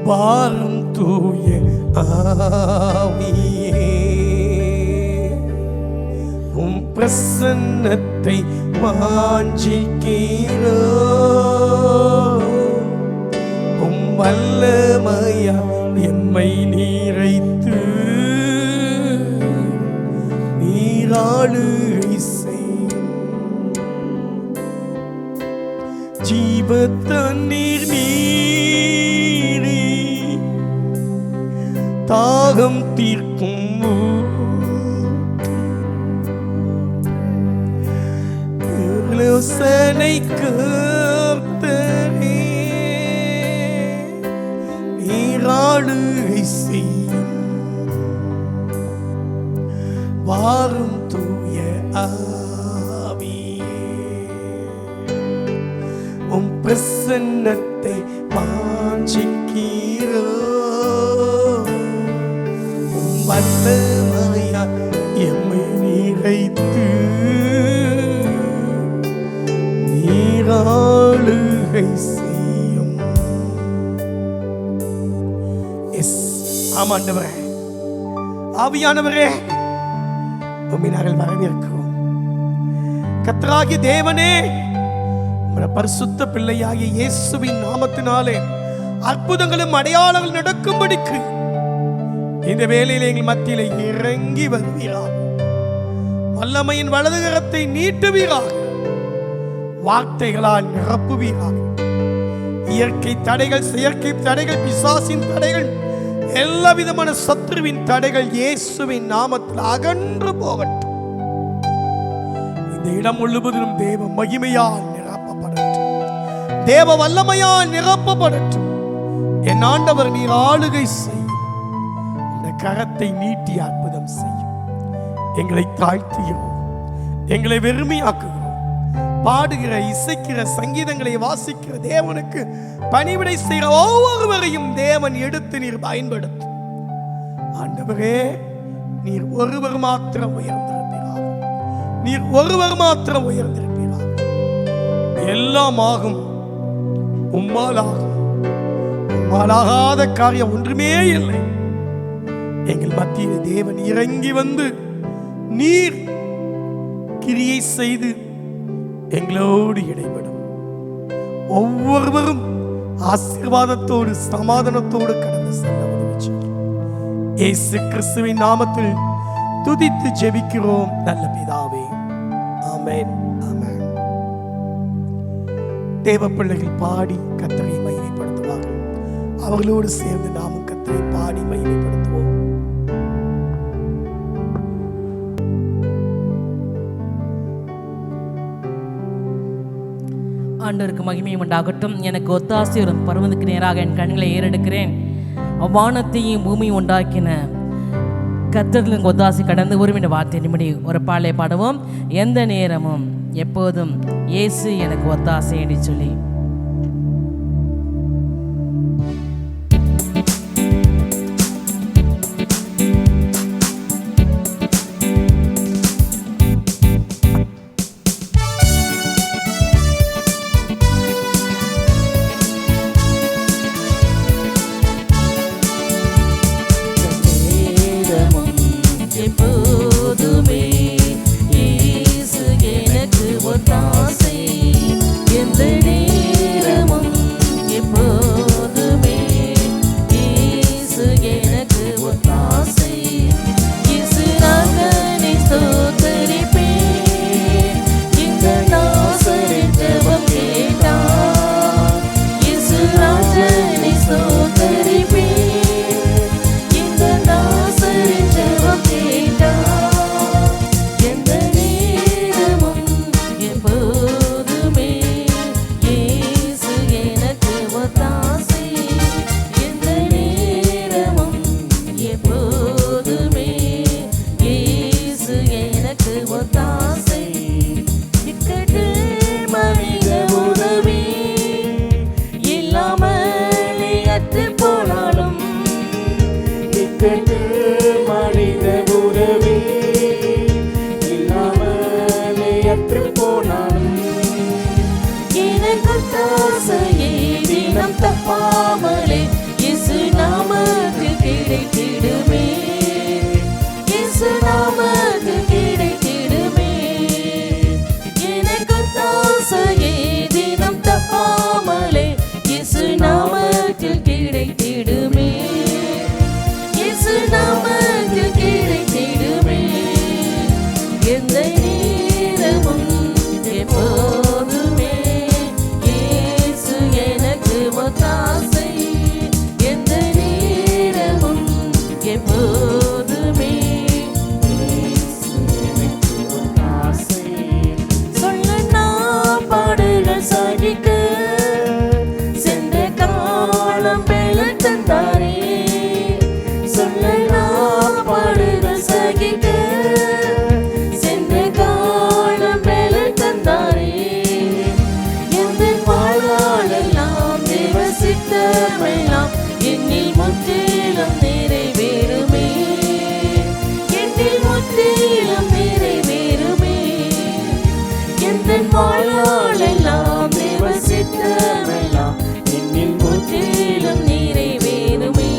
வாரும் தூய ஆவியே, உம் பிரசன்னத்தை வாஞ்சிக்கிறோம். உம் வல்லமையா எம்மை நீரைத்து நீராளுகை செய்யும். ஜீவ தண்ணீர் நீரே, தாகம் தீர்க்கும் யோசனை கர்த்தரே, நீராளுகை செய்யும். வாரும் தூய ஆவியே, உம் பிரசன்னத்தை வாஞ்சிக்கிறோம். உம் வல்லமையா எம்மை நிறைத்து நீராளுகை செய்யும். ஆமாண்டவரே, ஆவியானவரே, உம்மை நாங்கள் வரவேற்கிறோம். கர்த்தராகிய தேவனே, உம்முடைய பரிசுத்த பிள்ளையாகிய இயேசுவின் நாமத்தினாலே அற்புதங்களும் அடையாளங்கள் நடக்கும்படிக்கு இந்த வேளையிலே எங்கள் மத்தியிலே இறங்கி வருவீராக. வல்லமையின் வலது கரத்தை நீட்டுவீராக. வார்த்தைகளால் நிரப்புவீராக. இயற்கை தடைகள், செயற்கை தடைகள், பிசாசின் தடைகள், எல்லா விதமான சத்துருவின் தடைகள் இயேசுவின் நாமத்தில் அகன்று போகட்டும். இந்த இடம் முழுவதும் தேவ மகிமையால் நிரப்பப்படட்டும். தேவ வல்லமையால் நிரப்பப்படட்டும். என் ஆண்டவர் நீர் ஆளுகை செய்யும். இந்த கரத்தை நீட்டி அற்புதம் செய்யும். எங்களை தாழ்த்துகிறோம், எங்களை வெறுமையாக்குகிறோம். பாடுகிற, இசைக்கிற, சங்கீதங்களை வாசிக்கிற தேவனுக்கு பணிவிடை செய்கிற ஒவ்வொருவரையும் தேவன் எடுத்து நீர் பயன்படுத்தும். ஆண்டவரே, நீர் ஒருவர் மாத்திரம் உயர்ந்திருப்பீராக. நீர் ஒருவர் மாத்திரம் உயர்ந்திருப்பீராக. எல்லாம் ஆகும், உம்மால் ஆகும். உம்மால் ஆகாத காரியம் ஒன்றுமே இல்லை. எங்கள் மத்தியில் தேவன் இறங்கி வந்து நீர் கிரியை செய்து எங்களோடு இடைப்படும். ஒவ்வொருவரும் ஆசீர்வாதத்தோடு சமாதானத்தோடு கடந்து செல்ல உதவி செய்யும். இயேசு கிறிஸ்துவின் நாமத்தில் துதித்து ஜெபிக்கிறோம் நல்ல பிதாவே, ஆமென், ஆமென். தேவ பிள்ளைகள் பாடி கர்த்தரை மகிமைப்படுத்துவார்கள். அவர்களோடு சேர்ந்து நாமும் கர்த்தரை பாடி மகிமைப்படுத்துவோம். ஆண்டவருக்கு மகிமை உண்டாகட்டும். எனக்கு ஒத்தாசை வரும் பருவத்துக்கு நேராக என் கண்களை ஏறெடுக்கிறேன். அவ்வானத்தையும் பூமியும் உண்டாக்கின கர்த்தருக்கு ஒத்தாசை கடந்து ஒருமிட வார்த்தை நிமிடி ஒரு பாலை பாடுவோம். எந்த நேரமும் எப்போதும் இயேசு எனக்கு ஒத்தாசை என்று சொல்லி எப்போதுமே இயேசு எனக்கு ஒத்தாசை. எந்த கிடைத்திடுமே. இயேசு நாமத்தில் கிடைத்திடுமே. எந்த நேரமும் எப்போதுமே இயேசு எனக்கு ஒத்தாசை. எந்த நேரமும் எப்போதுமே இயேசு எனக்கு ஒத்தாசை. சொல்ல நான் பாடுகள் சகிக்க சென்ற காலம் பலன் தந்தாரே. சொல்ல நான் பாடுகள் சகிக்க சென்ற காலம் பலன் தந்தாரே. எந்த வாழ்நாளெல்லாம் தேவ சித்தமெல்லாம் என்னில் முற்றிலும் நிறைவேறுமே. என்னில் முற்றிலும் நிறைவேறுமே. எந்த வாழ்நாளெல்லாம் தேவ சித்தமெல்லாம் என்னில் முற்றிலும் நிறைவேறுமே.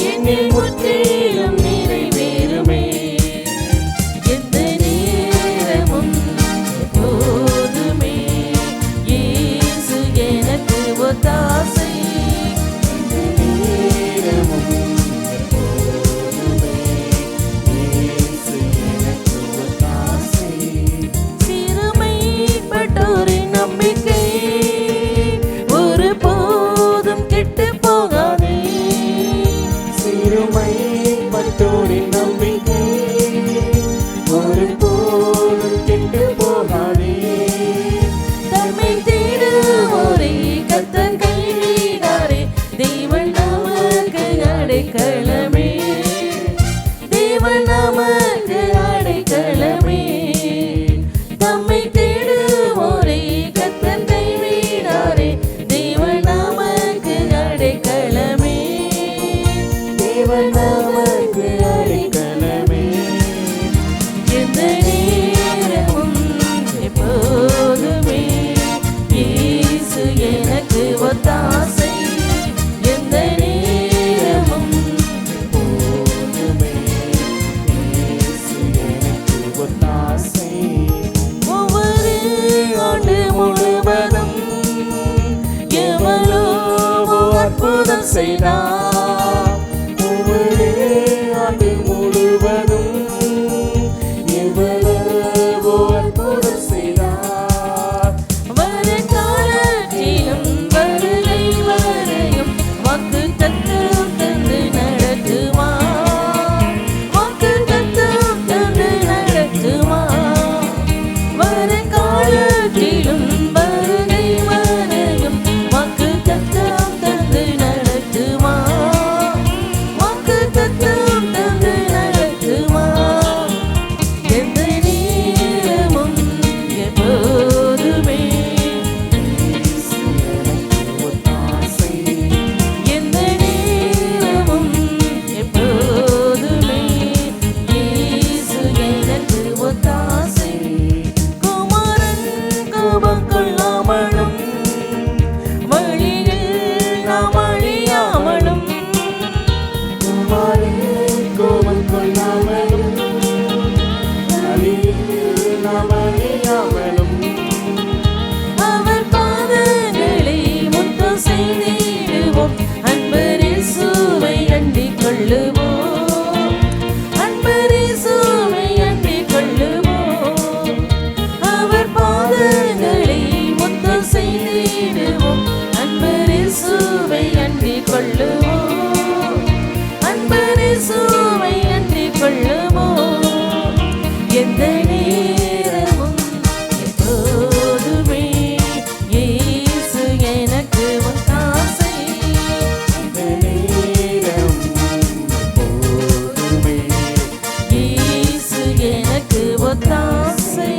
என்னில் முற்றிலும் நிறைவேறுமே. எந்த நேரமும் எப்போதுமே இயேசு எனக்கு ஒத்தாசை. எந்த நேரமும் எப்போதுமே இயேசு எனக்கு ஒத்தாசை. சிறுமைப்பட்டோரின் நம்பிக்கை ஒருபோதும் கெட்டுப் போகாதே. சிறுமைப்பட்டோரின் நம்பிக்கை ஒருபோதும் கெட்டுப் போகாதே. தம்மை தேடுவோரை கர்த்தர் கைவிடாரே. தேவன் நமக்கு அடைக்கலமே. தேவன் நமக்கு அடைக்கலமே. தம்மை தேடுவோரை கர்த்தர் கைவிடாரே. தேவன் நமக்கு அடைக்கலமே. தேவன் நமக்கு அடைக்கலமே. எந்த நேரமும் எப்போதுமே இயேசு எனக்கு ஒத்தாசை. எந்த நேரமும் எப்போதுமே இயேசு எனக்கு ஒத்தாசை. ஒவ்வொரு ஆண்டு முழுவதும் எவ்வளவோ அற்புதம் செய்தார். ஒவ்வொரு ஆண்டு முழுவதும் எவ்வளவோ அற்புதம் செய்தார். வருங்காலத்திலும் வருகை வரையும் வாக்குத்தத்தம் தந்து நடத்துவார். வாக்குத்தத்தம் தந்து நடத்துவார். வருங்காலத்திலும் வருகை வரையும் வாக்குத்தத்தம் தந்து நடத்துவார். வாக்குத்தத்தம் தந்து நடத்துவார். எந்த நேரமும் எப்போதுமே இயேசு எனக்கு ஒத்தாசை. எந்த நேரமும் எப்போதுமே இயேசு எனக்கு ஒத்தாசை. குமாரன் கோபம் கொள்ளாமலும் வழியில் நாம் அழியாமலும். குமாரன் கோபம் கொள்ளாமலும் வழியில் நாம் அழியாமலும். அவர் பாதங்களை முத்தம் செய்திடுவோம். அன்பர் இயேசுவை அண்டிக் கொள்ளுவோம். அன்பர் இயேசுவை அண்டிக் கொள்ளுவோம். அவர் பாதங்களை முத்தம் செய்திடுவோம். அன்பர் இயேசுவை அண்டிக் கொள்ளுவோம். அன்பர் இயேசுவை அண்டிக் கொள்ளுவோம். எந்த நேரமும் எப்போதுமே இயேசு எனக்கு ஒத்தாசை. எந்த நேரமும் எப்போதுமே இயேசு எனக்கு ஒத்தாசை.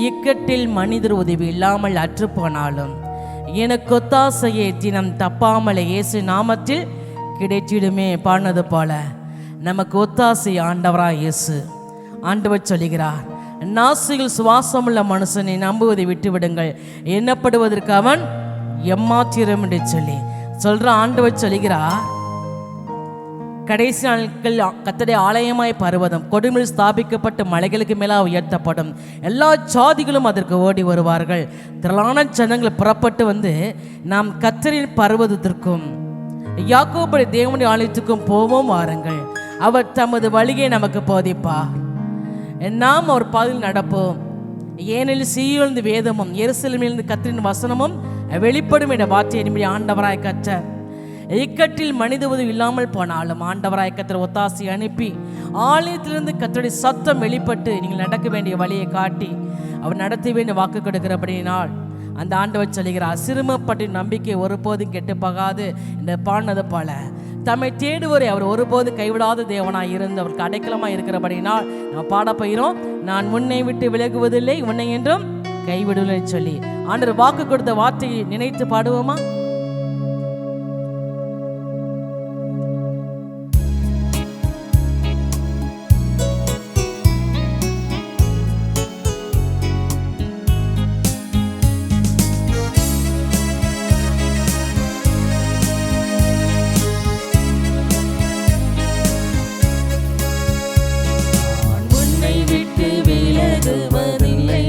இக்கட்டில் மனிதர் உதவி இல்லாமல் அற்றுப்போனாலும் எனக்கு ஒத்தாசையை தினம் தப்பாமலே இயேசு நாமத்தில் கிடைச்சிடுமே. பாடினது போல நமக்கு ஒத்தாசை ஆண்டவராய் இயேசு. ஆண்டவர் சொல்லுகிறார், நாசியில் சுவாசமுள்ள மனுஷனை நம்புவதை விட்டுவிடுங்கள், எண்ணப்படுவதற்கு அவன் எம்மாத்திரம் என்று சொல்லி சொல்ற ஆண்டவர் சொல்லுகிறார். கடைசி நாட்கள் கர்த்தருடைய ஆலயமாய் பர்வதம் கொடுமையில் ஸ்தாபிக்கப்பட்டு மலைகளுக்கு மேலே உயர்த்தப்படும். எல்லா ஜாதிகளும் அதற்கு ஓடி வருவார்கள். திரளான ஜனங்கள் புறப்பட்டு வந்து நாம் கர்த்தரின் பர்வதத்திற்கும் யாக்கோபுடைய தேவனுடைய ஆலயத்துக்கும் போவோம் வாருங்கள். அவர் தமது வழியை நமக்கு போதிப்பார். நாம் அவர் பாதையில் நடப்போம். ஏனெனில் சீயோனிலிருந்து வேதமும் எருசலேமிலிருந்து கர்த்தரின் வசனமும் வெளிப்படும் என்ற வார்த்தையை நிமிடி ஆண்டவராய் கர்த்தர் இக்கட்டில் மனித உதவி இல்லாமல் போனாலும் ஆண்டவராய் கர்த்தர் ஒத்தாசை அனுப்பி ஆலயத்திலிருந்து கர்த்தருடைய சத்தம் வெளிப்பட்டு நீங்கள் நடக்க வேண்டிய வழியை காட்டி அவர் நடத்த வேண்டிய வாக்கு கொடுக்கிறபடியினால் அந்த ஆண்டவர் சொல்கிறார், சிறுமப்பட்ட நம்பிக்கை ஒருபோதும் கெட்டு போகாது என்று பாடினது போல தம்மை தேடுவோரை அவர் ஒருபோது கைவிடாத தேவனாய் இருந்து அவருக்கு அடைக்கலமாக இருக்கிறபடினால் நம்ம பாடப்போகிறோம். நான் உன்னை விட்டு விலகுவதில்லை, உன்னை என்றும் கைவிடுவதில்லை சொல்லி ஆண்டவர் வாக்கு கொடுத்த வார்த்தையை நினைத்து பாடுவோமா? விட்டு விலகுவதில்லை.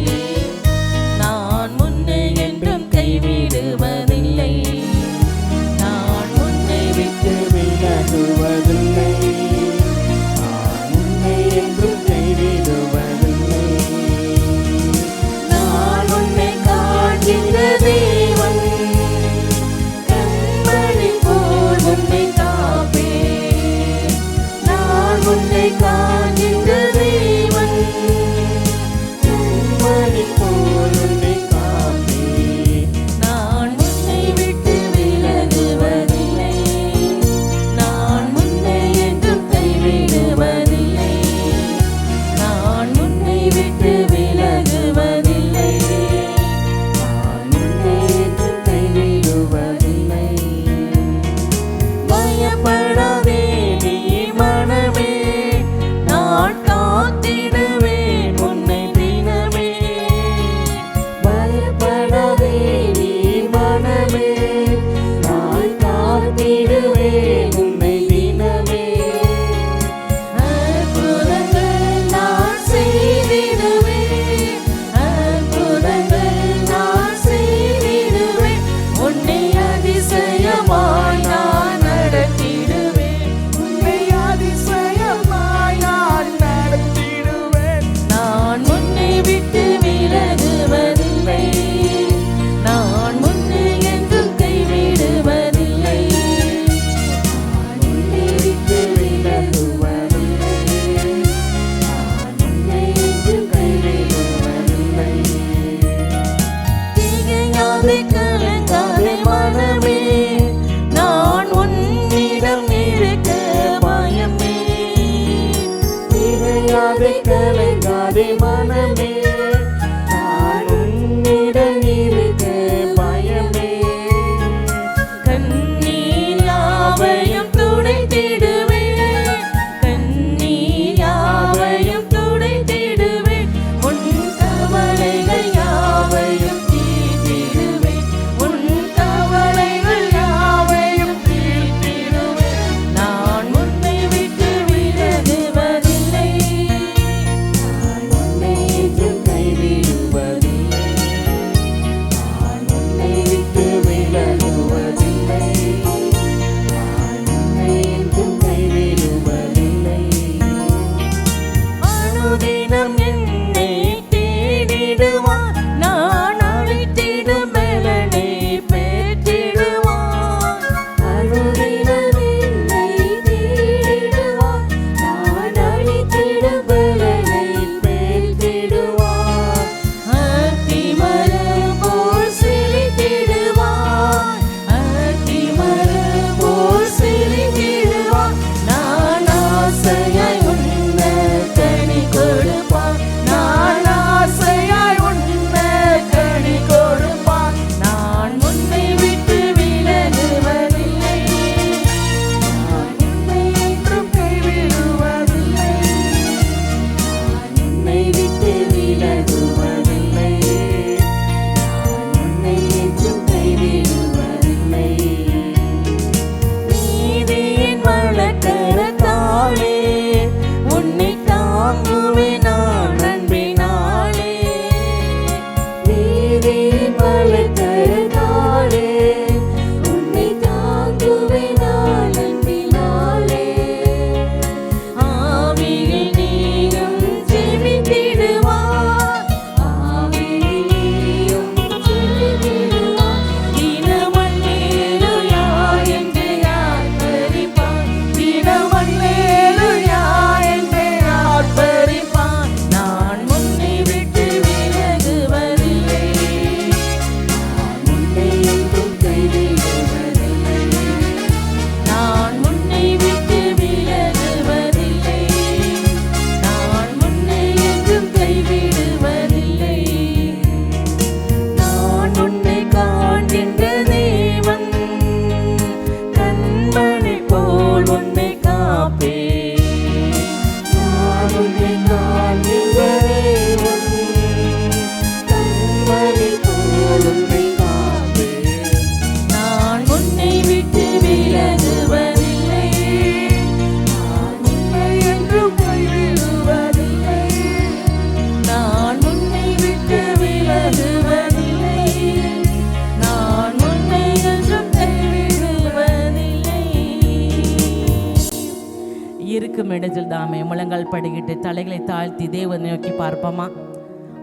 இருக்கும் இடத்தில் தாமே முழங்கால் படிக்கிட்டு தலைகளை தாழ்த்தி தேவனை நோக்கி பார்ப்போமா?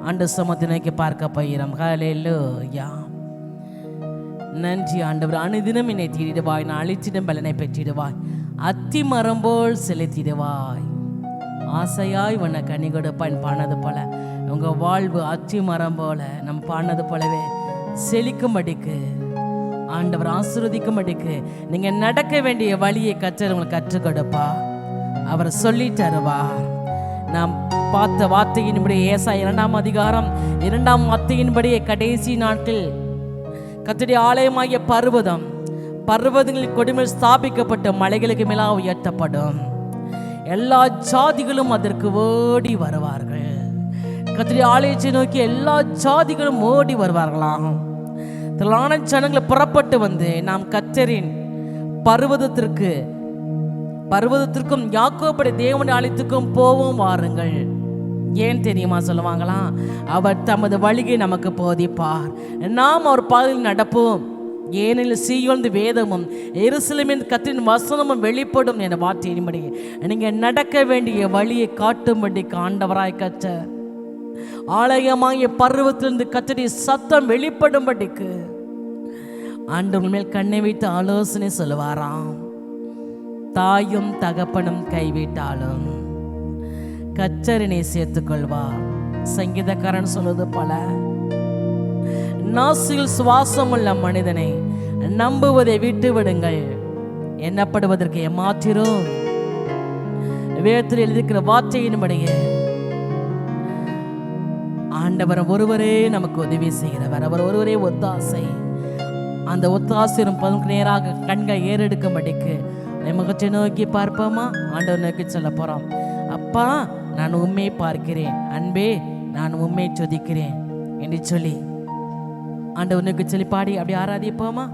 ஆண்டு சமத்தை நோக்கி பார்க்க போகிறோம். ஹல்லேலூயா. நன்றி ஆண்டவர். அனுதினம் என்னை தீடிடுவாய், நான் அழிச்சிடும் பலனை பெற்றிடுவாய், அத்தி மரம் போல் செலுத்திடுவாய், ஆசையாய் உன்னை கனி கொடுப்பான் பானது போல உங்கள் வாழ்வு அத்தி மரம் போல நம்ம பானது போலவே செழிக்கும்படிக்கு ஆண்டவர் ஆசீர்வதிக்கும்படிக்கு நீங்கள் நடக்க வேண்டிய வழியை கற்றர் உங்களுக்கு கற்றுக் கொடுப்பா. அவர் சொல்லி தருவார். நாம் பார்த்த வார்த்தையின்படி ஏசாயா 2ஆம் அதிகாரம் 2ஆம் வார்த்தையின்படி கடைசி நாட்கள் கர்த்தருடைய ஆலயமாகிய பர்வதங்களில் கொடுமையில் ஸ்தாபிக்கப்பட்ட மலைகளுக்கு மேலாக உயர்த்தப்படும். எல்லா ஜாதிகளும் அதற்கு ஓடி வருவார்கள். கர்த்தருடைய ஆலயத்தை நோக்கி எல்லா ஜாதிகளும் ஓடி வருவார்களாம். திரளான ஜனங்களை புறப்பட்டு வந்து நாம் கர்த்தரின் பர்வதத்திற்கும் யாக்கோபுடைய தேவனுடைய ஆலயத்துக்கும் போவோம் வாருங்கள். ஏன் தெரியுமா சொல்லுவாங்களாம்? அவர் தமது வழியை நமக்கு போதிப்பார், நாம் அவர் பாதையில் நடப்போம். ஏனெனில் சீயோன் வேதமும் எருசலேமின் கர்த்தரின் வசனமும் வெளிப்படும் என வார்த்தையின்படி நீங்கள் நடக்க வேண்டிய வழியை காட்டும்படி ஆண்டவராய் கர்த்தர் ஆலயமாகிய பர்வத்திலிருந்து கர்த்தருடைய சத்தம் வெளிப்படும்படிக்கு ஆண்டவர் மேல் கண்ணை வைத்து ஆலோசனை சொல்லுவாராம். தாயும் தகப்பனும் கைவிட்டாலும் கர்த்தரினை சேர்த்துக்கொள்வார். சங்கீதக்காரன் சொல்வது போல, நாசில் சுவாசமுள்ள மனிதனை நம்புவதை விட்டு விடுங்கள், எண்ணப்படுவதற்கு ஏமாற்றிரும். வேதத்தில் எழுதியிருக்கிற வார்த்தையின்படியே ஆண்டவர் ஒருவரே நமக்கு உதவி செய்கிறவர், அவர் ஒருவரே ஒத்தாசை. அந்த ஒத்தாசையும் பதற்கு நேராக கண்கள் ஏறெடுக்கும்படிக்கு முகத்தை நோக்கி பார்ப்போமா? ஆண்டவர் நோக்கி சொல்ல போறோம். அப்பா, நான் உண்மை பார்க்கிறேன், அன்பே நான் உண்மை சொதிக்கிறேன் என்று சொல்லி ஆண்டவர் நோக்கி சொல்லி பாடி அப்படி ஆராதிப்போமா?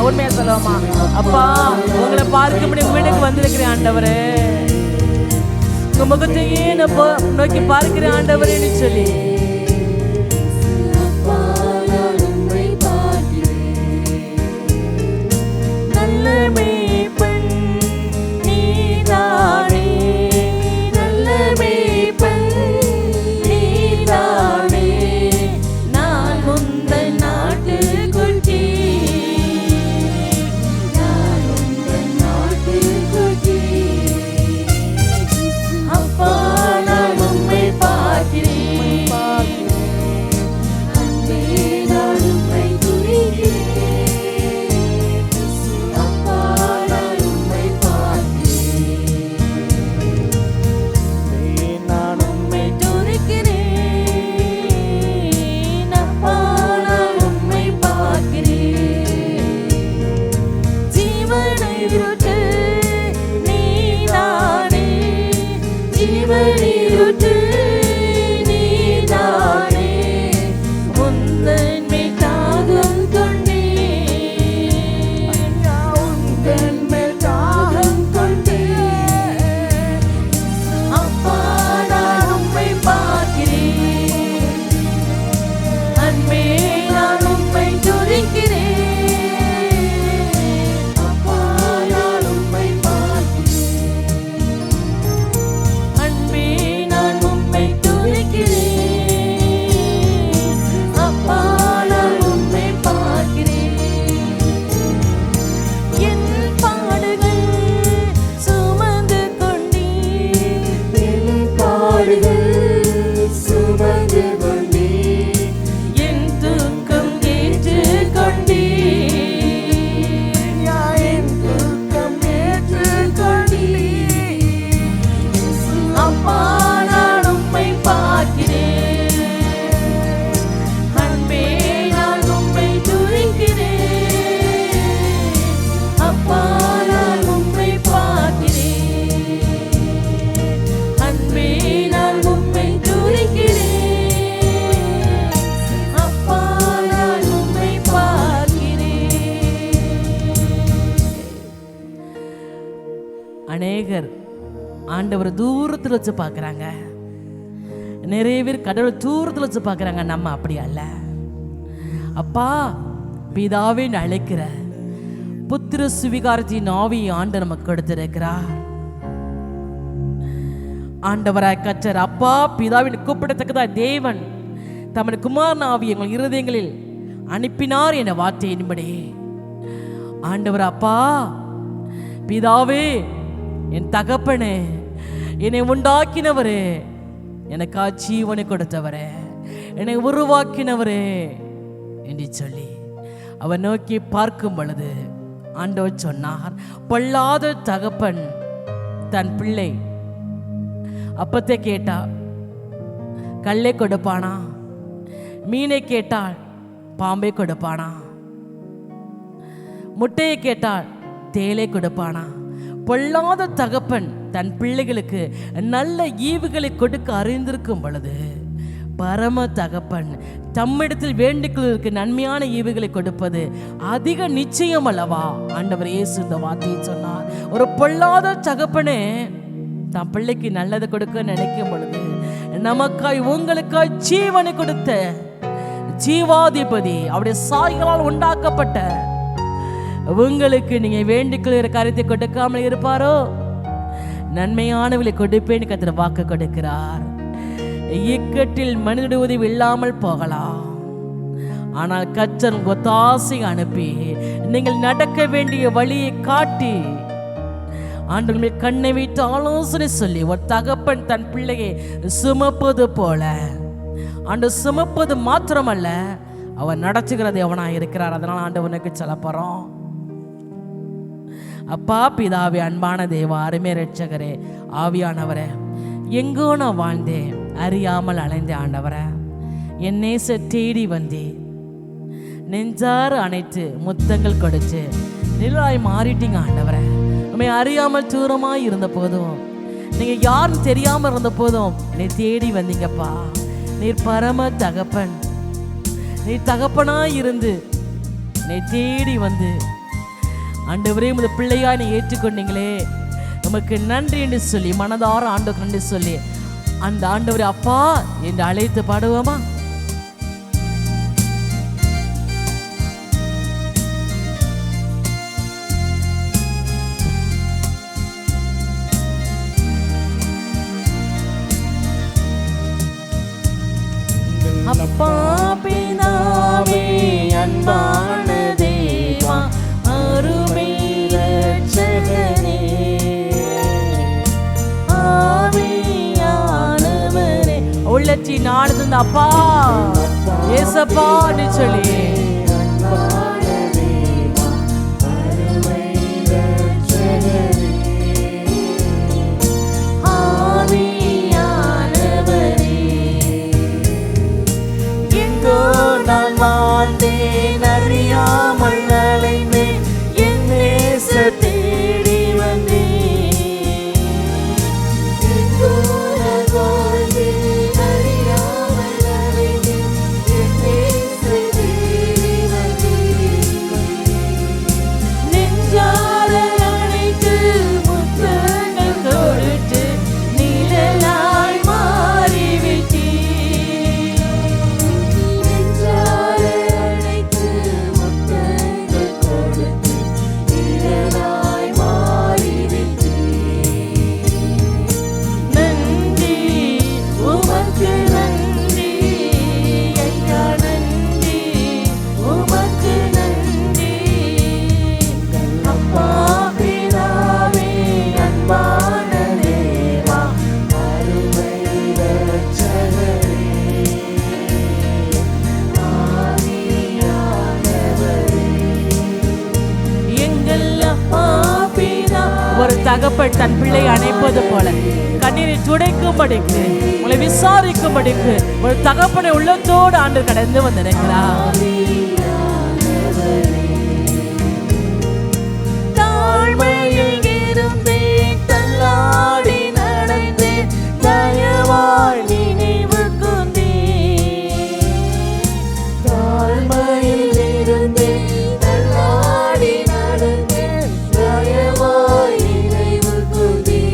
உண்மையா சொல்லுவோமா? அப்பா, உங்களை பார்க்கும்படி உங்க வீட்டுக்கு வந்திருக்கிறேன் ஆண்டவரே, உங்க முகத்தையே நோக்கி பார்க்கிறேன் ஆண்டவரேன்னு சொல்லி அப்பா ஜீவநீரூற்று நீதானே, ஜீவநீரூற்று நீதானே, உந்தன் மேல் தாகம் கொண்டேன், உந்தன் மேல் தாகம் கொண்டேன். அப்பா நான் உம்மை பார்க்கிறேன், அன்பே நான் உம்மை துதிக்கிறேன். அப்பா நான் உம்மை பார்க்கிறேன், அன்பே நான் உம்மை துதிக்கிறேன். அப்பா நான் உம்மை பார்க்கிறேன். என் பாடுகள் சுமந்து கொண்டீர், என் பாடுகள் சுமந்து கொண்டீர், என் துக்கம் ஏற்றுக் கொண்டீர், என் துக்கம் ஏற்றுக் கொண்டீர். அப்பா நான் உம்மை பார்க்கிறேன், அன்பே நான் உம்மை துதிக்கிறேன். அப்பா நான் உம்மை பார்க்கிறேன், அன்பே நான் உம்மை துதிக்கிறேன். அப்பா நான் உம்மை பார்க்கிறேன். அநேகர் ஆண்டவர் தூரத்தில் வச்சு பார்க்குறாங்க, நிறைய பேர் கடவுள் தூரத்தில் வச்சு பார்க்குறாங்க. நம்ம அப்படி அல்ல. அப்பா பிதாவே அழைக்கிற புத்திர சுவிகாரத்தின் ஆவியை ஆண்டு நமக்கு கொடுத்திருக்கிறார். ஆண்டவராய் கற்றர் அப்பா பிதாவின் கூப்பிடத்தக்கதா தேவன் தமது குமாரன் ஆவியை எங்கள் இருதயங்களில் அனுப்பினார் என்ற வார்த்தையின்படி ஆண்டவர் அப்பா பிதாவே என் தகப்பனே என்னை உண்டாக்கினவரே, எனக்கா ஜீவனை கொடுத்தவரே, என்னை உருவாக்கினவரே என்று சொல்லி அவர் நோக்கி பார்க்கும் பொழுது ஆண்டவர் சொன்னார், பொல்லாத தகப்பன் தன் பிள்ளை அப்பத்தை கேட்டா கல்லை கொடுப்பானா, மீனை கேட்டால் பாம்பை கொடுப்பானா, முட்டையை கேட்டால் தேலை கொடுப்பானா? பொல்லாத தகப்பன் தன் பிள்ளைகளுக்கு நல்ல ஈவுகளை கொடுக்க அறிந்திருக்கும் பொழுது பரம தகப்பன் தம்மிடத்தில் வேண்டிக்கொள்வதற்கு நன்மையான ஈவுகளை கொடுப்பது அதிக நிச்சயம் அல்லவா? ஆண்டவர் இயேசு இந்த வார்த்தையை சொன்னார். ஒரு பொல்லாத தகப்பனே தன் பிள்ளைக்கு நல்லது கொடுக்க நினைக்கும் பொழுது நமக்காய் உங்களுக்காய் ஜீவனை கொடுத்த ஜீவாதிபதி, அவருடைய சாய்களால் உண்டாக்கப்பட்ட உங்களுக்கு நீங்க வேண்டிக்கொள்கிற காரியத்தை கொடுக்காமல் இருப்பாரோ? நன்மையானவளை கொடுப்பேன்னு கர்த்தர் வாக்கு கொடுக்கிறார். இக்கட்டில் மனித உதவி இல்லாமல் போகலாம், ஆனால் கர்த்தர் ஒத்தாசை அனுப்பி நீங்கள் நடக்க வேண்டிய வழியை காட்டி ஆண்டவர்கள் கண்ணை வைத்து ஆலோசனை சொல்லி ஒரு தகப்பன் தன் பிள்ளையை சுமப்பது போல ஆண்டு சுமப்பது மாத்திரமல்ல, அவன் நடத்துகிறது எவனாக இருக்கிறார். அதனால் ஆண்டவனுக்கு சொல்ல போறோம். அப்பா பிதாவே, அன்பான தேவா, அருமை ரட்சகரே, ஆவியானவரே, எங்கோ நான் வாழ்ந்தேன், அறியாமல் அலைந்தேன். ஆண்டவரே என் நேச தேடி வந்தே நெஞ்சாறு அணைத்து முத்தங்கள் கொடுத்து நிழலாய் மாறிட்டீங்க. ஆண்டவரே உண்மை அறியாமல் தூரமாய் இருந்த போதும், நீங்க யாரும் தெரியாம இருந்த போதும் நீ தேடி வந்தீங்கப்பா. நீர் பரம தகப்பன், நீ தகப்பனாய் இருந்து நீ தேடி வந்து ஆண்டவரே உமது பிள்ளையா நீ ஏற்றுக்கொண்டீங்களே, உமக்கு நன்றி என்று சொல்லி மனதார ஆண்டவருக்கு நன்றி சொல்லி அந்த ஆண்டவரே அப்பா என்று அழைத்து பாடுவோமா? அப்பா பிதாவே, அன்பான தேவா, அருமை இரட்சகனே, ஆவியானவரே, உள்ளத்தின் ஆனந்த அப்பா ஏசப்பான்னு சொல்லி வாழ்ந்தேன், அறியாமல் அலைந்தேன், என் நேச தேடி தகப்பன் தன் பிள்ளை அணைப்பது போல கண்ணீரை துடைக்கும்படிக்கு, உங்களை விசாரிக்கும்படிக்கு ஒரு தகப்பனை உள்ளத்தோடு ஆண்டு கடந்து வந்திருக்கிறார். தாழ்மையில் இருந்தேன், தள்ளாடி நடந்தேன், தயவாய் நினைவு கொண்டேன். தாழ்மையில் இருந்தேன், தள்ளாடி நடந்தேன், தயவாய் நினைவு கொண்டேன்.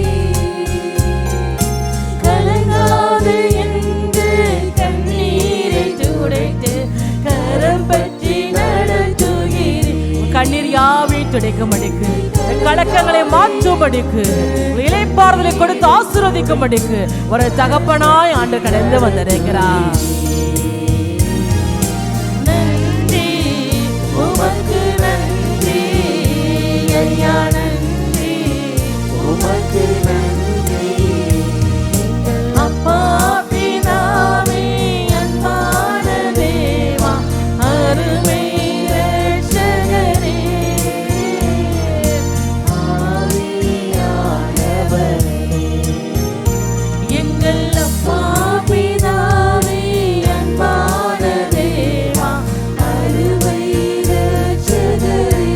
கலங்காது என்று கண்ணீரை துடைத்து கரம் பற்றி நடத்துகிறேன். கண்ணீர் யாவை துடைக்கும்படிக்கு, கலக்கங்களை மாற்றும்படிக்கு, இளைப்பாறுதலை கொடுத்து ஆசீர்வதிக்கும்படிக்கு ஒரு தகப்பனாய் ஆண்டு கடந்து வந்திருக்கிறார். நன்றி உமக்கு, நன்றி ஐயா, நன்றி உமக்கு, நன்றி அப்பா பிதாவே, அன்பான தேவா, அருமை இரட்சகரே, ஆவியானவரே. எங்கள் அப்பா பிதாவே, அன்பான தேவா, அருமை இரட்சகரே,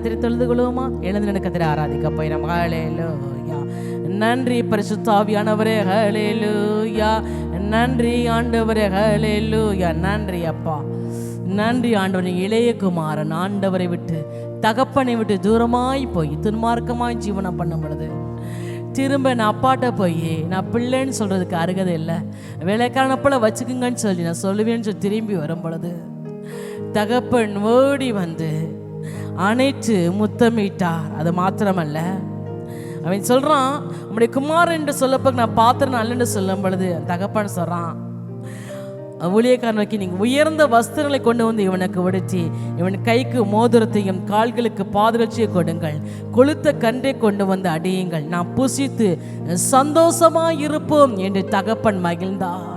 கத்திரி தொழுது கொள்ளுவோமா? எழுந்து கத்திரி ஆராதிக்க போய் நம்ம ஹல்லேலூயா. நன்றி பரிசுத்த ஆவியானவரே, ஹல்லேலூயா. நன்றி ஆண்டவரே, ஹல்லேலூயா. நன்றி அப்பா, நன்றி ஆண்டவரே. இளைய குமாரன் ஆண்டவரை விட்டு தகப்பனை விட்டு தூரமாய் போய் துன்மார்க்கமாய் ஜீவனம் பண்ணும் பொழுது திரும்ப நான் அப்பாட்ட போய் நான் பிள்ளைன்னு சொல்கிறதுக்கு அருகதை இல்லை, வேலைக்காரன போல வச்சுக்குங்கன்னு சொல்லி நான் சொல்லுவேன்னு சொல்லி திரும்பி வரும் பொழுது தகப்பன் ஓடி வந்து அனைத்து முத்தமிட்டார். அது மாத்திரமல்ல, அவன் சொல்கிறான், உம்முடைய குமாரன் என்று சொல்லப்போ நான் பாத்திரம் நல்லன்னு சொல்லும் பொழுது தகப்பன் சொல்கிறான், ஊழியக்காரன் நோக்கி, நீங்கள் உயர்ந்த வஸ்திரங்களை கொண்டு வந்து இவனுக்கு உடுத்தி இவன் கைக்கு மோதிரத்தையும் கால்களுக்கு பாதரட்சியை கொடுங்கள், கொளுத்த கன்றை கொண்டு வந்து அடியுங்கள், நாம் புசித்து சந்தோஷமாய் இருப்போம் என்று தகப்பன் மகிழ்ந்தார்.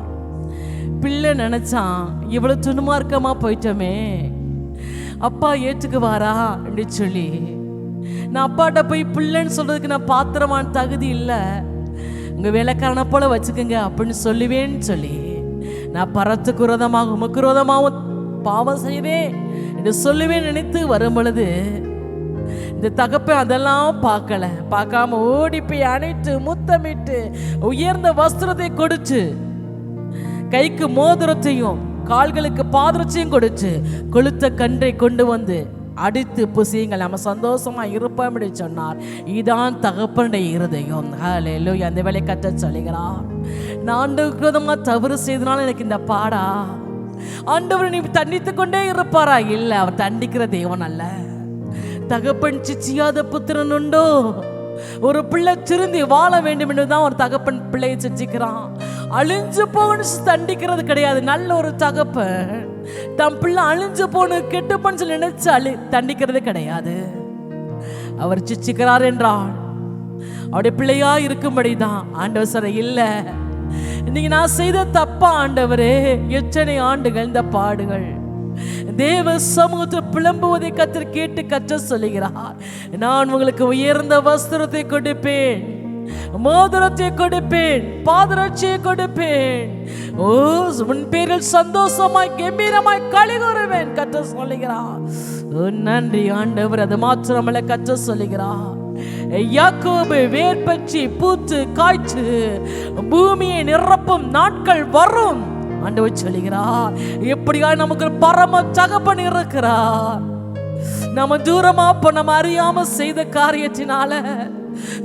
பிள்ளை நினைச்சான், இவ்வளவு துன்மார்க்கமா போயிட்டோமே, அப்பா ஏற்றுக்குவாரா என்று சொல்லி, நான் அப்பாட்ட போய் பிள்ளைன்னு சொல்றதுக்கு நான் பாத்திரமான தகுதி இல்லை, உங்க வேலைக்காரனை போல வச்சுக்கோங்க அப்படின்னு சொல்லுவேன்னு சொல்லி நான் பரத்துக்கு விரோதமாக உமக்கு விரோதமாகவும் பாவம் செய்வேன் என்று சொல்லுவேன் நினைத்து வரும் பொழுது இந்த தகப்பன் அதெல்லாம் பார்க்காம ஓடி போய் அணைத்து முத்தமிட்டு உயர்ந்த வஸ்திரத்தை கொடுத்து கைக்கு மோதிரத்தையும் கால்களுக்கு பாதரட்சியும் கொடுத்து கொளுத்த கன்றை கொண்டு வந்து அடித்து புசியுங்கள், நம்ம சந்தோஷமா இருப்போம் என்று சொன்னார். இதான் தகப்பனுடைய இருதயம். ஹல்லேலூயா. அந்த வேலை கத்த சொல்லுகிறார். நான் ஆண்டவருக்கு தவறு செய்தனால எனக்கு இந்த பாடா, ஆண்டவர் நீ தண்டித்து கொண்டே இருப்பாரா? இல்லை, அவர் தண்டிக்கிற தேவன் அல்ல. தகப்பன் சிச்சியாத புத்திரன் உண்டோ? ஒரு பிள்ளை திருந்தி வாழ வேண்டும் என்றுதான் ஒரு தகப்பன் பிள்ளையை சிச்சிக்கிறான். அழிஞ்சு போன்னு தண்டிக்கிறது கிடையாது. நல்ல ஒரு தகப்பன் தம் பிள்ளை அழிஞ்சு போன கெட்டு பண்ணு நினைச்சு தண்டிக்கிறது கிடையாது. அவர் சிச்சிக்கிறார் என்றால் அவருடைய பிள்ளையா இருக்கும்படிதான். ஆண்டவர் சார் இல்லை, நீங்க நான் செய்த தப்பா ஆண்டவரே, எத்தனை ஆண்டுகள் இந்த பாடுகள் தேவ சமூகத்தில் புலம்புவதை கத்தர் கேட்டு கற்ற சொல்லுகிறார். நான் உங்களுக்கு உயர்ந்த வஸ்திரத்தை கொடுப்பேன், மோதிரத்தை கொடுப்பேன், பாதரட்சியை கொடுப்பேன், ஓ உன் பேரில் சந்தோஷமாய் கம்பீரமாய் களி கூறுவேன் கற்ற சொல்லுகிறார். நன்றி ஆண்டவர். அது மாத்திரமல்ல, கற்ற சொல்லுகிறார், யாக்கோபு வேர் பற்றி பூத்து காய்ச்சு பூமியை நிரப்பும் நாட்கள் வரும் ஆண்டவர் சொல்லுகிறார். எப்படியா நமக்கு பரம தகப்பன் இருக்கிறார். நம்ம தூரமா நம்ம அறியாம செய்த காரியத்தினால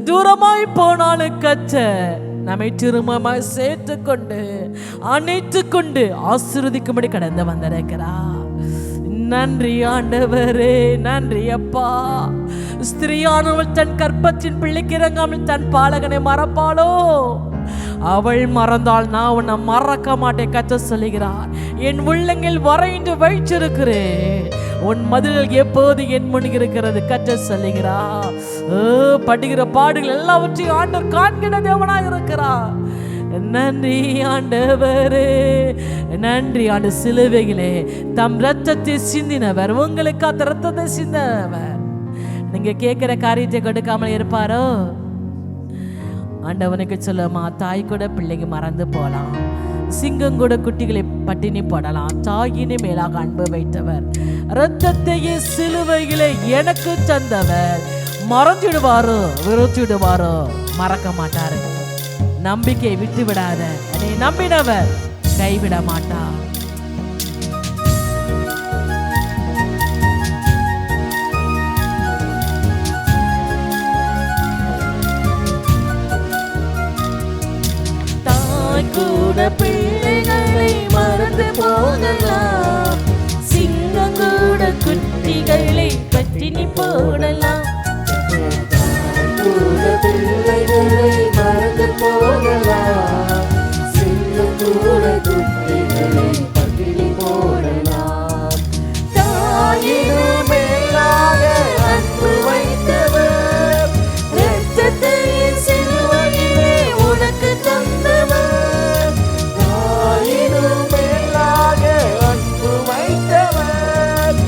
தூரமாய் போனாலும் கச்ச நம்மை திரும்பமாய் சேர்த்து கொண்டு அணைத்து கொண்டு ஆசீர்வதிக்கும்படி கடந்து வந்திருக்கிறார். நன்றி ஆண்டவரே, நன்றி அப்பா. ஸ்திரீயானவள் தன் கற்பத்தின் பிள்ளைக்கு இறங்காமல் தன் பாலகனை மறப்பாளோ? அவள் மறந்தால் நான் உன்னை மறக்க மாட்டேன் கத்த சொல்லுகிறார். என் உள்ளங்கள் வரைந்து வைச்சிருக்கிறேன், உன் மதில்கள் எப்போது என் முன் இருக்கிறது கத்த சொல்லுகிறார். படுகிற பாடுகள் எல்லாவற்றையும் ஆண்டவர் காண்கிற தேவனாய் இருக்கிறார். நன்றி ஆண்டவரே, நன்றி ஆண்டு. சிலுவைகளே தம் ரத்தத்தை சிந்தினவர், உங்களுக்கு அந்த ரத்தத்தை சிந்தினவர். நீங்க கேட்கிற காரியத்தை கொடுக்காமல் இருப்பாரோ? ஆண்டவனுக்கு சொல்லுமா, தாய் கூட பிள்ளைக்கு மறந்து போகலாம், சிங்கம் கூட குட்டிகளை பட்டினி போடலாம், தாயினே மேலாக அன்பு வைத்தவர், ரத்தத்தையே சிலுவைகளை எனக்கு தந்தவர் மறந்துடுவாரோ விருத்திடுவாரோ? மறக்க மாட்டாரு. நம்பிக்கை விட்டு விடாத, என்னை நம்பினவர் கைவிட மாட்டார். தாய் கூட பிள்ளைகளை மறந்து போகலாம், சிங்கம் கூட குட்டிகளை பட்டினி போடலாம். பிள்ளைகளை மறந்து போகலாம், சிங்கம் கூட குட்டிகளை பட்டினி போடலாம். தாயினும் மேலாக அன்பு வைத்தவர், இரத்தத்தையே சிலுவையிலே உனக்கு தந்தவர். தாயினும் மேலாக அன்பு வைத்தவர்,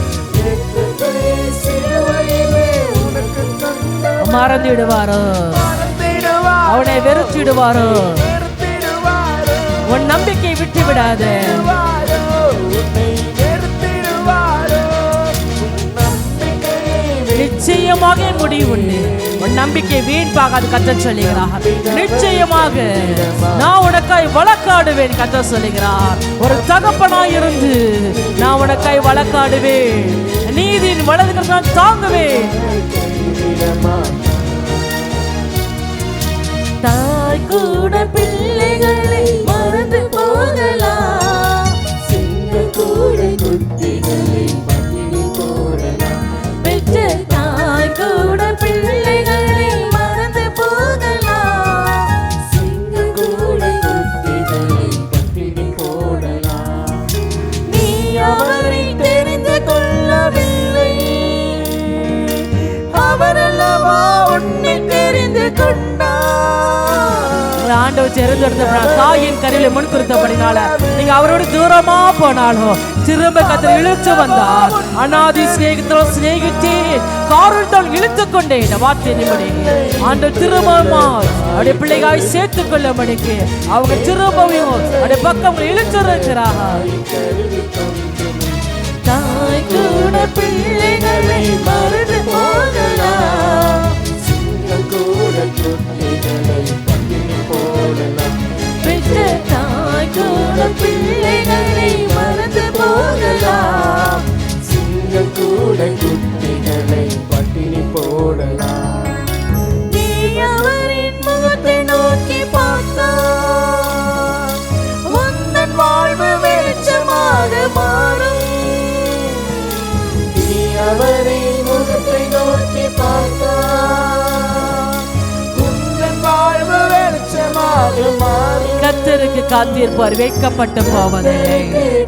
இரத்தத்தையே சிலுவையிலே உனக்கு தந்தவர். மறந்துடுவாரோ? அவனை வெறுத்திடுவாரோ? உன் நம்பிக்கை விட்டு விடாத. நிச்சயமாக என் முடிவு உண்டு. உன் நம்பிக்கை வீண்பாகாது கர்த்தர் சொல்லுகிறார். நிச்சயமாக நான் உனக்காய் வழக்காடுவேன் கர்த்தர் சொல்லுகிறார். ஒரு தகப்பனாய் இருந்து நான் உனக்காய் வழக்காடுவேன். நீதியின் வலதுகள் நான் தாங்குவேன். தாய் கூட பிள்ளைகளை மறந்து போகலாம். சிங்கம் கூட குட்டிகளை பட்டினி போடலாம். பெற்ற தாய் கூட பிள்ளைகளை மறந்து போகலாம். சிங்கம் கூட குட்டிகளை பட்டினி போடலாம். நீ அவரை தெரிந்து கொள்ளவில்லை, அவரல்லவா உன்னை தெரிந்து கொண்டார். ஆண்டவர் தெரிந்தெடுத்த தாயின் கரையில முன் குறித்தபடினால நீங்க அவரோட தூரமா போனாலும் திரும்ப கர்த்தர் இழுத்து வந்தார். அநாதி சிநேகித்தோ சிநேகித்தே காரணத்தால் இழுத்து கொண்டே இந்த வார்த்தை நிம்மடி ஆண்டவர் திரும்பமா அவருடைய பிள்ளைகாய் சேர்த்துக் கொள்ள மணிக்கு அவங்க திரும்பவும் அவருடைய பக்கம் இழுத்திருக்கிறார்கள். தாய் கூட பிள்ளைகளை மறந்து போகலாம். சிங்கம் கூட குட்டிகளை பட்டினி போடலாம். பெற்ற தாய் கூட பிள்ளைகளை மறந்து போகலாம். சிங்கம் கூட குட்டிகளை பட்டினி போடலாம். நீ அவரின் முகத்தை நோக்கி பார்த்தால் உந்தன் வாழ்வு வெளிச்சமாக மாறும். அவரை முகத்தை நோக்கி பார்த்தால் உங்கள் வாழ்வு வெளிச்சமாக மாறும். கர்த்தருக்கு காத்திருப்பார் வெட்கப்பட்டு போவதில்லை.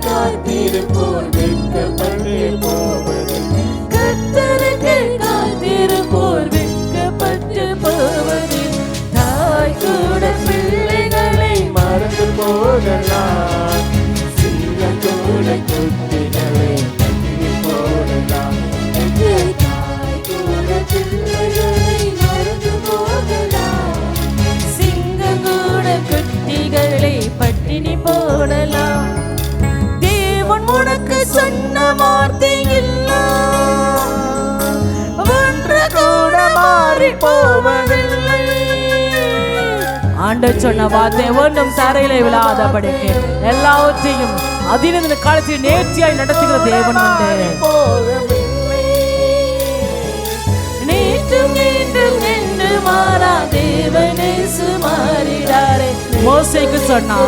காத்திருப்போர் வெட்கப்பட்டு போவதில்லை. கர்த்தருக்கு காத்திருப்போர் வெட்கப்பட்டு போவதில்லை. தாய் கூட பிள்ளைகளை மறந்து போகலாம். சிங்கம் கூட குட்டிகளை பட்டினி போடலாம். தாய் கூட பிள்ளைகளை மறந்து போகலாம். சிங்கம் கூட குட்டிகளை பட்டினி போடலாம். தேவன் உனக்கு சொன்ன வார்த்தை எல்லாம் ஒன்று கூட மாறி போவதில்லை. ஆண்டவர் சொன்ன வார்த்தை ஒன்றும் தரையிலே விழாதபடிக்கு எல்லாவற்றையும் அதின காலத்தில் நேர்த்தியாய் நடத்துகிற தேவன் உண்டு. நேற்றும் இன்றும் என்று மாறா தேவனே சுமாரிடாரே. மோசேக்கு சொன்னா,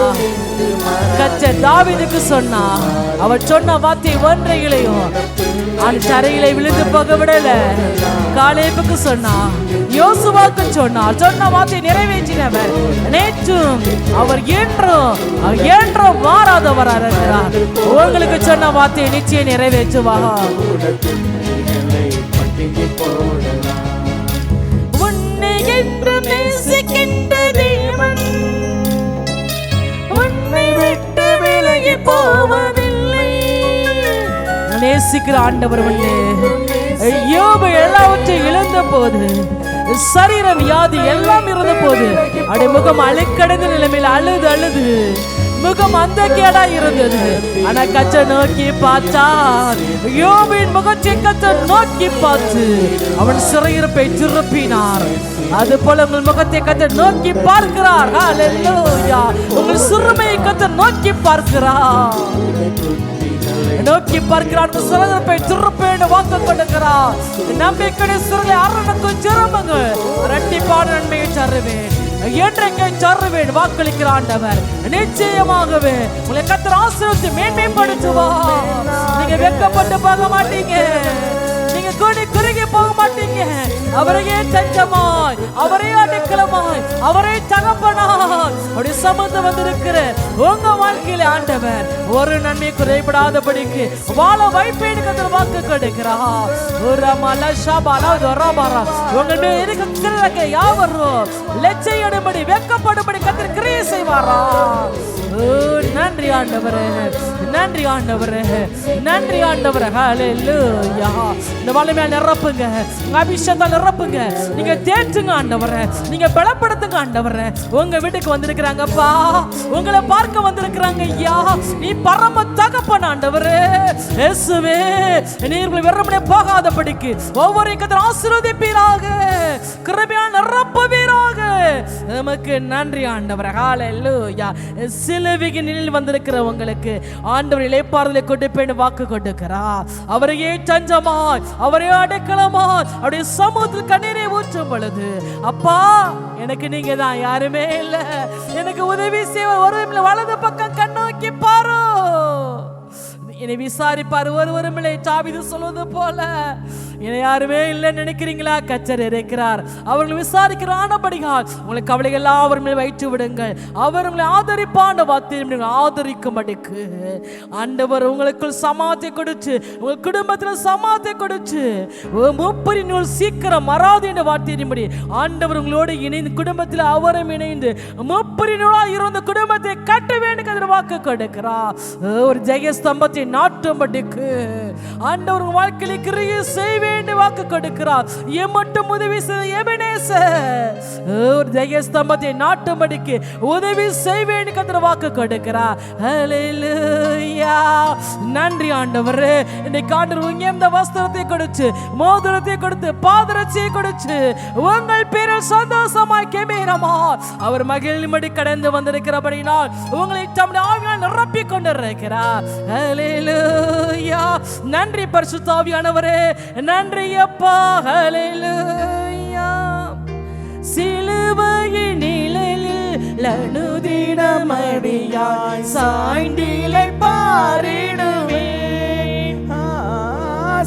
கர்த்தர் தாவீதுக்கு சொன்னா, அவர் சொன்ன வார்த்தை ஒன்றைகளையும் அந்த தரையிலே விழுந்து போக விடல. காலேபுக்கு சொன்னா, யோசுவாக்கு சொன்னா, சொன்ன வார்த்தை நிறைவேற்றினவர் நேற்றும் அவர் என்றும் மாறாதவராக இருக்கிறார். உங்களுக்கு சொன்ன வார்த்தையை நிச்சயம் நிறைவேற்றுவார். உன்னை என்று நேசிக்கின்ற தேவன் உன்னை விட்டு விலகி போவதில்லை. நேசிக்கிற ஆண்டவர் வந்து யோபு எல்லாவற்றையும் இழந்த போது, சரீர வியாதி எல்லாம் இருந்த போது அவருடைய முகம் அழுக்கடைந்த நிலைமையில் அழுது முகம் அந்த கேடா இருந்தது. ஆனா கர்த்தர் நோக்கி பார்த்தார். யோபின் முகத்தை கர்த்தர் நோக்கி பார்த்து அவன் சிறையிருப்பை திருப்பினார். அது போல உங்கள் முகத்தை கர்த்தர் நோக்கி பார்க்கிறார். ஹல்லேலூயா. உங்கள் சிறுமையை கர்த்தர் நோக்கி பார்க்கிறார். நோக்கி பார்க்கிறார். சிறையிருப்பை திருப்பேன்னு வாக்கு கொடுக்கிறார். நம்பிக்கை சிறையை அரணுக்கும் சிறுமங்கள் இரட்டிப்பான நன்மையை தருவேன், என்றைக்கே தருவேன் வாக்களிக்கிற ஆண்டவர். நிச்சயமாகவே உங்களை கர்த்தர் ஆசீர்வதித்து மேன்மைப்படுத்துவார். நீங்க வெட்கப்பட்டு போக மாட்டீங்க, நீங்க குறுகி போக மாட்டீங்க. அவரையே தஞ்சமாய், அவரே அடைக்கலமாய், அவரே தகப்பனாய் அப்படி சமந்து வந்திருக்கிற உங்க வாழ்க்கையில ஆண்டவர் ஒரு நன்மை குறைபடாதபடிக்கு வாழ வைப்பேன் கர்த்தர் வாக்கு கொடுக்கிறார். உங்கள் மேல் இருக்கிற யாவரும் லட்சையிடும்படி வெட்கப்படும்படி கர்த்தர் கிரியை செய்வாரா? நன்றி ஆண்டவரே, நன்றி ஆண்டவரே, நன்றி ஆண்டவரே. ஹல்லேலூயா. இந்த வல்லமையால் நிரப்புங்க, அபிஷேகத்தால் நிரப்புங்க. நீங்க தேற்றுங்க ஆண்டவரே, நீங்க பலப்படுத்துங்க வாங்க ஆண்டவரே, உங்க வீட்டுக்கு வந்திருக்கிறாங்கப்பா, உங்களை பார்க்க வந்திருக்கிறாங்க ஐயா. நீ பரம தகப்பன் ஆண்டவரே. இயேசுவே, நீர்கள் வெறுமனே போகாதபடிக்கு ஒவ்வொரு கர்த்தர் ஆசீர்வதிப்பீராக, கிருபையால் நிரப்புவீராக. நமக்கு நன்றி ஆண்டவரே. ஹல்லேலூயா. சிலுவையின் நிலையில் வந்திருக்கிறவங்களுக்கு ஆண்டவர் இளைப்பாறுதலை கொடுப்பேன்னு வாக்கு கொடுக்கிறார். அவரையே தஞ்சமாய், அவரே அடைக்கலமாய், அவருடைய சமூகத்தில் கண்ணீரை ஊற்றும் பொழுது, அப்பா எனக்கு நீங்க தான், யாருமே இல்லை, எனக்கு உதவி செய்வ ஒரு வலது பக்கம் கண்ணோக்கி பாரு, என்னை விசாரிப்பார் ஒருவரும் இல்லை. தாவீது சொல்வது போல என்னை யாருமே இல்லைன்னு நினைக்கிறீங்களா? கர்த்தர் இருக்கிறார். அவர்கள் விசாரிக்கிற ஆனபடியால் உங்களுக்கு கவலைகள் எல்லாம் அவர் மேல் வைத்து விடுங்கள். அவர் உங்களை ஆதரிப்பான வார்த்தை ஆதரிக்கும்படிக்கு ஆண்டவர் உங்களுக்குள் சமாதி கொடுத்து, உங்கள் குடும்பத்தில் சமாதி கொடுத்து, முப்பரி நூல் சீக்கிரம் மறாது என்ற வார்த்தையின்படி ஆண்டவர் உங்களோடு இணைந்து குடும்பத்தில் அவரும் இணைந்து முப்பரி நூலாக இருந்த குடும்பத்தை கட்ட வேண்டும் வாக்கு கொடுக்கிறார். ஒரு ஜெயஸ்தம்பத்தை நாட்டும்படிக்கு ஆண்டவர் உங்கள் வாழ்க்கையில் கிரியை செய்ய வேண்டும் வாக்கு கொடுக்கிறார். மட்டும் உதவி செய்ய எபனேசர் ஒரு ஜெயஸ்தம்பத்தை நாட்டும்படிக்கு உதவி செய்ய வேண்டும் வாக்கு கொடுக்கிறார். ஹல்லேலூயா. நன்றி ஆண்டவரே. இன்னைக்கு ஆண்டவர் உயர்ந்த வஸ்திரத்தை கொடுத்து, மோதிரத்தை கொடுத்து, பாதரட்சியை கொடுத்து, உங்கள் பேரில் சந்தோஷமாய் கெம்பீரமா அவர் மகிழ்ச்சியோடு கடந்து வந்திருக்கிறபடினால் உங்களை தம்முடைய ஆவியால் நிரப்பிக் கொண்டிருக்கிறார். ஹல்லேலூயா. நன்றி பரிசுத்த ஆவியானவரே, நன்றி அப்பா. ஹல்லேலூயா. சிலுவையின் நிழலில் அனுதினமடியாய் சாய்ந்திலை பாரிடுவேன்.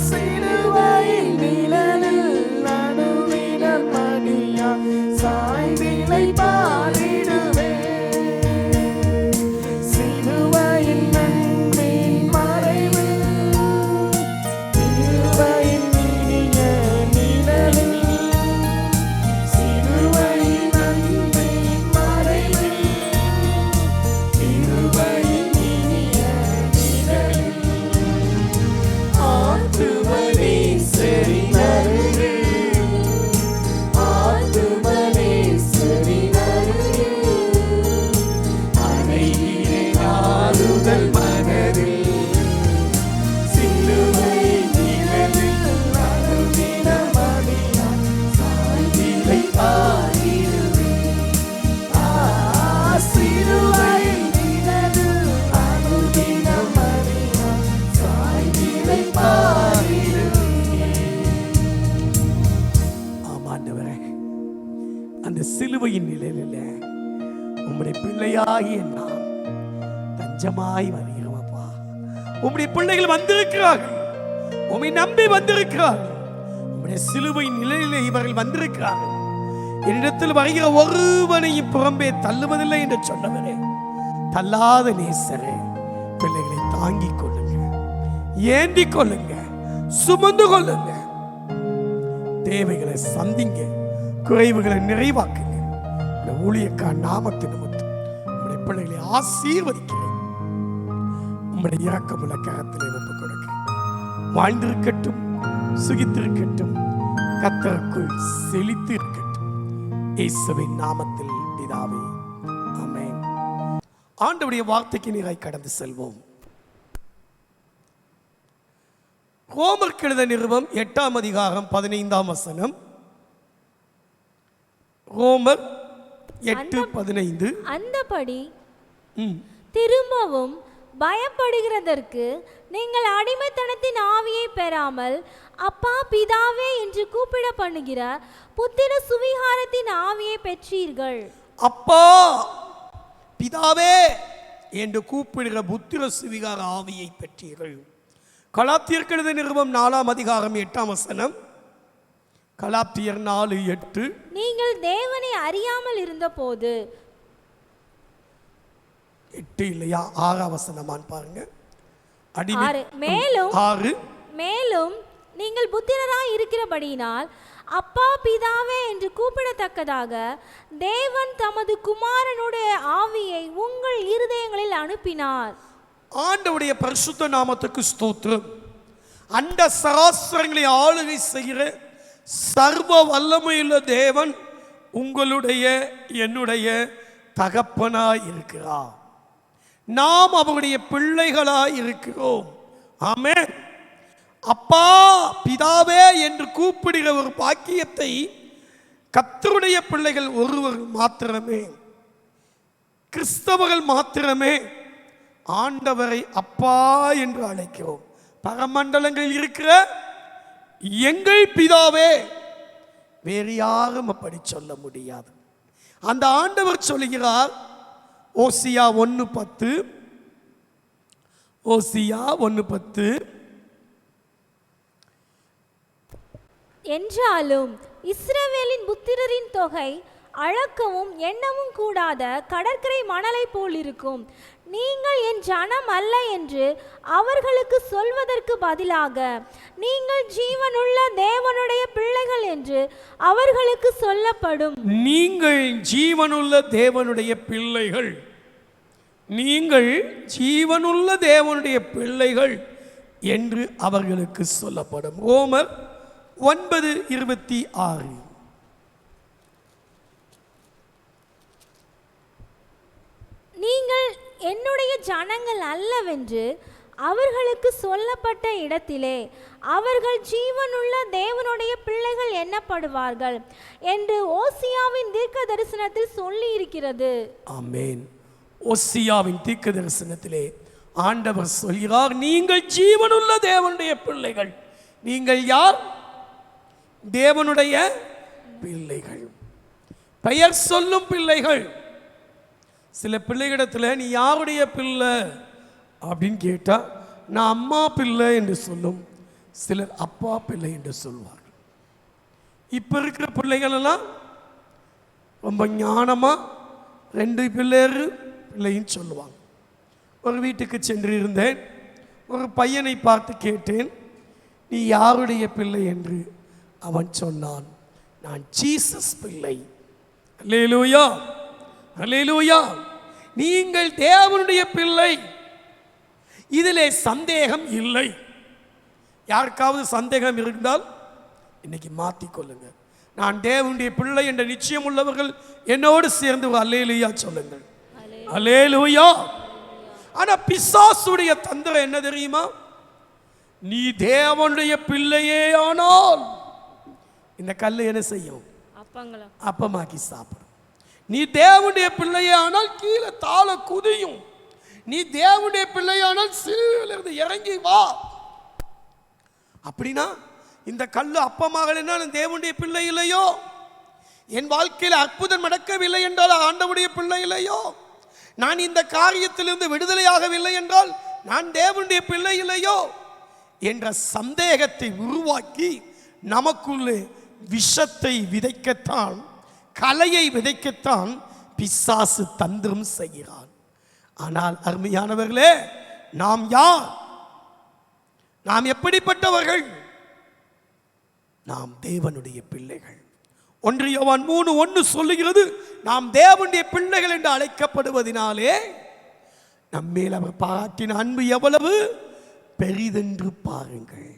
சிலுவையின் நிழலில் அனுதினமடியாய் சாய்ந்திலை பாரிடுவேன். சிலுவையின் நன்மையின் மறைவு, சிலுவையின் இனிய நிழலில், சிலுவையின் நன்மையின் மறைவு, சிலுவையின் இனிய நிழலில், ஆத்துமனே சரி நருகு, ஆத்துமனே சரி நருகு, அணைகிறேன் ஆறுதல் மனதில், சிலுவை நிழலில் அனுதினமடியாய் சாய்ந்திலை பாரிடுவேன். சிலுவை நிழலில் அனுதினமடியாய் சாய்ந்திலை பாரிடுவேன். ஆமாண்டவரே, அந்த சிலுவையின் நிலையில உம்முடைய பிள்ளையாகிய நான் தஞ்சமாய் வருகிறோம் அப்பா. உம்முடைய பிள்ளைகள் வந்திருக்கிறார்கள், உம்மை நம்பி வந்திருக்கிறார்கள். உம்முடைய சிலுவையின் நிலையிலே இவர்கள் வந்திருக்கிறார்கள். என்னிடத்தில் வருகிற ஒருவனையும் புறம்பே தள்ளுவதில்லை என்று சொன்னவரே, தள்ளாத நேசரே, பிள்ளைகளை தாங்கிக் கொள்ளுங்க, ஏந்திக் கொள்ளுங்க, சுமந்து கொள்ளுங்க, தேவைகளை சந்திங்க, குறைவுகளை நிறைவாக்குங்க. ஊழியக்கார நாமத்தின் நிமித்தம் உம்முடைய பிள்ளைகளை ஆசீர்வதிக்கிறேன். உம்முடைய இரக்கமுள்ள கரத்திலே ஒப்புக் கொடுக்கிறேன். வாழ்ந்திருக்கட்டும், சுகித்திருக்கட்டும், கர்த்தருக்குள் செழித்து இருக்கட்டும். இயேசுவின் நாமத்தில் பிதாவே, ஆமென். ஆண்டவருடைய வார்த்தைக்கு நீராய் கடந்து செல்வோம். ரோமர் எழுத நிருபம் 8ஆம் அதிகாரம் 15ஆம் வசனம். ரோமர் 8:15. அந்தபடி திரும்பவும் பயப்படுகிறதற்கு நீங்கள் அடிமைத்தனத்தின் ஆவியை பெறாமல் அப்பா பிதாவே என்று கூப்பிட பண்ணுகிற புத்திர சுவிகாரத்தின் ஆவியை பெற்றீர்கள். அப்பா பிதாவே என்று கூப்பிடுகிற புத்திர சுவிகார ஆவியை பெற்றீர்கள். கலாத்தியர் எழுத நிருபம் 4ஆம் அதிகாரம் 8ஆம் வசனம். கலாத்தியர் 4:8. நீங்கள் தேவனை அறியாமல் இருந்தபோது 8 இல்லையா, 6ஆம் வசனமான் பாருங்க. மேலும் நீங்கள் புத்திரராய் இருக்கிறபடியினால் அப்பா பிதாவே என்று கூப்பிடத்தக்கதாக தேவன் தமது குமாரனுடைய ஆவியை உங்கள் இருதயங்களில் அனுப்பினார். ஆண்டவருடைய பரிசுத்த நாமத்துக்கு ஸ்தோத்திரம். அண்ட சராசரங்களை ஆளுகை செய்கிற சர்வ வல்லமையுள்ள தேவன் உங்களுடைய என்னுடைய தகப்பனாய் இருக்கிறார். நாம் அவருடைய பிள்ளைகளாய் இருக்கிறோம். ஆமென். அப்பா பிதாவே என்று கூப்பிடுகிற ஒரு பாக்கியத்தை கர்த்தருடைய பிள்ளைகள் ஒருவர் மாத்திரமே, கிறிஸ்தவர்கள் மாத்திரமே ஆண்டவரை அப்பா என்று அழைக்கிறோம். பரமண்டலங்களில் இருக்கிற எங்கள் பிதாவே, வேறு யாரும் அப்படி சொல்ல முடியாது. அந்த ஆண்டவர் சொல்கிறார், ஓசியா 1:10, ஓசியா 1:10, என்றாலும் இஸ்ரவேலின் புத்திரரின் தொகை அளக்கவும் எண்ணவும் கூடாத கடற்கரை மணலை போல் இருக்கும். நீங்கள் என் ஜனம் அல்ல என்று அவர்களுக்கு சொல்வதற்கு பதிலாக நீங்கள் ஜீவனுள்ள தேவனுடைய பிள்ளைகள் என்று அவர்களுக்கு சொல்லப்படும். நீங்கள் ஜீவனுள்ள தேவனுடைய பிள்ளைகள், நீங்கள் ஜீவனுள்ள தேவனுடைய பிள்ளைகள் என்று அவர்களுக்கு சொல்லப்படும். ரோமர் 9:26. நீங்கள் என்னுடைய ஜனங்கள் அல்லவென்று அவர்களுக்கு சொல்லப்பட்ட இடத்திலே அவர்கள் ஜீவனுள்ள தேவனுடைய பிள்ளைகள் எண்ணப்படுவார்கள் என்று ஓசியாவின் தீர்க்க தரிசனத்தில் சொல்லி இருக்கிறது. ஆமென். ஓசியாவின் தீர்க்க தரிசனத்திலே ஆண்டவர் சொல்கிறார், நீங்கள் ஜீவனுள்ள தேவனுடைய பிள்ளைகள். நீங்கள் யார்? தேவனுடைய பிள்ளைகள், பெயர் சொல்லும் பிள்ளைகள். சில பிள்ளைகளிடத்தில் நீ யாருடைய பிள்ளை அப்படின்னு கேட்டால் நான் அம்மா பிள்ளை என்று சொல்லும், சிலர் அப்பா பிள்ளை என்று சொல்வார்கள். இப்போ இருக்கிற பிள்ளைகளெல்லாம் ரொம்ப ஞானமாக 2 பிள்ளைன்னு சொல்லுவாங்க. ஒரு வீட்டுக்கு சென்று இருந்தேன், ஒரு பையனை பார்த்து கேட்டேன், நீ யாருடைய பிள்ளை என்று. அவன் சொன்னான், நான் ஜீசஸ் பிள்ளை. அல்லேலூயா, அல்லேலூயா. நீங்கள் தேவனுடைய பிள்ளை, இதிலே சந்தேகம் இல்லை. யாருக்காவது சந்தேகம் இருந்தால் இன்னைக்கு மாற்றிக்கொள்ளுங்க. நான் தேவனுடைய பிள்ளை என்ற நிச்சயம் உள்ளவர்கள் என்னோடு சேர்ந்து அல்லேலூயா சொல்லுங்கள். அல்லேலூயா. ஆனா பிசாசுடைய தந்திரம் என்ன தெரியுமா? நீ தேவனுடைய பிள்ளையே ஆனால் இந்த கல்லு என்ன செய்யும்? அப்பமாக்கி சாப்பிடும். நீ தேவனுடைய பிள்ளையே ஆனால் கீழே தாள குதியும். நீ தேவனுடைய பிள்ளையானால் சிலுவையிலிருந்து இறங்கி வா. அப்படின்னா இந்த கல்லு அப்பமாகலைன்னா தேவனுடைய பிள்ளை இல்லையோ? என் வாழ்க்கையில் அற்புதம் நடக்கவில்லை என்றால் ஆண்டவருடைய பிள்ளை இல்லையோ? நான் இந்த காரியத்திலிருந்து விடுதலையாகவில்லை என்றால் நான் தேவனுடைய பிள்ளை இல்லையோ என்ற சந்தேகத்தை உருவாக்கி நமக்குள்ளே விஷத்தை விதைக்கத்தான், கலையை விதைக்கத்தான் பிசாசு தந்திரம் செய்கிறான். ஆனால் அருமையானவர்களே, நாம் யார்? நாம் எப்படிப்பட்டவர்கள்? நாம் தேவனுடைய பிள்ளைகள். 1 யோவான் 3:1 சொல்லுகிறது, நாம் தேவனுடைய பிள்ளைகள் என்று அழைக்கப்படுவதினாலே நம்மேல் அவர் பாராட்டின அன்பு எவ்வளவு பெரிதென்று பாருங்கள்.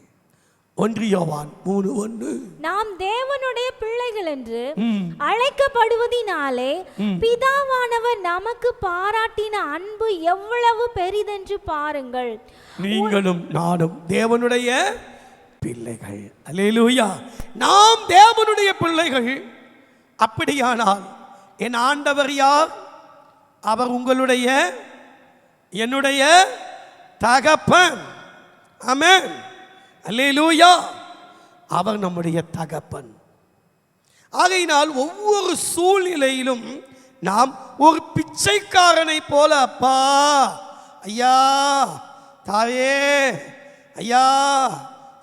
1 யோவான் 3:1. நாம் தேவனுடைய பிள்ளைகள் என்று அழைக்கப்படுவதினாலே பிதாவானவர் நமக்கு பாராட்டின அன்பு எவ்வளவு பெரிதென்று பாருங்கள். நீங்களும் நானும் தேவனுடைய பிள்ளைகள். அல்லேலூயா. நாம் தேவனுடைய பிள்ளைகள். அப்படியானால் என் ஆண்டவர் யார்? அவர் உங்களுடைய என்னுடைய தகப்பன். ஆமென். அல்லேலூயா. அவர் நம்முடைய தகப்பன். ஆகையினால் ஒவ்வொரு சூழ்நிலையிலும் நாம் ஒரு பிச்சைக்காரனை போல, அப்பா, ஐயா, தாயே, ஐயா,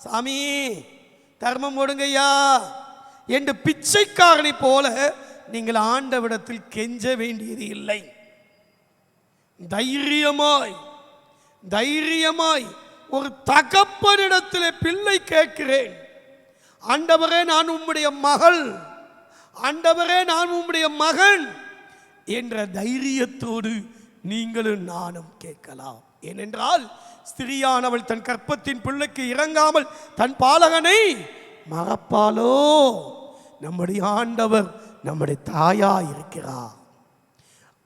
சாமி, தர்மம் கொடுங்கய்யா என்று பிச்சைக்காரனை போல நீங்கள் ஆண்டவரிடத்தில் கெஞ்ச வேண்டியது இல்லை. தைரியமாய் தைரியமாய் ஒரு தகப்பனிடத்தில் பிள்ளை கேட்கிறேன், ஆண்டவரே நான் உம்முடைய மகள், ஆண்டவரே நான் உம்முடைய மகன் என்ற தைரியத்தோடு நீங்களும் நானும் கேட்கலாம். ஏனென்றால் ஸ்திரியானவள் தன் கற்பத்தின் பிள்ளைக்கு இறங்காமல் தன் பாலகனை மறப்பாலோ? நம்முடைய ஆண்டவர் நம்முடைய தாயா இருக்கிறார்.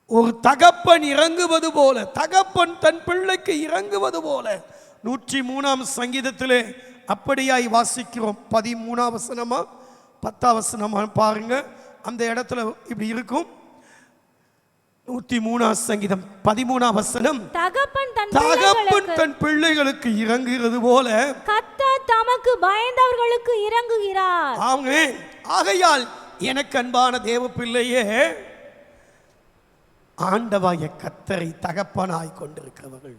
ஒரு தகப்பன் இறங்குவது போல, தகப்பன் தன் பிள்ளைக்கு இறங்குவது போல 103ஆம் சங்கீதத்திலே அப்படியாய் வாசிக்கிறோம். 13ஆம் வசனமா 10ஆம் வசனமா பாருங்க, அந்த இடத்துல இப்படி இருக்கும். 103ஆம் சங்கீதம் 13ஆம் வசனம், தகப்பன் தன் பிள்ளைகளுக்கு இறங்குகிறது போல கர்த்தர் தமக்கு பயந்தவர்களுக்கு இறங்குகிறார். ஆமென். ஆகையால் எனக்கு அன்பான தேவ பிள்ளையே, ஆண்டவராகிய கர்த்தரை தகப்பனாய் கொண்டிருக்கிறவர்கள்,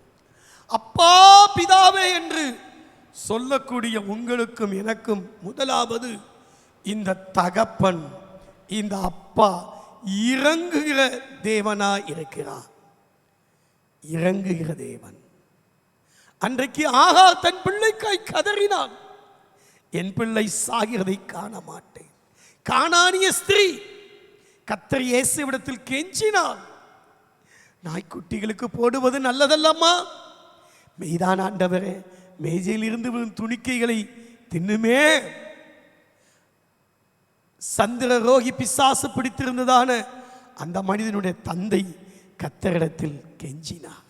அப்பா பிதாவே என்று சொல்லக்கூடிய உங்களுக்கும் எனக்கும் முதலாவது இந்த தகப்பன், இந்த அப்பா இறங்குகிற தேவனாய் இருக்கிறார். இறங்குகிற தேவன். அன்றைக்கு ஆகார் தன் பிள்ளைக்காய் கதறினான், என் பிள்ளை சாகிறதை காண மாட்டேன். கானானிய ஸ்திரீ கர்த்தர் இயேசுவிடத்தில் கெஞ்சினான், நாய்க்குட்டிகளுக்கு போடுவது நல்லதல்லம்மா. மெய்தான் ஆண்டவரே, மேஜையில் இருந்து விழும் துணிக்கைகளை தின்னுமே. சந்திர ரோகி பிசாசு பிடித்திருந்ததான அந்த மனிதனுடைய தந்தை கர்த்தரிடத்தில் கெஞ்சினான்.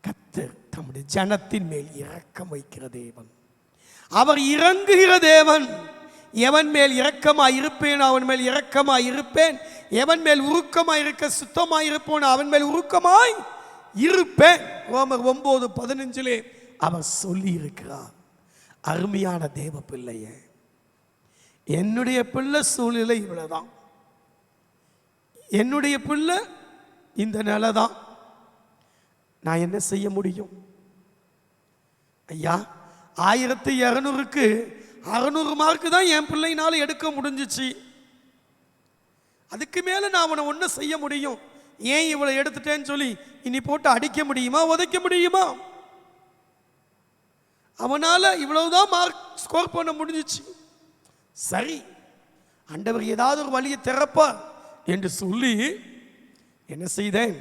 கர்த்தர் தம்முடைய ஜனத்தின் மேல் இரக்கம் வைக்கிற தேவன், அவர் இறங்குகிற தேவன். எவன் மேல் இரக்கமாய் இருப்பேன் அவன் மேல் இரக்கமாய் இருப்பேன், எவன் மேல் உருக்கமாய் இருக்க சுத்தமாய் இருப்போன் அவன் மேல் உருக்கமாய் இருப்பேன். ரோமர் 9:15 அவர் சொல்லி இருக்கிறார். அருமையான தேவ பிள்ளையே, என்னுடைய பிள்ளை சூழ்நிலை இவ்வளவுதான், என்னுடைய பிள்ளை இந்த நிலை தான், நான் என்ன செய்ய முடியும்? ஐயா, 1200க்கு 600 மார்க்கு தான் என் பிள்ளைனால எடுக்க முடிஞ்சிச்சு. அதுக்கு மேல நான் அவனை ஒன்றும் செய்ய முடியும்? ஏன் இவளை எடுத்துட்டேன்னு சொல்லி இனி போட்டு அடிக்க முடியுமா, உதைக்க முடியுமா? அவனால இவ்வளவுதான் மார்க் ஸ்கோர் பண்ண முடிஞ்சிச்சு. சரி, ஆண்டவர் ஏதாவது ஒரு வழியை திறப்பார் என்று சொல்லி என்ன செய்தேன்,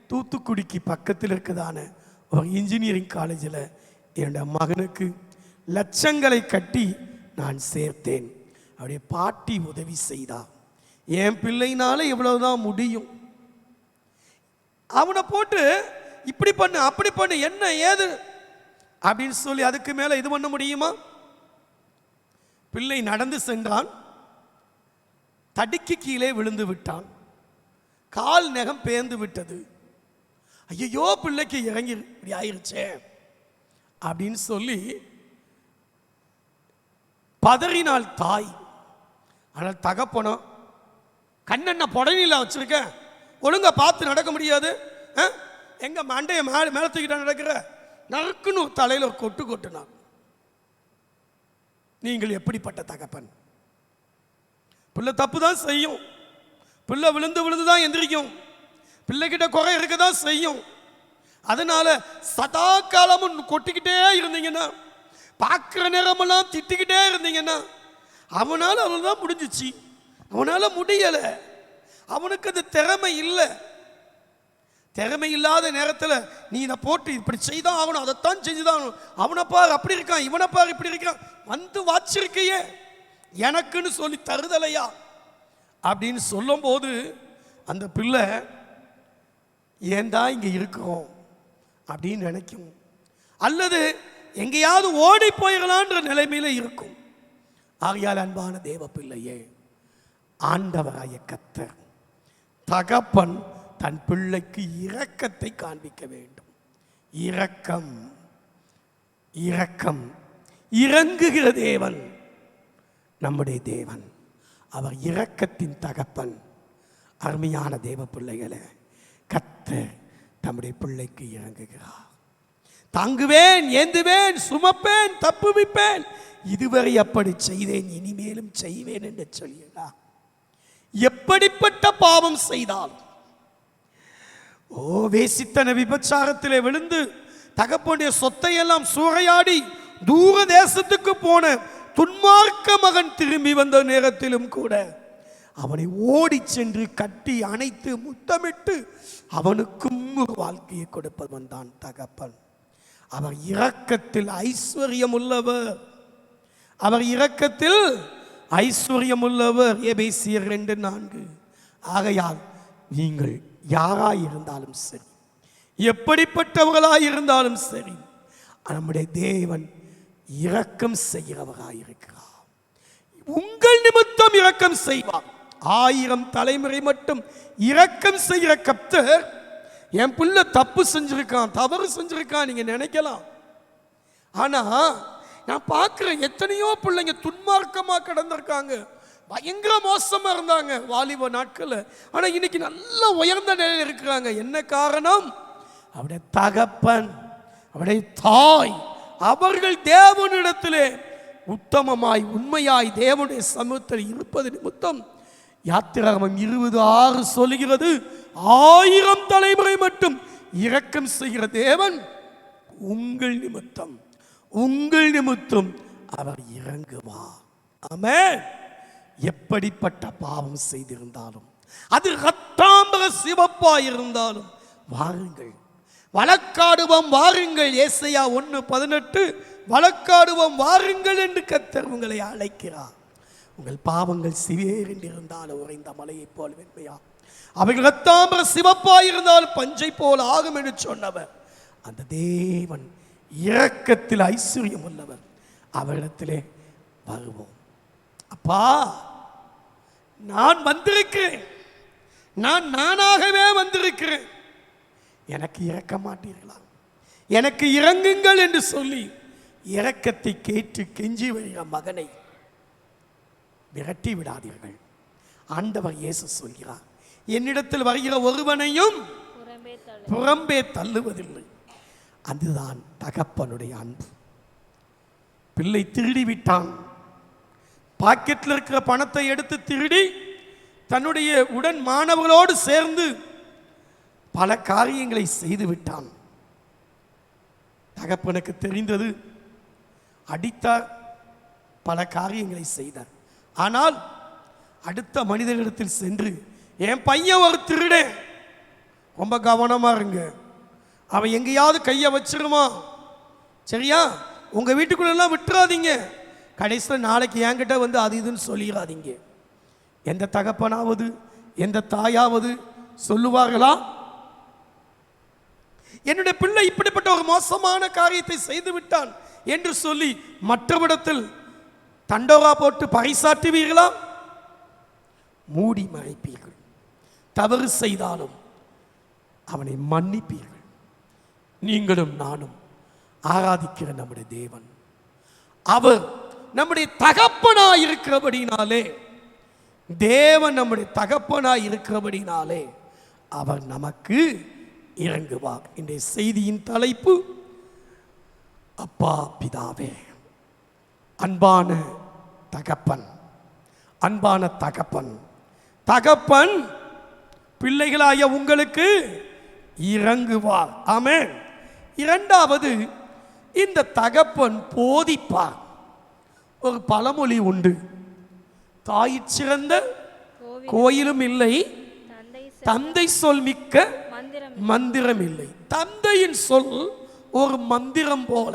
தூத்துக்குடிக்கு பக்கத்தில் இருக்குதான ஒரு இன்ஜினியரிங் காலேஜில் என்னுடைய மகனுக்கு லட்சங்களை கட்டி நான் சேர்த்தேன். அவருடைய பாட்டி உதவி செய்தார். என் பிள்ளைனால இவ்வளவுதான் முடியும். அவனை போட்டு இப்படி பண்ணு அப்படி பண்ணு என்ன ஏது அப்படின்னு சொல்லி அதுக்கு மேல இது பண்ண முடியுமா? பிள்ளை நடந்து சென்றான், தடிக்கு கீழே விழுந்து விட்டான், கால் நகம் பேர்ந்து விட்டது. ஐயோ, பிள்ளைக்கு இறங்கி இப்படி ஆயிருச்சே அப்படின்னு சொல்லி பதறினாள் தாய். ஆனால் தகப்பனும், கண்ணென்ன புடனில வச்சிருக்க, ஒழுங்கா பார்த்து நடக்க முடியாது, எங்க மண்டைய மேல தூக்கிட்டா நடக்கிற, நறுக்குன்னு தலையில ஒரு கொட்டு கொட்டுனான். நீங்கள் எப்படிப்பட்ட தகப்பன்? பிள்ளை தப்பு தான் செய்யும், பிள்ளை விழுந்து விழுந்துதான் எந்திரிக்கும், பிள்ளைகிட்ட குறை இருக்கதான் செய்யும். அதனால சதா காலமும் கொட்டிக்கிட்டே இருந்தீங்கன்னா, பார்க்குற நேரமெல்லாம் திட்டிக்கிட்டே இருந்தீங்கன்னா, அவனால அவன்தான் முடிஞ்சிச்சு, அவனால முடியலை, அவனுக்கு அந்த திறமை இல்லை. திறமை இல்லாத நேரத்தில் நீ இதை போட்டு இப்படி செய்தான் ஆகணும், அதைத்தான் செஞ்சுதான் ஆகணும், அவனை பார் அப்படி இருக்கான், இவனை பார் இப்படி இருக்கான், வந்து வாச்சிருக்கையே எனக்குன்னு சொல்லி தருதலையா அப்படின்னு சொல்லும் போது அந்த பிள்ளை ஏண்டா இங்கே இருக்கிறோம் அப்படின்னு நினைக்கும், அல்லது எங்கேயாவது ஓடி போயிடலான்ற நிலைமையில இருக்கும். ஆகையால் அன்பான தேவ பிள்ளையே, ஆண்டவராய கர்த்தர் தகப்பன் தன் பிள்ளைக்கு இரக்கத்தை காண்பிக்க வேண்டும். இரக்கம், இரக்கம், இறங்குகிற தேவன் நம்முடைய தேவன், அவர் இரக்கத்தின் தகப்பன். அருமையான தேவ பிள்ளைகளே, கர்த்தர் தம்முடைய பிள்ளைக்கு இறங்குகிறார். தாங்குவேன், ஏந்துவேன், சுமப்பேன், தப்புவிப்பேன், இதுவரை அப்படி செய்தேன், இனிமேலும் செய்வேன் என்று சொல்கிறார். எப்படிப்பட்ட பாவம் செய்தாலும், ஓ வேசித்தன விபச்சாரத்திலே விழுந்து தகப்பனுடைய சொத்தை எல்லாம் சூறையாடி தூர தேசத்துக்கு போன துன்மார்க்க மகன் திரும்பி வந்த நேரத்திலும் கூட அவனை ஓடி சென்று கட்டி அணைத்து முத்தமிட்டு அவனுக்கும் ஒரு வாழ்க்கையை கொடுப்பவன் தான் தகப்பன். அவர் இரக்கத்தில் ஐஸ்வர்யம் உள்ளவர், அவர் இரக்கத்தில் ஐஸ்வர்யம் உள்ளவர். எபேசியர் 2:4. ஆகையால் நீங்கள் யாராயிருந்தாலும் சரி, எப்படிப்பட்டவர்களாயிருந்தாலும் சரி, நம்முடைய தேவன் இரக்கம் செய்கிறவராயிருக்கிறார். உங்கள் நிமித்தம் இரக்கம் செய்வார். 1000 தலைமுறை மட்டும் இரக்கம் செய்கிற கர்த்தர், என் பிள்ளை தப்பு செஞ்சிருக்கான், தவறு செஞ்சிருக்கான் நீங்க நினைக்கலாம். ஆனா நான் பார்க்கிறேன் எத்தனையோ பிள்ளைங்க துன்மார்க்கமா கடந்திருக்காங்க, பயங்கர மோசமா இருந்தாங்க வாலிப நாட்கள். ஆனா இன்னைக்கு நல்ல உயர்ந்த நிலையில் இருக்கிறாங்க. என்ன காரணம்? அவருடைய தகப்பன், அவருடைய தாய், அவர்கள் தேவனிடத்திலே உத்தமமாய் உண்மையாய் தேவனுடைய சமூகத்தில் இருப்பது நிமித்தம் யாத்திராகமம் 20:6 சொல்லுகிறது, 1000 தலைமுறை மட்டும் இரக்கம் செய்கிற தேவன் உங்கள் நிமித்தம் அவர் இறங்குவார். ஆமென். எப்படிப்பட்ட பாவம் செய்திருந்தாலும், அது இரத்தாம்பர சிவப்பா இருந்தாலும் வாருங்கள், வழக்காடுவோம் வாருங்கள். ஏசாயா 1:18 வழக்காடுவோம் வாருங்கள் என்று கர்த்தர் உங்களை அழைக்கிறார். உங்கள் பாவங்கள் சிவேர் என்றிருந்தாலும் உறைந்த மலையை போல் வெண்மையா, அவைகள் இரத்தாம்பர சிவப்பாய் இருந்தாலும் பஞ்சை போல் ஆகும் என்று சொன்னவர் அந்த தேவன் இரக்கத்தில் ஐஸ்வர்யம் உள்ளவர். அவரிடத்திலே வருவோம். அப்பா, நான் வந்திருக்கிறேன், நானாகவே வந்திருக்கிறேன், எனக்கு இறக்க மாட்டீர்களா, எனக்கு இறங்குங்கள் என்று சொல்லி இரக்கத்தை கேட்டு கெஞ்சி வருகிற மகனை விரட்டி விடாதீர்கள். ஆண்டவர் இயேசு சொல்கிறார், என்னிடத்தில் வருகிற ஒருவனையும் புறம்பே தள்ளுவதில்லை. அதுதான் தகப்பனுடைய அன்பு. பிள்ளை திருடி விட்டான், பாக்கெட்டில் இருக்கிற பணத்தை எடுத்து திருடி தன்னுடைய உடன் மாணவர்களோடு சேர்ந்து பல காரியங்களை செய்து விட்டான். தகப்பனுக்கு தெரிந்தது, அடித்தார், பல காரியங்களை செய்தார். ஆனால் அடுத்த மனிதனிடத்தில் சென்று, என் பையன் ஒரு திருடே, ரொம்ப கவனமா இருங்க, அவன் எங்கேயாவது கையை வச்சிருமா, சரியா, உங்க வீட்டுக்குள்ளெல்லாம் விட்டுறாதீங்க, கடைசியில் நாளைக்கு என்கிட்ட வந்து அது இதுன்னு சொல்லிடாதீங்க. எந்த தகப்பனாவது எந்த தாயாவது சொல்லுவார்களா, என்னுடைய பிள்ளை இப்படிப்பட்ட ஒரு மோசமான காரியத்தை செய்து விட்டான் என்று சொல்லி மற்றவிடத்தில் தண்டோரா போட்டு பறைசாற்றுவீர்களா? மூடி மறைப்பீர்கள். தவறு செய்தாலும் அவனை மன்னிப்பீர்கள். நீங்களும் நானும் ஆராதிக்கிற நம்முடைய தேவன், அவர் நம்முடைய தகப்பனாய் இருக்கிறபடினாலே, தேவன் நம்முடைய தகப்பனாய் இருக்கிறபடினாலே அவர் நமக்கு இறங்குவார். இன்றைய செய்தியின் தலைப்பு, அப்பா பிதாவே. அன்பான தகப்பன், அன்பான தகப்பன், தகப்பன் பிள்ளைகளாய உங்களுக்கு இறங்குவார். ஆமென். இரண்டாவது, இந்த தகப்பன் போதிப்பார். ஒரு பழமொழி உண்டு, தாயிற் சிறந்த கோயிலும் இல்லை, தந்தை சொல் மிக்க மந்திரம் இல்லை. தந்தையின் சொல் ஒரு மந்திரம் போல,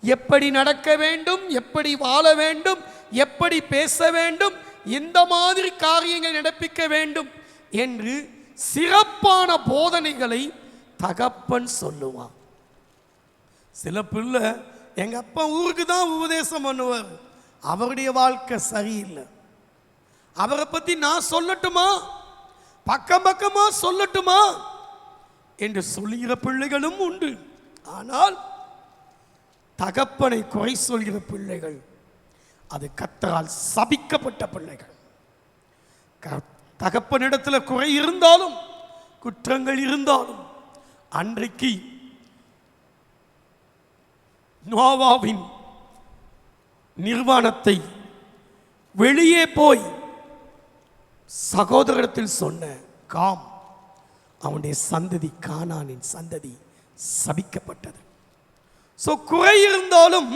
எப்படி நடக்க வேண்டும், எப்படி வாழ வேண்டும், எப்படி பேச வேண்டும், எந்த மாதிரி காரியங்கள் நடப்பிக்க வேண்டும் என்று சிறப்பான போதனைகளை தகப்பன் சொல்லுவான். சில பிள்ளை, எங்க அப்பா ஊருக்கு தான் உபதேசம் பண்ணுவார், அவருடைய வாழ்க்கை சரியில்லை, அவரை பத்தி நான் சொல்லட்டுமா, பக்கம் பக்கமா சொல்லட்டுமா என்று சொல்லுகிற பிள்ளைகளும் உண்டு. ஆனால் தகப்பனை குறை சொல்கிற பிள்ளைகள், அது கர்த்தரால் சபிக்கப்பட்ட பிள்ளைகள். தகப்பனிடத்தில் குறை இருந்தாலும் குற்றங்கள் இருந்தாலும், அன்றைக்கு நோவாவின் நிர்வாணத்தை வெளியே போய் சகோதரத்தில் சொன்ன காம், அவனுடைய சந்ததி, கானானின் சந்ததி சபிக்கப்பட்டது. சோ குறை இருந்தாலும்,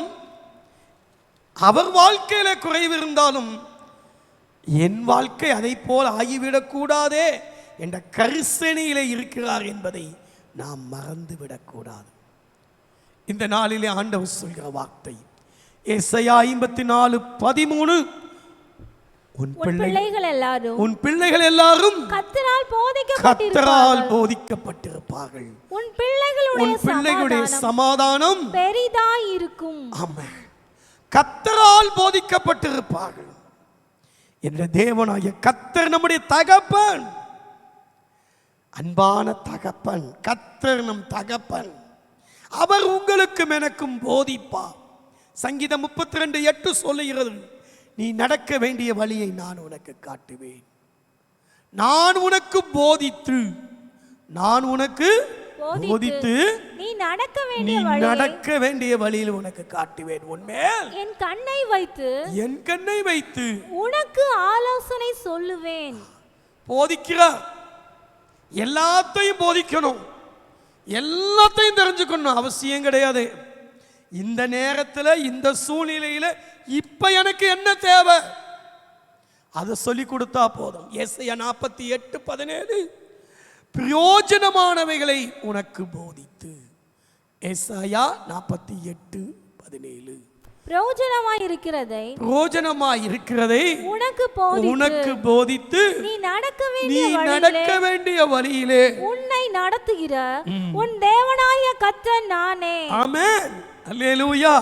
அவர் வாழ்க்கையில குறைவு இருந்தாலும், என் வாழ்க்கை அதை போல் ஆகிவிடக் கூடாதே என்ற கரிசனையிலே இருக்கிறார் என்பதை நாம் மறந்துவிடக்கூடாது. இந்த நாளிலே ஆண்டவர் சொல்கிற வார்த்தை, ஏசாயா 54:13, உன் பிள்ளைகள் எல்லாரும் உன் பிள்ளைகள் எல்லாரும் கர்த்தரால் கர்த்தரால் போதிக்கப்பட்டிருப்பார்கள். உன் பிள்ளைகளுடைய சமாதானம் பெரிதாய் இருக்கும். ஆமென். கர்த்தரால் போதிக்கப்பட்டிருப்பார்கள். என்ற தேவனாகிய கர்த்தர் நம்முடைய தகப்பன், அன்பான தகப்பன். கர்த்தர் நம் தகப்பன். அவர் உங்களுக்கும் எனக்கும் போதிப்பார். சங்கீதம் 32:8 சொல்லுகிறது, நீ நடக்க வேண்டிய வழியை நான் உனக்கு காட்டுவேன், நான் உனக்கு போதித்து நீ நடக்க வேண்டிய வழியில் உனக்கு காட்டுவேன். உன்மேல் என் கண்ணை வைத்து உனக்கு ஆலோசனை சொல்லுவேன். போதிக்கிறார். எல்லாத்தையும் போதிக்கணும், எல்லாத்தையும் தெரிஞ்சுக்கணும் அவசியம் கிடையாது. இந்த நேரத்தில் இந்த சூழ்நிலையில் இப்ப எனக்கு என்ன தேவை அதை சொல்லி கொடுத்தா போதும். ஏசாயா 48:17 பிரயோஜனமானவைகளை உனக்கு போதித்து. ஏசாயா 48:17 பிரயோஜனமாய் இருக்கிறதை உனக்கு போதித்து நீ நடக்க வேண்டிய வழியிலே உன்னை நடத்துகிற உன் தேவனாகிய கர்த்தர் நானே. ஆமென். அல்லேலூயா.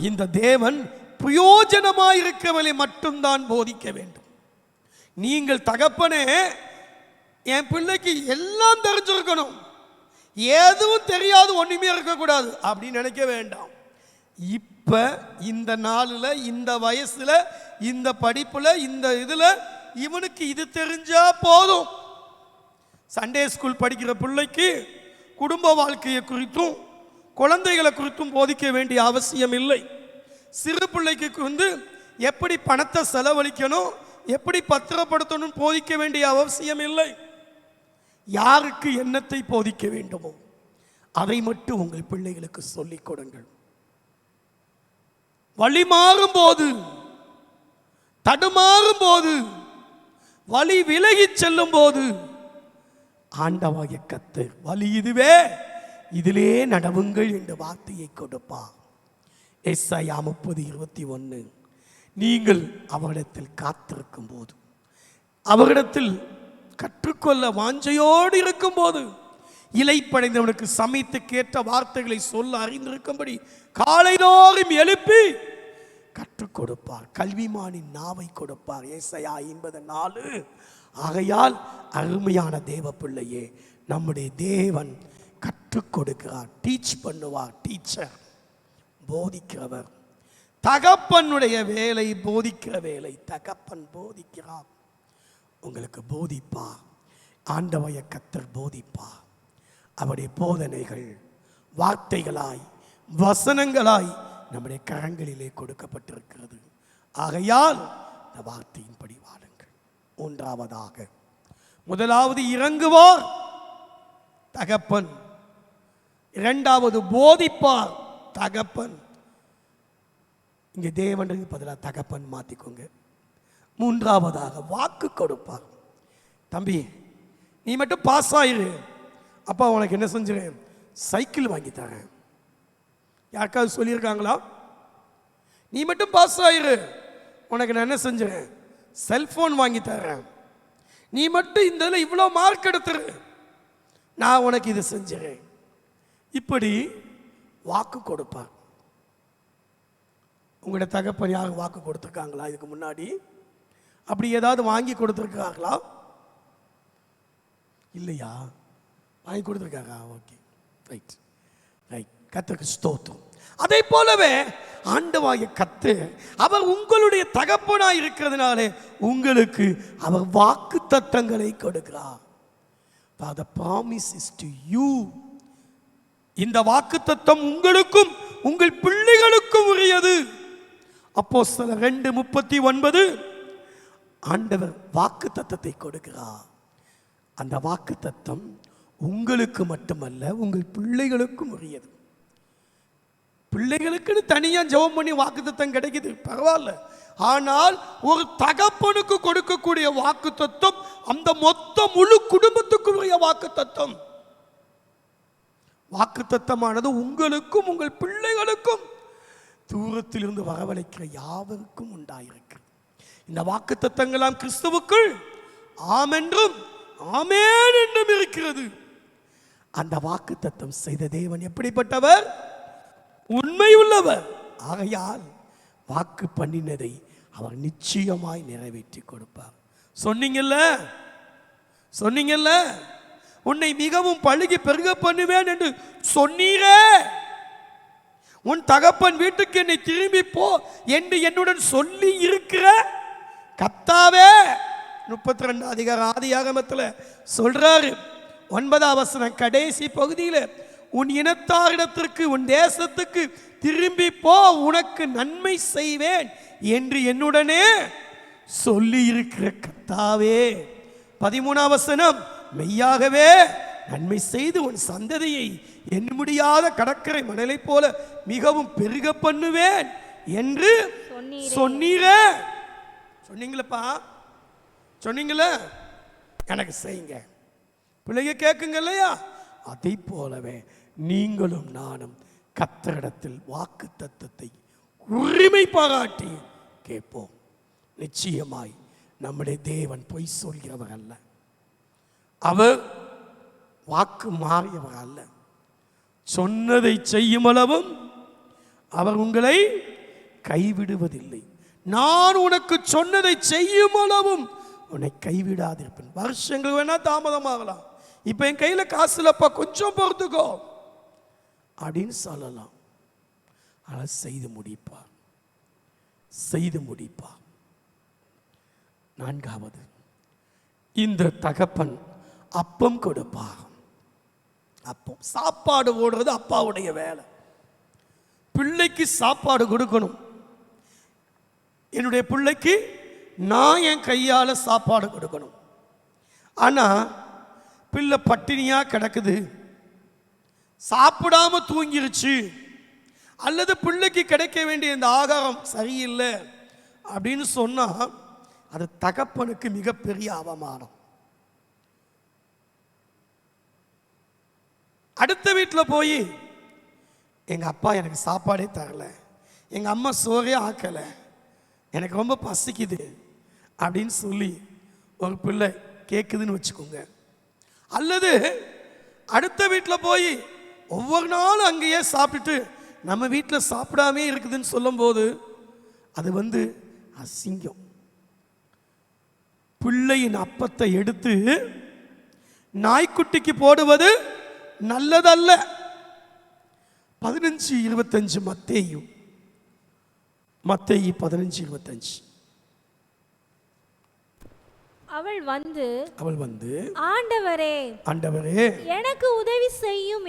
இந்த தேவன் பிரயோஜனமாய் இருக்கவளை மட்டும்தான் போதிக்க வேண்டும். நீங்கள் தகப்பனே, என் பிள்ளைக்கு எல்லாம் தெரிஞ்சிருக்கணும், எதுவும் தெரியாது ஒண்ணுமே இருக்கக்கூடாது அப்படின்னு நினைக்க வேண்டாம். இப்ப இந்த நாளில், இந்த வயசுல, இந்த படிப்புல, இந்த இதுல இவனுக்கு இது தெரிஞ்சா போதும். சண்டே ஸ்கூல் படிக்கிற பிள்ளைக்கு குடும்ப வாழ்க்கையை குறித்தும் குழந்தைகளை குறித்தும் போதிக்க வேண்டிய அவசியம் இல்லை. சிறு பிள்ளைக்கு எப்படி பணத்தை செலவழிக்கணும், எப்படி பத்திரப்படுத்தணும் போதிக்க வேண்டிய அவசியம் இல்லை. யாருக்கு என்னத்தை போதிக்க வேண்டுமோ அதை மட்டும் உங்கள் பிள்ளைகளுக்கு சொல்லிக் கொடுங்கள். வழி மாறும் போது, தடுமாறும் போது, வழி விலகி செல்லும் போது ஆண்டவராகிய கர்த்தர் வழி இதுவே, இதிலே நடவுங்கள் என்ற வார்த்தையை கொடுப்பார். ஏசாயா 30:21 நீங்கள் அவரிடத்தில் காத்திருக்கும் போது, அவரிடத்தில் கற்றுக்கொள்ள வாஞ்சையோடு இருக்கும் போது, இலைப்படைந்தவனுக்கு சமைத்து கேட்ட வார்த்தைகளை சொல்ல அறிந்திருக்கும்படி காலைதோறும் எழுப்பி கற்றுக் கொடுப்பார். கல்விமானின் நாவை கொடுப்பார். ஏசாயா 50:4 ஆகையால் அருமையான தேவ பிள்ளையே, நம்முடைய தேவன் கற்றுக் கொடுக்கிறார், டீச் பண்ணுவார். டீச்சர், போதிக்கிறவர். தகப்பனுடைய வேலை போதிக்கிற வேலை. தகப்பன் போதிக்கிறார், உங்களுக்கு போதிப்பார். ஆண்டவராகிய கர்த்தர் போதிப்பார். அவருடைய போதனைகள் வார்த்தைகளாய், வசனங்களாய் நம்முடைய கரங்களிலே கொடுக்கப்பட்டிருக்கிறது. ஆகையால் இந்த வார்த்தையின்படி வாழுங்கள். மூன்றாவதாக, முதலாவது இறங்குவார் தகப்பன், இரண்டாவது போதிப்பார் தகப்பன். இங்கே தேவனுக்கு பதிலாக தகப்பன் மாற்றிக்கோங்க. மூன்றாவதாக வாக்கு கொடுப்பார். தம்பி, நீ மட்டும் பாஸ் ஆயிரு, அப்பா உனக்கு என்ன செஞ்சிருக்கேன், சைக்கிள் வாங்கி தரேன். யாருக்காவது சொல்லியிருக்காங்களா? நீ மட்டும் பாஸ் ஆயிரு, உனக்கு நான் என்ன செஞ்சிருக்கேன், செல்போன் வாங்கி தரேன். நீ மட்டும் இந்த இதில் இவ்வளோ மார்க் எடுத்துரு, நான் உனக்கு இது செஞ்சிருக்கேன். இப்படி வாக்கு கொடுப்பார். உங்களுடைய தகப்பன் யாரும் வாக்கு கொடுத்துருக்காங்களா இதுக்கு முன்னாடி? அப்படி ஏதாவது வாங்கி கொடுத்துருக்காங்களா? இல்லையா? வாங்கி கொடுத்துருக்காங்க. Okay, right right. கர்த்தருக்கு ஸ்தோத்திரம். அதே போலவே ஆண்டவராகிய கர்த்தர் அவர் உங்களுடைய தகப்பனாய் இருக்கிறதுனாலே உங்களுக்கு அவர் வாக்கு தத்தங்களை கொடுக்கிறார். The promise is to you. இந்த வாக்கு தத்தம் உங்களுக்கும் உங்கள் பிள்ளைகளுக்கும் உரியது. அப்போஸ்தலர் 2:39 ஆண்டவர் வாக்கு தத்தத்தை கொடுக்கிறார். அந்த வாக்கு தத்தம் உங்களுக்கு மட்டுமல்ல, உங்கள் பிள்ளைகளுக்கும் உரியது. பிள்ளைகளுக்குன்னு தனியாக ஜெபம் பண்ணி வாக்கு தத்தம் கிடைக்குது, பரவாயில்ல. ஆனால் ஒரு தகப்பனுக்கு கொடுக்கக்கூடிய வாக்கு தத்தம் அந்த மொத்த முழு குடும்பத்துக்கும் உரிய வாக்கு தத்தம். வாக்கு தத்தமானது உங்களுக்கும் உங்கள் பிள்ளைகளுக்கும் தூரத்திலிருந்து வரவழைக்கிற யாவருக்கும் உண்டாயிருக்கிறது. இந்த வாக்குத்தத்தங்களாம் கிறிஸ்துவுக்குள் ஆம் என்றும் ஆமென் என்றும் இருக்கிறது. அந்த வாக்குத்தத்தம் செய்த தேவன் எப்படிப்பட்டவர்? உண்மை உள்ளவர். ஆகையால் வாக்கு பண்ணினதை அவர் நிச்சயமாய் நிறைவேற்றி கொடுப்பார். சொன்னீங்கல்ல உன்னை மிகவும் பழுகி பெருக பண்ணுவேன் என்று சொன்னீரே, உன் தகப்பன் வீட்டுக்கு என்னை திரும்பி போ என்று என்னுடன் சொல்லி இருக்கிற கர்த்தாவே. 32 அதிகாரம் ஆதியாகமத்தில் சொல்றாரு, 9ஆம் வசனம் கடைசி பகுதியில், உன் இனத்தாரிடத்திற்கு உன் தேசத்துக்கு திரும்பி போ, உனக்கு நன்மை செய்வேன் என்று என்னுடனே சொல்லி இருக்கிற கர்த்தாவே. 13ஆம் வசனம், மெய்யாகவே நன்மை செய்து உன் சந்ததியை எண்ண முடியாத கடற்கரை மணலை போல மிகவும் பெருக பண்ணுவேன் என்று சொன்னீரே. சொன்னீங்களப்பா, சொன்னீங்களே, எனக்கு செய்யுங்க. பிள்ளைங்க கேட்குங்க இல்லையா? அதை போலவே நீங்களும் நானும் கர்த்தரிடத்தில் வாக்கு தத்தத்தை உரிமை பாராட்டி கேட்போம். நிச்சயமாய் நம்முடைய தேவன் பொய் சொல்கிறவர் அல்ல, அவர் வாக்கு மாறியவர் அல்ல. சொன்னதை செய்யும் அளவும் அவர் உங்களை கைவிடுவதில்லை. நான் உனக்கு சொன்னதை செய்யும் அளவும் உன்னை கைவிடாதிருப்பேன். வருஷங்கள் வேணா தாமதமாகலாம், இப்ப என் கையில காசு இல்லப்பா, கொஞ்சம் பொறுத்துக்கோ அப்படின்னு சொல்லலாம். ஆனால் செய்து முடிப்பார், செய்து முடிப்பார். 4வது, இந்த தகப்பன் அப்பம் கொடுப்பார். அப்பம், சாப்பாடு ஓடுறது அப்பாவுடைய வேலை. பிள்ளைக்கு சாப்பாடு கொடுக்கணும். என்னுடைய பிள்ளைக்கு நான் என் கையால் சாப்பாடு கொடுக்கணும். ஆனால் பிள்ளை பட்டினியா கிடக்குது, சாப்பிடாம தூங்கிருச்சு, அல்லது பிள்ளைக்கு கிடைக்க வேண்டிய இந்த ஆகாரம் சரியில்லை அப்படின்னு சொன்னா அது தகப்பனுக்கு மிகப்பெரிய அவமானம். அடுத்த வீட்டில் போய் எங்கள் அப்பா எனக்கு சாப்பாடே தரல, எங்கள் அம்மா சோறே ஆக்கலை, எனக்கு ரொம்ப பசிக்குது அப்படின்னு சொல்லி ஒரு பிள்ளை கேட்குதுன்னு வச்சுக்கோங்க. அல்லது அடுத்த வீட்டில் போய் ஒவ்வொரு நாளும் அங்கேயே சாப்பிட்டுட்டு நம்ம வீட்டில் சாப்பிடாமே இருக்குதுன்னு சொல்லும்போது அது அசிங்கம். பிள்ளையின் அப்பத்தை எடுத்து நாய்க்குட்டிக்கு போடுவது நல்லதல்ல. 15:25 மத்தேயு 15:25. அவள் வந்து ஆண்டவரே எனக்கு உதவி செய்யும்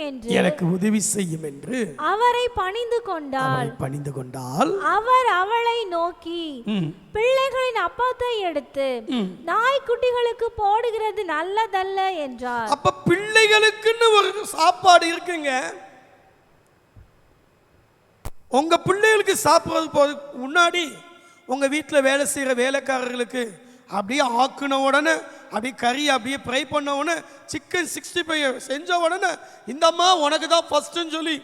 என்று அவரை பணிந்து கொண்டாள். அவர் அவளை நோக்கி, பிள்ளைகளின் அப்பத்தை எடுத்து நாய்க்குட்டிகளுக்கு போடுகிறது நல்லதல்ல என்றார். அப்ப பிள்ளைகளுக்குன்னு ஒரு சாப்பாடு இருக்குங்க. உங்க பிள்ளைகளுக்கு சாப்பிடுறது முன்னாடி உங்க வீட்டில் வேலை செய்யற வேலைக்காரர்களுக்கு அப்படியே ஆக்குன உடனே அப்படியே கறி அப்படியே ஃப்ரை பண்ண உடனே சிக்கன் 65 செஞ்ச உடனே இந்த அம்மா உனக்கு தான் ஃபர்ஸ்ட்னு சொல்லி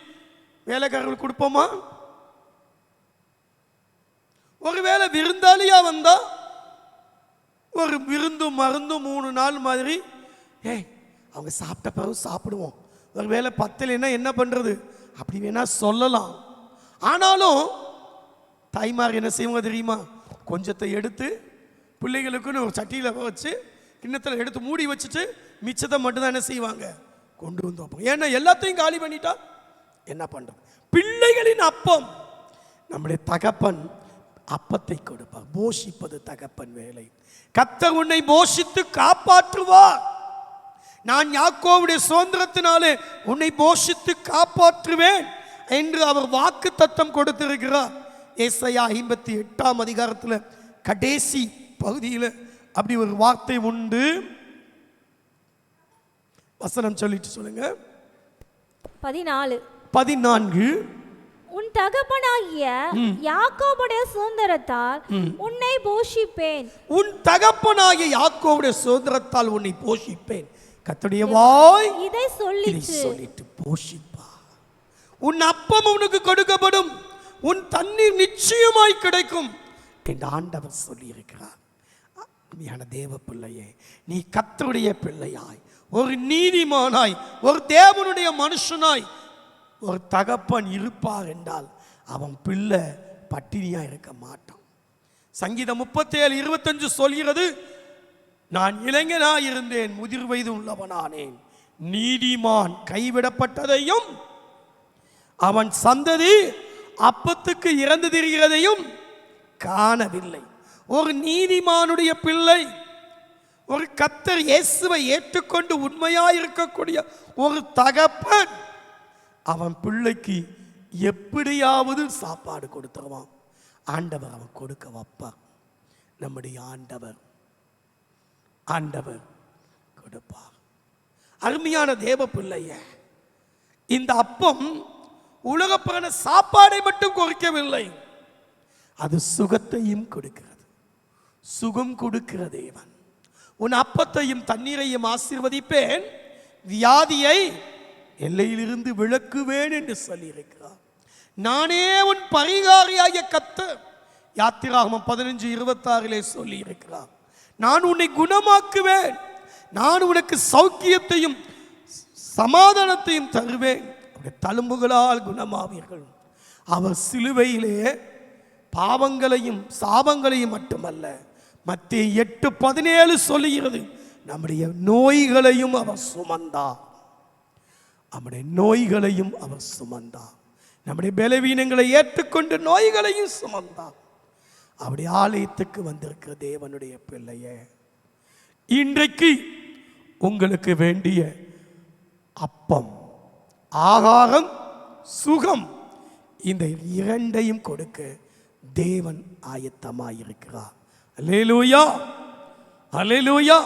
வேலைக்காரர்களுக்கு கொடுப்போமா? ஒருவேளை விருந்தாளியா வந்தா ஒரு விருந்து மருந்து 3 நாள் மாதிரி அவங்க சாப்பிட்ட பிறகு சாப்பிடுவோம், ஒருவேளை பத்தலைன்னா என்ன பண்றது அப்படி வேணா சொல்லலாம். ஆனாலும் தாய்மார் என்ன செய்வாங்க தெரியுமா? கொஞ்சத்தை எடுத்து பிள்ளைகளுக்குன்னு ஒரு சட்டியில் வச்சு கிண்ணத்தில் எடுத்து மூடி வச்சுட்டு மிச்சத்தை மட்டும்தான் என்ன செய்வாங்க, கொண்டு வந்து வைப்பாங்க. ஏன்னா எல்லாத்தையும் காலி பண்ணிட்டா என்ன பண்றது? பிள்ளைகளின் அப்பம். நம்முடைய தகப்பன் அப்பத்தை கொடுப்பார். போஷிப்பது தகப்பன் வேலை. கர்த்தர் உன்னை போஷித்து காப்பாற்றுவார். நான் யாக்கோவுடைய சுதந்திரத்தினாலே உன்னை போஷித்து காப்பாற்றுவேன் என்று அவர் வாக்கு தத்தம் கொடுத்திருக்கிறார். ஏசாயா 58ஆம் அதிகாரத்தில் கடைசி பகுதியில் அப்படி ஒரு வார்த்தை உண்டு. வசனம் சொல்லிட்டு சொல்லுங்க. 14 உன் தகப்பனாகிய யாக்கோபுடைய சுதந்திரத்தால் உன்னை போஷிப்பேன். உன் தகப்பனாகிய யாக்கோபுடைய சுதந்திரத்தால் உன்னை போஷிப்பேன். கர்த்தருடைய வாய் இதை சொல்லிட்டு போஷிப்பா. உன் அப்பம் உனக்கு கொடுக்கப்படும், உன் தண்ணீர் நிச்சயமாய் கிடைக்கும். என் ஆண்டவர் சொல்லியிருக்கிறார். அருமையான தேவ பிள்ளையே, நீ கர்த்தருடைய பிள்ளையாய், ஒரு நீதிமானாய், ஒரு தேவனுடைய மனுஷனாய் ஒரு தகப்பன் இருப்பார் என்றால் அவன் பிள்ளை பட்டினியா இருக்க மாட்டான். சங்கீதம் 37:25 சொல்கிறது, நான் இளைஞனாய் இருந்தேன், முதிர் வயது உள்ளவனானேன், நீதிமான் கைவிடப்பட்டதையும் அவன் சந்ததி அப்பத்துக்கு இறந்து திரிகிறதையும் காணவில்லை. ஒரு நீதிமானுடைய பிள்ளை, ஒரு கர்த்தர் இயேசுவை ஏற்றுக்கொண்டு உண்மையாய் இருக்கக்கூடிய ஒரு தகப்பன் அவன் பிள்ளைக்கு எப்படியாவது சாப்பாடு கொடுத்துருவான். ஆண்டவர் அவன் கொடுக்க வைப்பார். நம்முடைய ஆண்டவர் கொடுப்பார். அருமையான தேவ பிள்ளைய, இந்த அப்பம் உலகப்பிரான சாப்பாடை மட்டும் கொடுக்கவில்லை, அது சுகத்தையும் கொடுக்கிறது. சுகம் கொடுக்கிற தேவன். உன் அப்பத்தையும் தண்ணீரையும் ஆசீர்வதிப்பேன், வியாதியை எல்லையிலிருந்து விலக்குவேன் என்று சொல்லியிருக்கிறார். நானே உன் பரிகாரியாகிய கர்த்தர், யாத்திராகமம் 15:26 சொல்லி இருக்கிறார். நான் உன்னை குணமாக்குவேன், நான் உனக்கு சௌக்கியத்தையும் சமாதானத்தையும் தருவேன், தழும்புகளால் குணமாவீர்கள். அவர் சிலுவையிலே பாவங்களையும் சாபங்களையும் மட்டுமல்ல, மத்தேயு 8:17 சொல்லுகிறது, நம்முடைய நோய்களையும் அவர் சுமந்தார். நம்முடைய நோய்களையும் அவர் சுமந்தார். நம்முடைய பலவீனங்களை ஏற்றுக்கொண்டு நோய்களையும் சுமந்தார். அவருடைய ஆலயத்துக்கு வந்திருக்கிற தேவனுடைய பிள்ளையே, இன்றைக்கு உங்களுக்கு வேண்டிய அப்பம், ஆகாரம், சுகம், இந்த இரண்டையும் கொடுக்க தேவன் ஆயத்தமாயிருக்கிறார். அல்லேலூயா, அல்லேலூயா,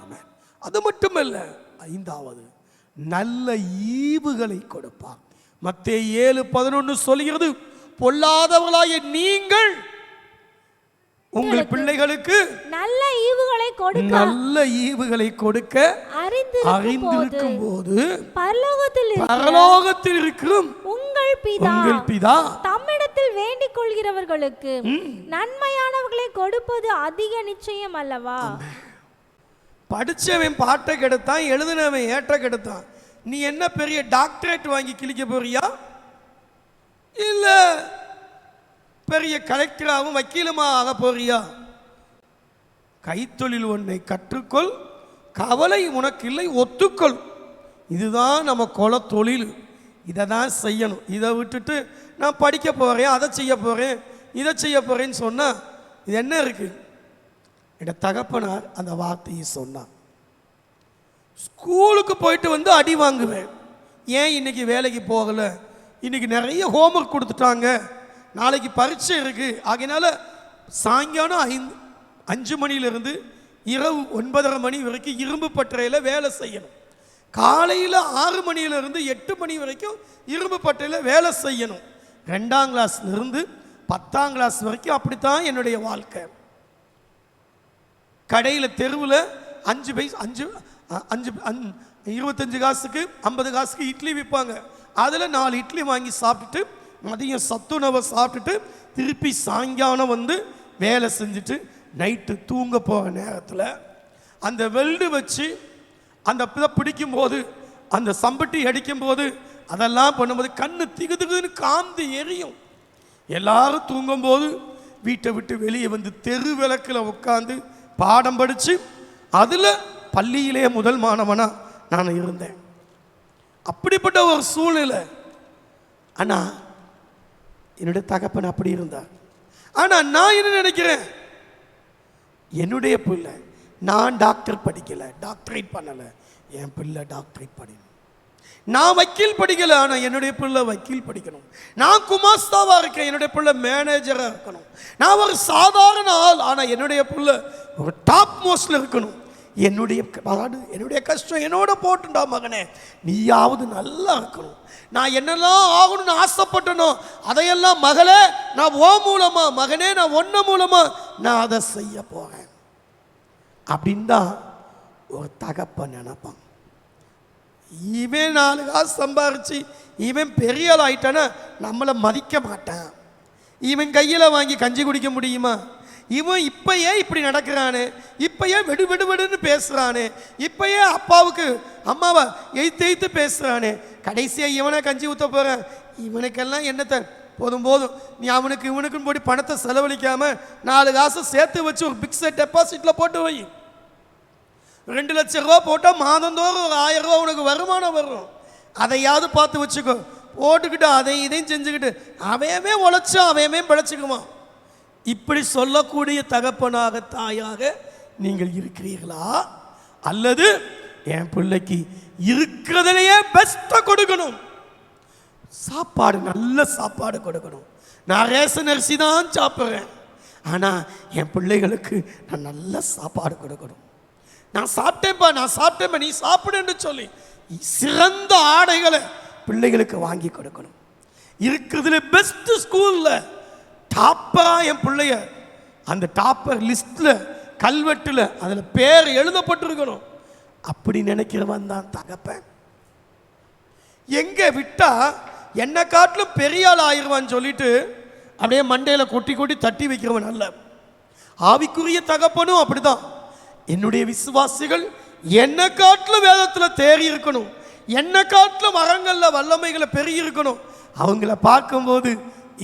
ஆமென். அது மட்டுமல்ல, 5வது நல்ல ஈவுகளை கொடுப்பார். மத்தேயு 7:11 சொல்கிறது, பொல்லாதவர்களாகிய நீங்கள் உங்கள் பிள்ளைகளுக்கு நல்ல ஈவுகளை கொடுக்க அறிந்திருக்கும் போது பரலோகத்தில் இருக்கும் உங்கள் பிதா தம்மிடத்தில் வேண்டிக் கொள்கிறவர்களுக்கு நன்மையானவர்களை கொடுப்பது அதிக நிச்சயம் அல்லவா? படிச்சவன் பாட்டை கெடுத்தான், எழுதினவன் ஏற்ற கெடுத்தான். நீ என்ன பெரிய டாக்டரேட் வாங்கி கிழிக்க போறியா, இல்ல பெரிய கலெக்டராகவும் வக்கீலுமா ஆக போறியா? கைத்தொழில் ஒன்றை கற்றுக்கொள், கவலை உனக்கு இல்லை, ஒத்துக்கொள். இதுதான் நம்ம குல தொழில், இதை தான் செய்யணும். இதை விட்டுட்டு நான் படிக்க போகிறேன், அதை செய்ய போகிறேன், இதை செய்ய போகிறேன்னு சொன்னால் இது என்ன இருக்கு? என் தகப்பனார் அந்த வார்த்தையை சொன்னார். ஸ்கூலுக்கு போயிட்டு வந்து அடி வாங்குவேன், ஏன் இன்னைக்கு வேலைக்கு போகலை, இன்னைக்கு நிறைய ஹோம்ஒர்க் கொடுத்துட்டாங்க, நாளைக்கு பரீட்சை இருக்கு, ஆகையினால சாயங்காலம் 5 மணியிலிருந்து இரவு 9:30 மணி வரைக்கும் இரும்பு பட்டறையில் வேலை செய்யணும். காலையில் 6 மணியிலிருந்து 8 மணி வரைக்கும் இரும்பு பட்டறையில் வேலை செய்யணும். 2ஆம் கிளாஸ்லேருந்து 10ஆம் கிளாஸ் வரைக்கும் அப்படித்தான் என்னுடைய வாழ்க்கை. கடையில் தெருவில் 25 காசுக்கு 50 காசுக்கு இட்லி விற்பாங்க. அதில் 4 இட்லி வாங்கி சாப்பிட்டுட்டு மதியம் சத்துணவை சாப்பிட்டுட்டு திருப்பி சாயங்காலம் வந்து வேலை செஞ்சுட்டு நைட்டு தூங்க போகிற நேரத்தில் அந்த வெல்டு வச்சு அந்த இதை பிடிக்கும்போது, அந்த சம்பட்டி அடிக்கும்போது, அதெல்லாம் பண்ணும்போது கண்ணு திகுதுன்னு காந்து எரியும். எல்லாரும் தூங்கும்போது வீட்டை விட்டு வெளியே வந்து தெரு விளக்கில் உட்காந்து பாடம் படித்து அதில் பள்ளியிலே முதல் மாணவனாக நான் இருந்தேன். அப்படிப்பட்ட ஒரு சூழ்நிலை. ஆனால் என்னுடைய தகப்பன் அப்படி இருந்தார். ஆனால் நான் என்ன நினைக்கிறேன், என்னுடைய பிள்ளை, நான் டாக்டர் படிக்கலை, டாக்டரேட் பண்ணலை, என் பிள்ளை டாக்டரேட் படிக்கணும். நான் வக்கீல் படிக்கலை, ஆனால் என்னுடைய பிள்ளை வக்கீல் படிக்கணும். நான் குமாஸ்தாவாக இருக்கேன், என்னுடைய பிள்ளை மேனேஜராக இருக்கணும். நான் ஒரு சாதாரண ஆள், ஆனால் என்னுடைய பிள்ளை ஒரு டாப் மோஸ்ட்ல இருக்கணும். என்னுடைய பாடு, என்னுடைய கஷ்டம் என்னோட போட்டுண்டா மகனே, நீயாவது நல்லா இருக்கணும். நான் என்னெல்லாம் ஆகணும்னு ஆசைப்பட்டனோ அதையெல்லாம் மகளே நான் ஓ மூலமா, மகனே நான் ஒன்ன மூலமா நான் அதை செய்ய போறேன் அப்படின்னு தான் ஒரு தகப்பன் நினைப்பான். இவன் 4 காசு சம்பாரிச்சு இவன் பெரிய ஆள் ஆயிட்டானா நம்மளை மதிக்க மாட்டான். இவன் கையில் வாங்கி கஞ்சி குடிக்க முடியுமா? இவன் இப்பயே இப்படி நடக்கிறானே, இப்பயே வெடு வெடு வெடுன்னு பேசுறானே, இப்பயே அப்பாவுக்கு அம்மாவை எய்த்து பேசுறானே, கடைசியா இவனை கஞ்சி ஊத்த போறேன், இவனுக்கெல்லாம் என்னத்தை போதும் போதும், நீ அவனுக்கு இவனுக்குன்னு போட்டு பணத்தை செலவழிக்காம 4 காசு சேர்த்து வச்சு ஒரு பிக்ஸட் டெபாசிட்ல போட்டு வை. 2 லட்சம் ரூபா போட்டால் மாதந்தோறும் ஒரு 1000 ரூபா உனக்கு வருமானம் வரும். அதையாவது பார்த்து வச்சுக்கோ. போட்டுக்கிட்டு அதையும் இதையும் செஞ்சுக்கிட்டு அவையமே உழைச்சா அவையமே பிழைச்சிக்குமா? இப்படி சொல்லக்கூடிய தகப்பனாக தாயாக நீங்கள் இருக்கிறீர்களா? அல்லது என் பிள்ளைக்கு இருக்கிறதுலையே பெஸ்ட்டை கொடுக்கணும், சாப்பாடு நல்ல சாப்பாடு கொடுக்கணும், நான் ரேஷன் அரிசி தான் சாப்பிட்றேன், ஆனால் என் பிள்ளைகளுக்கு நான் நல்ல சாப்பாடு கொடுக்கணும், நான் சாப்பிட்டேன்ப்பா நீ சாப்பிடுன்னு சொல்லி சிறந்த ஆடைகளை பிள்ளைகளுக்கு வாங்கி கொடுக்கணும், இருக்கிறதுல பெஸ்ட் ஸ்கூல்ல டாப்பரா என் பிள்ளைய அந்த டாப்பர் லிஸ்ட்ல கல்வெட்டுல அதுல பேர் எழுதப்பட்டிருக்கணும். அப்படி நினைக்கிறவன் தான் தகப்பன். எங்க விட்டா என்ன காட்டிலும் பெரிய ஆள் ஆயிடுவான்னு சொல்லிட்டு அப்படியே மண்டையில கொட்டி கொட்டி தட்டி வைக்கிறவன் அல்ல. ஆவிக்குரிய தகப்பனும் அப்படிதான். என்னுடைய விசுவாசிகள் என்ன காட்டிலும் வேதத்துல தேறி இருக்கணும், என்ன காட்டிலும் மரங்கள்ல வல்லமைகளை பெருகி இருக்கணும். அவங்கள பார்க்கும்போது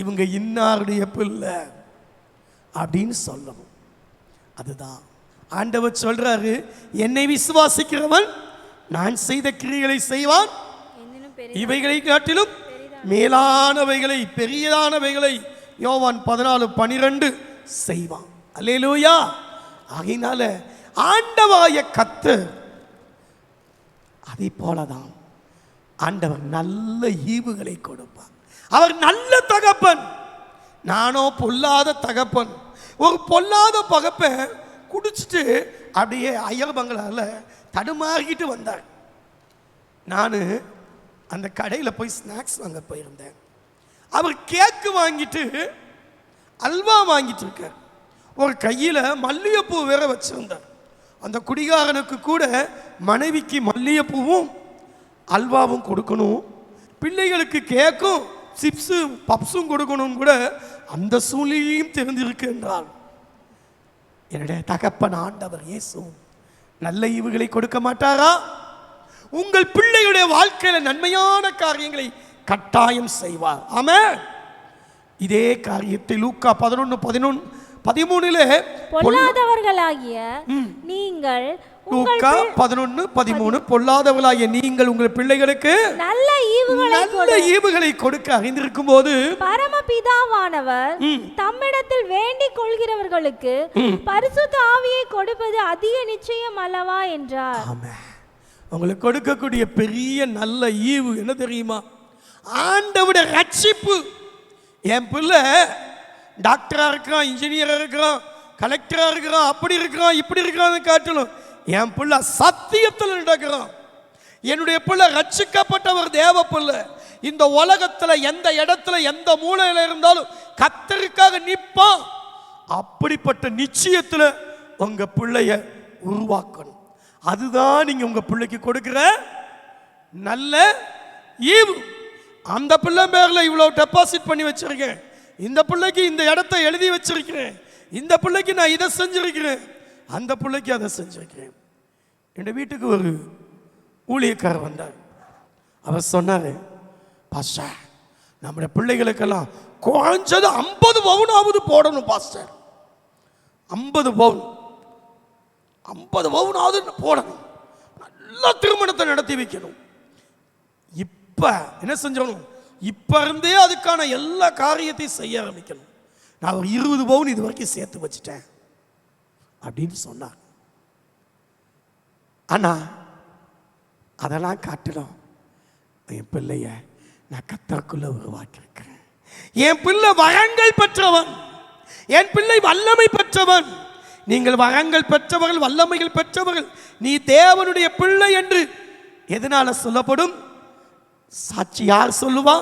இவங்க இன்னாருடைய பிள்ளை அப்படின்னு சொல்லணும். அதுதான் ஆண்டவர் சொல்றாரு, என்னை விசுவாசிக்கிறவன் நான் செய்த கிரியைகளை செய்வான், இவைகளை காட்டிலும் மேலானவைகளை பெரியதானவைகளை யோவான் 14:12 செய்வான். அல்லேலூயா. ஆகையினால ஆண்டவாய கர்த்தர் அதை போலதான் ஆண்டவர் நல்ல ஈவுகளை கொடுப்பார். அவர் நல்ல தகப்பன். நானோ பொல்லாத தகப்பன். ஒரு பொல்லாத பகப்பன் குடிச்சிட்டு அப்படியே ஐயர் பங்களால தடுமாறிக்கிட்டு வந்தார். நான் அந்த கடையில் போய் ஸ்நாக்ஸ் வாங்க போயிருந்தேன். அவர் கேக்கு வாங்கிட்டு அல்வா வாங்கிட்டு இருக்கார். ஒரு கையில் மல்லிகைப்பூ வேற வச்சிருந்தார். அந்த குடிகாரனுக்கு கூட மனைவிக்கு மல்லிகைப்பூவும் அல்வாவும் கொடுக்கணும், பிள்ளைகளுக்கு கேக்கும் சிப்ஸும் பப்ஸும் கொடுக்கணும் கூட அந்த சூழ்நிலையும் தெரிந்திருக்கு என்றால் என்னுடைய தகப்பன் ஆண்டவர் இயேசு நல்ல ஈவுகளை கொடுக்க மாட்டாரா? உங்கள் பிள்ளைகளுடைய வாழ்க்கையில நன்மையான காரியங்களை கட்டாயம் செய்வார். ஆமென். இதே காரியத்தை லூக்கா 11:13 பொல்லாதவர்களாகிய நீங்கள் லூக்கா 11:13 பொல்லாதவர்களாகிய நீங்கள் உங்கள் பிள்ளைகளுக்கு நல்ல ஈவுகளை கொடுக்க அறிந்திருக்கும் போது பரமபிதாவானவர் தம்மிடத்தில் வேண்டிக் கொள்கிறவர்களுக்கு பரிசுத்த ஆவியை கொடுப்பது அதிக நிச்சயம் அல்லவா என்றார். ஆமென். உங்களுக்கு கொடுக்கக்கூடிய பெரிய நல்ல ஈவு என்ன தெரியுமா? ஆண்டவருடைய ரட்சிப்பு. என் பிள்ளை டாக்டரா இருக்கிறான், இன்ஜினியரா இருக்கிறான், கலெக்டரா இருக்கிறான், அப்படி இருக்கிறான் இப்படி இருக்கிறான்னு காட்டணும். என் பிள்ளை சத்தியத்தில் நடக்கிறான். என்னுடைய பிள்ளை ரட்சிக்கப்பட்டவர் தேவ பிள்ளை. இந்த உலகத்துல எந்த இடத்துல எந்த மூலையில இருந்தாலும் கர்த்தருக்காக நிற்பான். அப்படிப்பட்ட நிச்சயத்துல உங்க பிள்ளைய உருவாக்கணும். அதுதான் நீங்க உங்க பிள்ளைக்கு கொடுக்கிற நல்ல ஈவு. அந்த பிள்ளை பேர்ல இவ்வளவு டெபாசிட் பண்ணி வச்சிருக்கேன், இந்த பிள்ளைக்கு இந்த இடத்தை எழுதி வச்சிருக்கிறேன், இந்த பிள்ளைக்கு நான் இதை செஞ்சிருக்கிறேன், அந்த பிள்ளைக்கு அதை செஞ்சிருக்கிறேன். என் வீட்டுக்கு ஒரு ஊழியக்காரர் வந்தார். அவர் சொன்னாரு, பாஸ்டர் நம்முடைய பிள்ளைகளுக்கெல்லாம் குறைஞ்சது 50 பவுனாவது போடணும் பாஸ்டர். 50 பவுனாவது போடணும், நல்ல திருமணத்தை நடத்தி வைக்கணும். இப்ப என்ன செஞ்சணும்? இப்ப இருந்தே அதுக்கான எல்லா காரியத்தையும் செய்ய ஆரம்பிக்கணும். நான் ஒரு 20 பவுன் இது வரைக்கும் சேர்த்து வச்சுட்டேன் அப்படின்னு சொன்னார். ஆனா அதெல்லாம் காட்டணும், என் பிள்ளைய நான் கர்த்தருக்குள்ள உருவாக்கியிருக்கிறேன். என் பிள்ளை வரங்கள் பெற்றவன், என் பிள்ளை வல்லமை பெற்றவன். நீங்கள் வரங்கள் பெற்றவர்கள், வல்லமைகள் பெற்றவர்கள். நீ தேவனுடைய பிள்ளை என்று எதனால சொல்லப்படும்? சாட்சி யார் சொல்லுவா?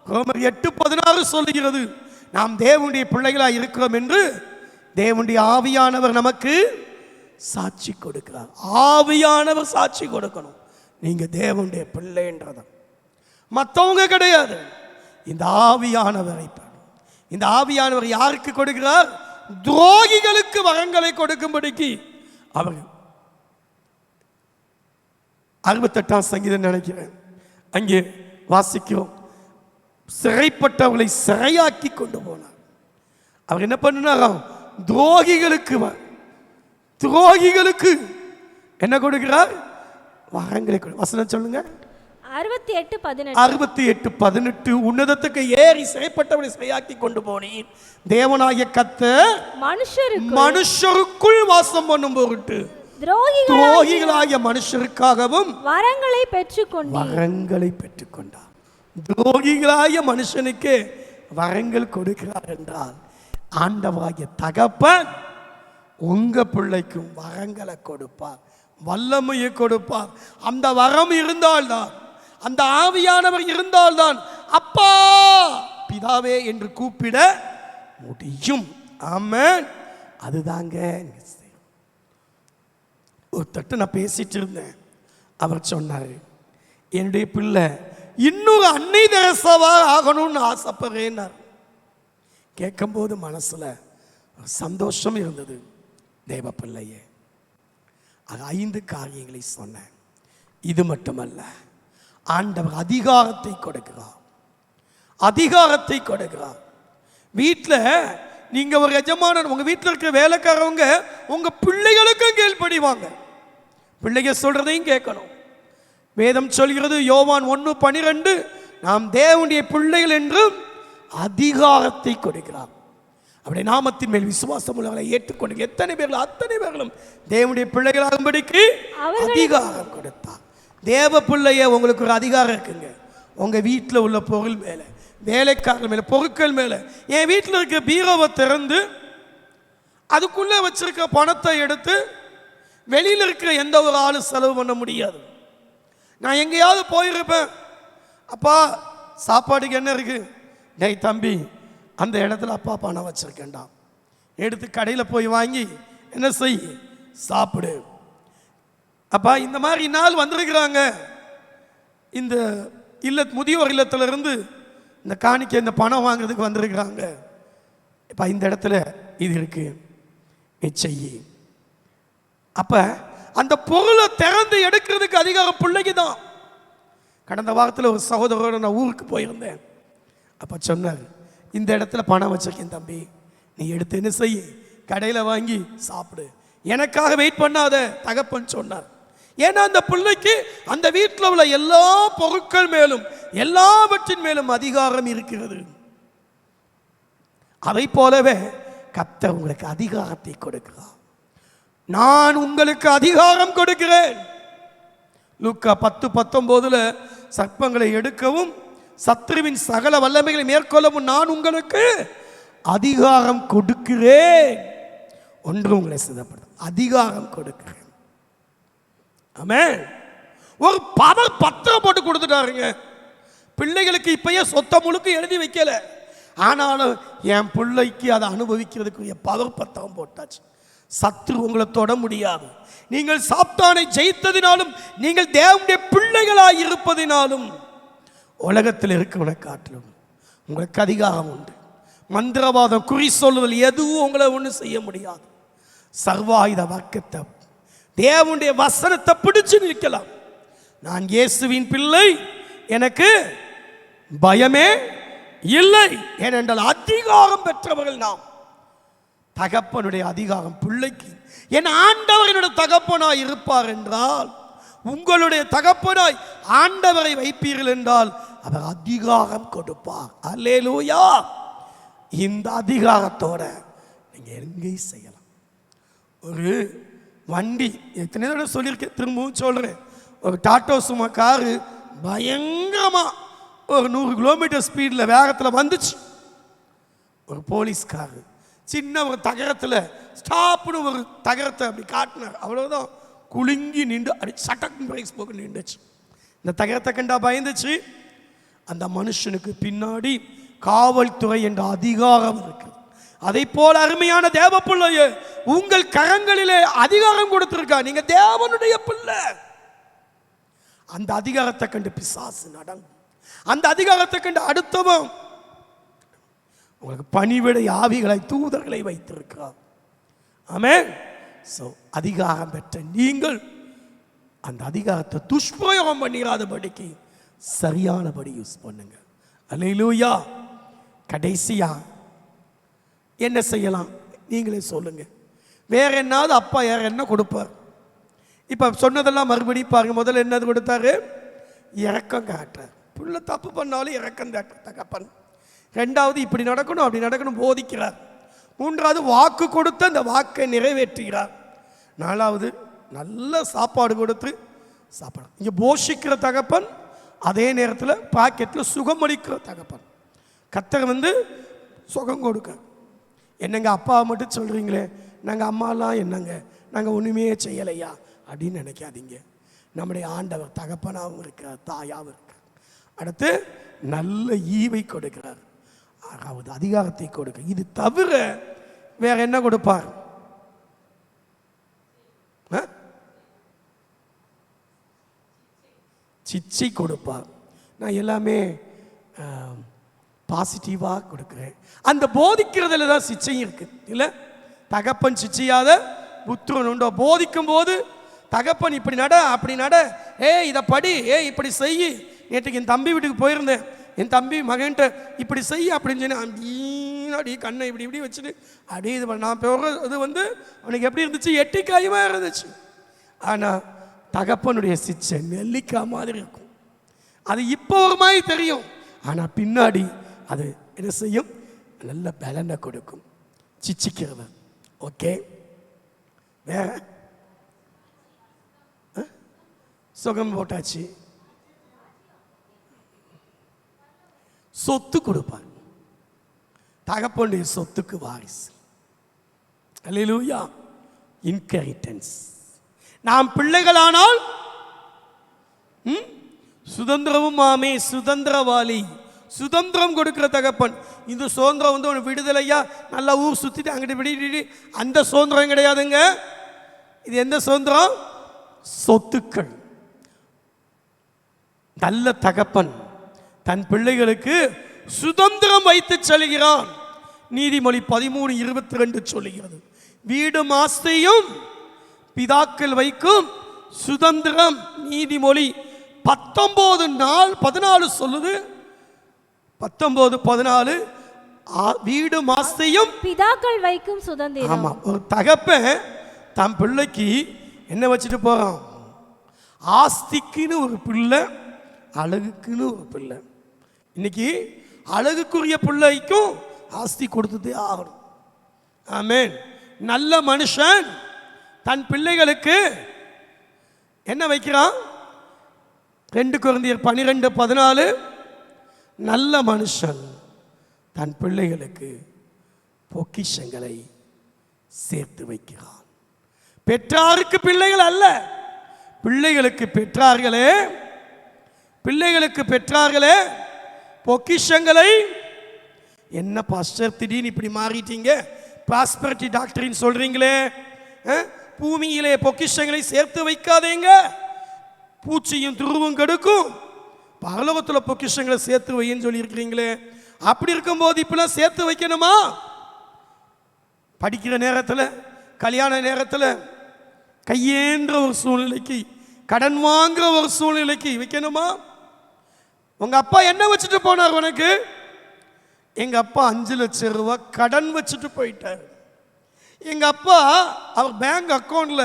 ரோமர் 8:16 சொல்லுகிறது, நாம் தேவனுடைய பிள்ளைகளாக இருக்கிறோம் என்று தேவனுடைய ஆவியானவர் நமக்கு சாட்சி கொடுக்கிறார். ஆவியானவர் சாட்சி கொடுக்கணும் நீங்க தேவனுடைய பிள்ளைன்றத, மற்றவங்க கிடையாது. இந்த ஆவியானவரை, இந்த ஆவியானவர் யாருக்கு கொடுக்கிறார்? துரோகிகளுக்கு வரங்களை கொடுக்கும்படிக்கு அவர் 68ஆம் சங்கீதம் நினைக்கிறேன், அங்கே வாசிக்கிறோம், சிறைப்பட்டவர்களை சிறையாக்கி கொண்டு போனார். அவர் என்ன பண்ணினாராம்? துரோகிகளுக்கு என்ன கொடுக்கிறார்? வரங்களை கொடு. வசனம் சொல்லுங்க. 68:18 உன்னதத்துக்கு ஏறி சிறைப்பட்டவரை சிறையாக்கி கொண்டு போனீர். தேவனாகிய கர்த்தர் மனுஷருக்குள் வாசம் பண்ணும் பொருட்டு துரோகிகளாகிய மனுஷருக்காகவும் வரங்களை பெற்றுக்கொண்டார். துரோகிகளாகிய மனுஷனுக்கு வரங்கள் கொடுக்கிறார் என்றால் ஆண்டவராகிய தகப்பன் உங்க பிள்ளைக்கும் வரங்களை கொடுப்பார், வல்லமையை கொடுப்பார். அந்த வரம் இருந்தால்தான், அந்த ஆவியானவர் இருந்தால்தான் அப்பா பிதாவே என்று கூப்பிட முடியும். ஆமென். அதுதாங்க. ஒரு தட்டு நான் பேசிட்டு இருந்தேன், அவர் சொன்னார், என்னுடைய பிள்ளை இன்னொரு அன்னை தெரசாவா ஆகணும்னு ஆசைப்படுறேன்னார். கேட்கும்போது மனசுல சந்தோஷம் இருந்தது. தேவ பிள்ளையே, அது 5 காரியங்களை சொன்னேன். இது மட்டுமல்ல, ஆண்டவர் அதிகாரத்தை கொடுக்கிறார். வீட்டில் நீங்க ஒரு எஜமானன், உங்க வீட்டில் இருக்கிற வேலைக்காரவங்க உங்க பிள்ளைகளுக்கும் கீழ்ப்படிவாங்க. பிள்ளைங்க சொல்றதையும் கேட்கணும். வேதம் சொல்கிறது, யோவான் 1:12, நாம் தேவனுடைய பிள்ளைகள் என்றும் அதிகாரத்தை கொடுக்கிறார். அவருடைய நாமத்தின் மேல் விசுவாசம் உள்ளவர்களை ஏற்றுக்கொண்டு எத்தனை பேர்கள் அத்தனை பேர்களும் தேவனுடைய பிள்ளைகளாகும்படிக்கு அதிகாரம் கொடுத்தார். தேவ பிள்ளைய உங்களுக்கு ஒரு அதிகாரம் இருக்குங்க. உங்க வீட்டில் உள்ள பொருள் மேல, வேலைக்காரர்கள் மேல, பொருட்கள் மேல. என் வீட்டில் இருக்க பீரோவை திறந்து அதுக்குள்ள வச்சிருக்க பணத்தை எடுத்து வெளியில் இருக்கிற எந்த ஒரு ஆளும் செலவு பண்ண முடியாது. நான் எங்கேயாவது போயிருப்பேன், அப்பா சாப்பாடுக்கு என்ன இருக்கு? டேய் தம்பி, அந்த இடத்துல அப்பா பணம் வச்சிருக்கேன்டா, எடுத்து கடையில் போய் வாங்கி என்ன செய், சாப்பிடு. அப்பா இந்த மாதிரி நாள் வந்திருக்கிறாங்க, இந்த முதியோர் இல்லத்திலிருந்து இந்த காணிக்கை, இந்த பணம் வாங்குறதுக்கு வந்திருக்கிறாங்க. இப்போ இந்த இடத்துல இது இருக்கு, நீ செய்யி. அப்ப அந்த பொருளை திறந்து எடுக்கிறதுக்கு அதிகாரம் பிள்ளைக்கு தான். கடந்த வாரத்தில் ஒரு சகோதரோட நான் ஊருக்கு போயிருந்தேன். அப்போ சொன்னார், இந்த இடத்துல பணம் வச்சிருக்கேன் தம்பி, நீ எடுத்து என்ன செய்ய, கடையில் வாங்கி சாப்பிடு, எனக்காக வெயிட் பண்ணாத தகப்பன் சொன்னார். ஏன்னா அந்த பிள்ளைக்கு அந்த வீட்டில் உள்ள எல்லா பொருட்கள் மேலும் எல்லாவற்றின் மேலும் அதிகாரம் இருக்கிறது. அதை போலவே கர்த்தர் உங்களுக்கு அதிகாரத்தை கொடுக்கிறார். நான் உங்களுக்கு அதிகாரம் கொடுக்கிறேன். லூக்கா 10:19 சர்ப்பங்களை எடுக்கவும் சத்ருவின் சகல வல்லமைகளை மேற்கொள்ளவும் நான் உங்களுக்கு அதிகாரம் கொடுக்கிறேன். ஒன்று உங்களை சிதப்படுத்த அதிகாரம் கொடுக்கிறேன். ஆமென். ஒரு பவர் பத்திரம் போட்டு கொடுத்துட்டாருங்க. பிள்ளைகளுக்கு இப்பயே சொத்த முழுக்க எழுதி வைக்கல, ஆனாலும் என் பிள்ளைக்கு அதை அனுபவிக்கிறதுக்குரிய பவர் பத்திரம் போட்டாச்சு. சத்ரு உங்களை தொட முடியாது. நீங்கள் சாத்தானை ஜெயித்ததினாலும் நீங்கள் தேவனுடைய பிள்ளைகளாய் இருப்பதினாலும் உலகத்தில் இருக்கவனை காட்டிலும் உங்களுக்கு அதிகாரம் உண்டு. மந்திரவாதம், குறி சொல்லுதல் எதுவும் உங்களை ஒன்றும் செய்ய முடியாது. சர்வாயுத வர்க்கத்தை, தேவனுடைய வசனத்தை பிடிச்சு நிற்கலாம். நான் இயேசுவின் பிள்ளை, எனக்கு பயமே இல்லை. ஏனென்றால் அதிகாரம் பெற்றவர்கள் நாம். தகப்பனுடைய அதிகாரம் பிள்ளைக்கு, என் ஆண்டவர் என்னுடைய தகப்பனாய் இருப்பார் என்றால், உங்களுடைய தகப்பனாய் ஆண்டவரை வைப்பீர்கள் என்றால் அவர் அதிகாரம் கொடுப்பார். அல்லேலூயா. இந்த அதிகாரத்தோட நீங்க எங்கேயும் செய்யலாம். ஒரு வண்டி, எத்தனை தடவை சொல்லியிருக்கேன், திரும்பவும் சொல்றேன், ஒரு டாட்டா சும்மா காரு பயங்கரமா ஒரு 100 கிலோமீட்டர் ஸ்பீடில் வேகத்தில் வந்துச்சு. ஒரு போலீஸ்காரு சின்ன ஒரு தகரத்தில் ஸ்டாப்னு ஒரு தகரத்தை அப்படி காட்டினார். அவ்வளோதான், குலுங்கி நின்று அப்படி சட்டக்கு பிரேக்ஸ் போக நின்றுச்சு. இந்த தகரத்தை கண்டா பயந்துச்சு. அந்த மனுஷனுக்கு பின்னாடி காவல்துறை என்ற அதிகாரம் இருக்கு. அதை போல அருமையான தேவ பிள்ளையே, உங்கள் கரங்களிலே அதிகாரம் கொடுத்திருக்கா. நீங்க தேவனுடைய பிள்ளை. அந்த அதிகாரத்தை கண்டு பிசாசு நடங்கும். அந்த அதிகாரத்தை கண்டு அடுத்தவன் உங்களுக்கு பணிவிடை ஆவிகளை தூதர்களை வைத்திருக்கிறார். ஆமென். ஸோ அதிகாரம் பெற்ற நீங்கள் அந்த அதிகாரத்தை துஷ்பிரயோகம் பண்ணிடாதபடிக்கு சரியானபடி யூஸ் பண்ணுங்க. அல்லேலூயா. கடைசியா என்ன செய்யலாம் நீங்களே சொல்லுங்க. வேற என்னாவது அப்பா யார் என்ன கொடுப்பார்? இப்போ சொன்னதெல்லாம் மறுபடியும் பாருங்க. முதல்ல என்னது கொடுத்தாரு? இரக்கம் காட்டுறார். பிள்ளை தப்பு பண்ணாலும் இரக்கம் காட்டுற தகப்பன். ரெண்டாவது இப்படி நடக்கணும் அப்படி நடக்கணும் போதிக்கிறார். மூன்றாவது வாக்கு கொடுத்து அந்த வாக்கை நிறைவேற்றுகிறார். நாலாவது நல்ல சாப்பாடு கொடுத்து சாப்பாடு. இங்கே போஷிக்கிற தகப்பன், அதே நேரத்தில் பாக்கெட்டில் சுகம் அளிக்கிற தகப்பன். கர்த்தர் சுகம் கொடுக்க. என்னங்க அப்பா மட்டும் சொல்கிறீங்களே, நாங்கள் அம்மாலாம் என்னங்க நாங்கள் ஒன்றுமே செய்யலையா அப்படின்னு நினைக்காதீங்க. நம்முடைய ஆண்டவர் தகப்பனாகவும் இருக்கிறார், தாயாகவும் இருக்கிறார். அடுத்து நல்ல ஈவை கொடுக்கிறார். ஆறாவது அதிகாரத்தை கொடுக்க. இது தவிர வேற என்ன கொடுப்பார்? சிச்சை கொடுப்பார். நான் எல்லாமே பாசிட்டிவாக கொடுக்குறேன். அந்த போதிக்கிறதுல தான் சிச்சையும் இருக்கு இல்லை? தகப்பன் சிச்சையாத புத்திரன் உண்டோ? போதிக்கும் போது தகப்பன் இப்படி நட அப்படி நட, இதை படி, இப்படி செய். நேற்றுக்கு என் தம்பி வீட்டுக்கு போயிருந்தேன். என் தம்பி மகன்கிட்ட இப்படி செய் அப்படின்னு சொன்னேன். அடி கண்ணை இப்படி இப்படி வச்சுட்டு அப்படியே இது பண்ண. நான் போகிறது அவனுக்கு எப்படி இருந்துச்சு? எட்டிக்காயுமா இருந்துச்சு. ஆனால் தகப்பனுடைய சிச்சை நெல்லிக்காய் மாதிரி இருக்கும். அது இப்போ ஒரு மாதிரி தெரியும், ஆனால் பின்னாடி அது என்ன செய்யும்? நல்ல பலனை கொடுக்கும். சிச்சிக்கிறது. ஓகே. வேற சுகம் போட்டாச்சு. சொத்து கொடுப்பார். தகப்பனுடைய சொத்துக்கு வாரிசு. அல்லேலூயா. இன்ஹெரிட்டன்ஸ். நாம் பிள்ளைகளானால் சுதந்திரமும் ஆமே சுதந்திரவாளி. சுதந்திரம் கொடுக்கிற தகப்பன். இந்த சுதந்திரம் ஒரு விடுதலையா நல்லா ஊர் சுத்திட்டு அங்கிட்டு விடி அந்த சுதந்திரம் கிடையாதுங்க. இது எந்த சுதந்திரம்? சொத்துக்கள். நல்ல தகப்பன் தன் பிள்ளைகளுக்கு சுதந்திரம் வைத்து செல்கிறான். நீதிமொழி 13:22 சொல்லுகிறது. வீடு ஆஸ்தியும் பிதாக்கள் வைக்கும் சுதந்திரம். நீதிமொழி 19:14 சொல்லுது. 19:14 வீடு ஆஸ்தியும் பிதாக்கள் வைக்கும் சுதந்திரம். ஆமா. ஒரு தகப்பன் தன் பிள்ளைக்கு என்ன வச்சுட்டு போறான்? ஆஸ்திக்குன்னு ஒரு பிள்ளை, அழகுக்குன்னு ஒரு பிள்ளை. இன்னைக்கு அழகுக்குரிய பிள்ளைக்கும் ஆஸ்தி கொடுத்துட்டே ஆகணும். ஆமென். நல்ல மனுஷன் தன் பிள்ளைகளுக்கு என்ன வைக்கிறான்? 2 கொரிந்தியர் 12:14 நல்ல மனுஷன் தன் பிள்ளைகளுக்கு பொக்கிஷங்களை சேர்த்து வைக்கிறான். பெற்றாருக்கு பிள்ளைகள் அல்ல, பிள்ளைகளுக்கு பெற்றார்களே, பிள்ளைகளுக்கு பெற்றார்களே பொக்கிஷங்களை. என்ன பாஸ்டர் திடீர்னு இப்படி மாறிட்டீங்க? பிராஸ்பரிட்டி டாக்டரின் சொல்றீங்களே. பூமியிலே பொக்கிஷங்களை சேர்த்து வைக்காதீங்க, பூச்சியும் துருவும் கெடுக்கும். பரலோகத்தில் பொக்கிஷங்களை சேர்த்து வைன்னு சொல்லியிருக்கிறீங்களே. அப்படி இருக்கும்போது இப்பெல்லாம் சேர்த்து வைக்கணுமா? படிக்கிற நேரத்தில், கல்யாண நேரத்தில், கையேன்ற ஒரு சூழ்நிலைக்கு, கடன் வாங்குற ஒரு சூழ்நிலைக்கு வைக்கணுமா? உங்க அப்பா என்ன வச்சுட்டு போனார் உனக்கு? எங்க அப்பா 5 லட்சம் ரூபாய் கடன் வச்சுட்டு போயிட்டார். எங்க அப்பா அவர் பேங்க் அக்கௌண்ட்ல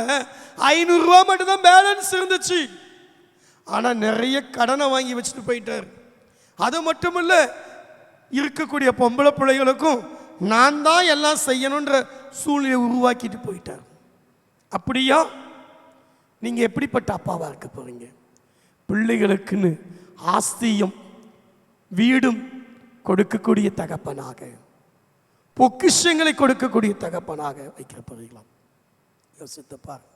500 ரூபாய் மட்டும் தான் பேலன்ஸ் இருந்துச்சு. ஆனா நிறைய கடனை வாங்கி வச்சுட்டு போயிட்டார். அது மட்டும் இல்ல, இருக்கக்கூடிய பொம்பளை பிள்ளைகளுக்கும் நான் தான் எல்லாம் செய்யணுன்ற சூழ்நிலை உருவாக்கிட்டு போயிட்டார். அப்படியா? நீங்க எப்படிப்பட்ட அப்பாவா இருக்க போறீங்க? பிள்ளைகளுக்குன்னு ஆஸ்தியும் வீடும் கொடுக்கக்கூடிய தகப்பனாக, பொக்கிஷங்களை கொடுக்கக்கூடிய தகப்பனாக வைக்கிற போறீங்களா? யோசித்து பாருங்க.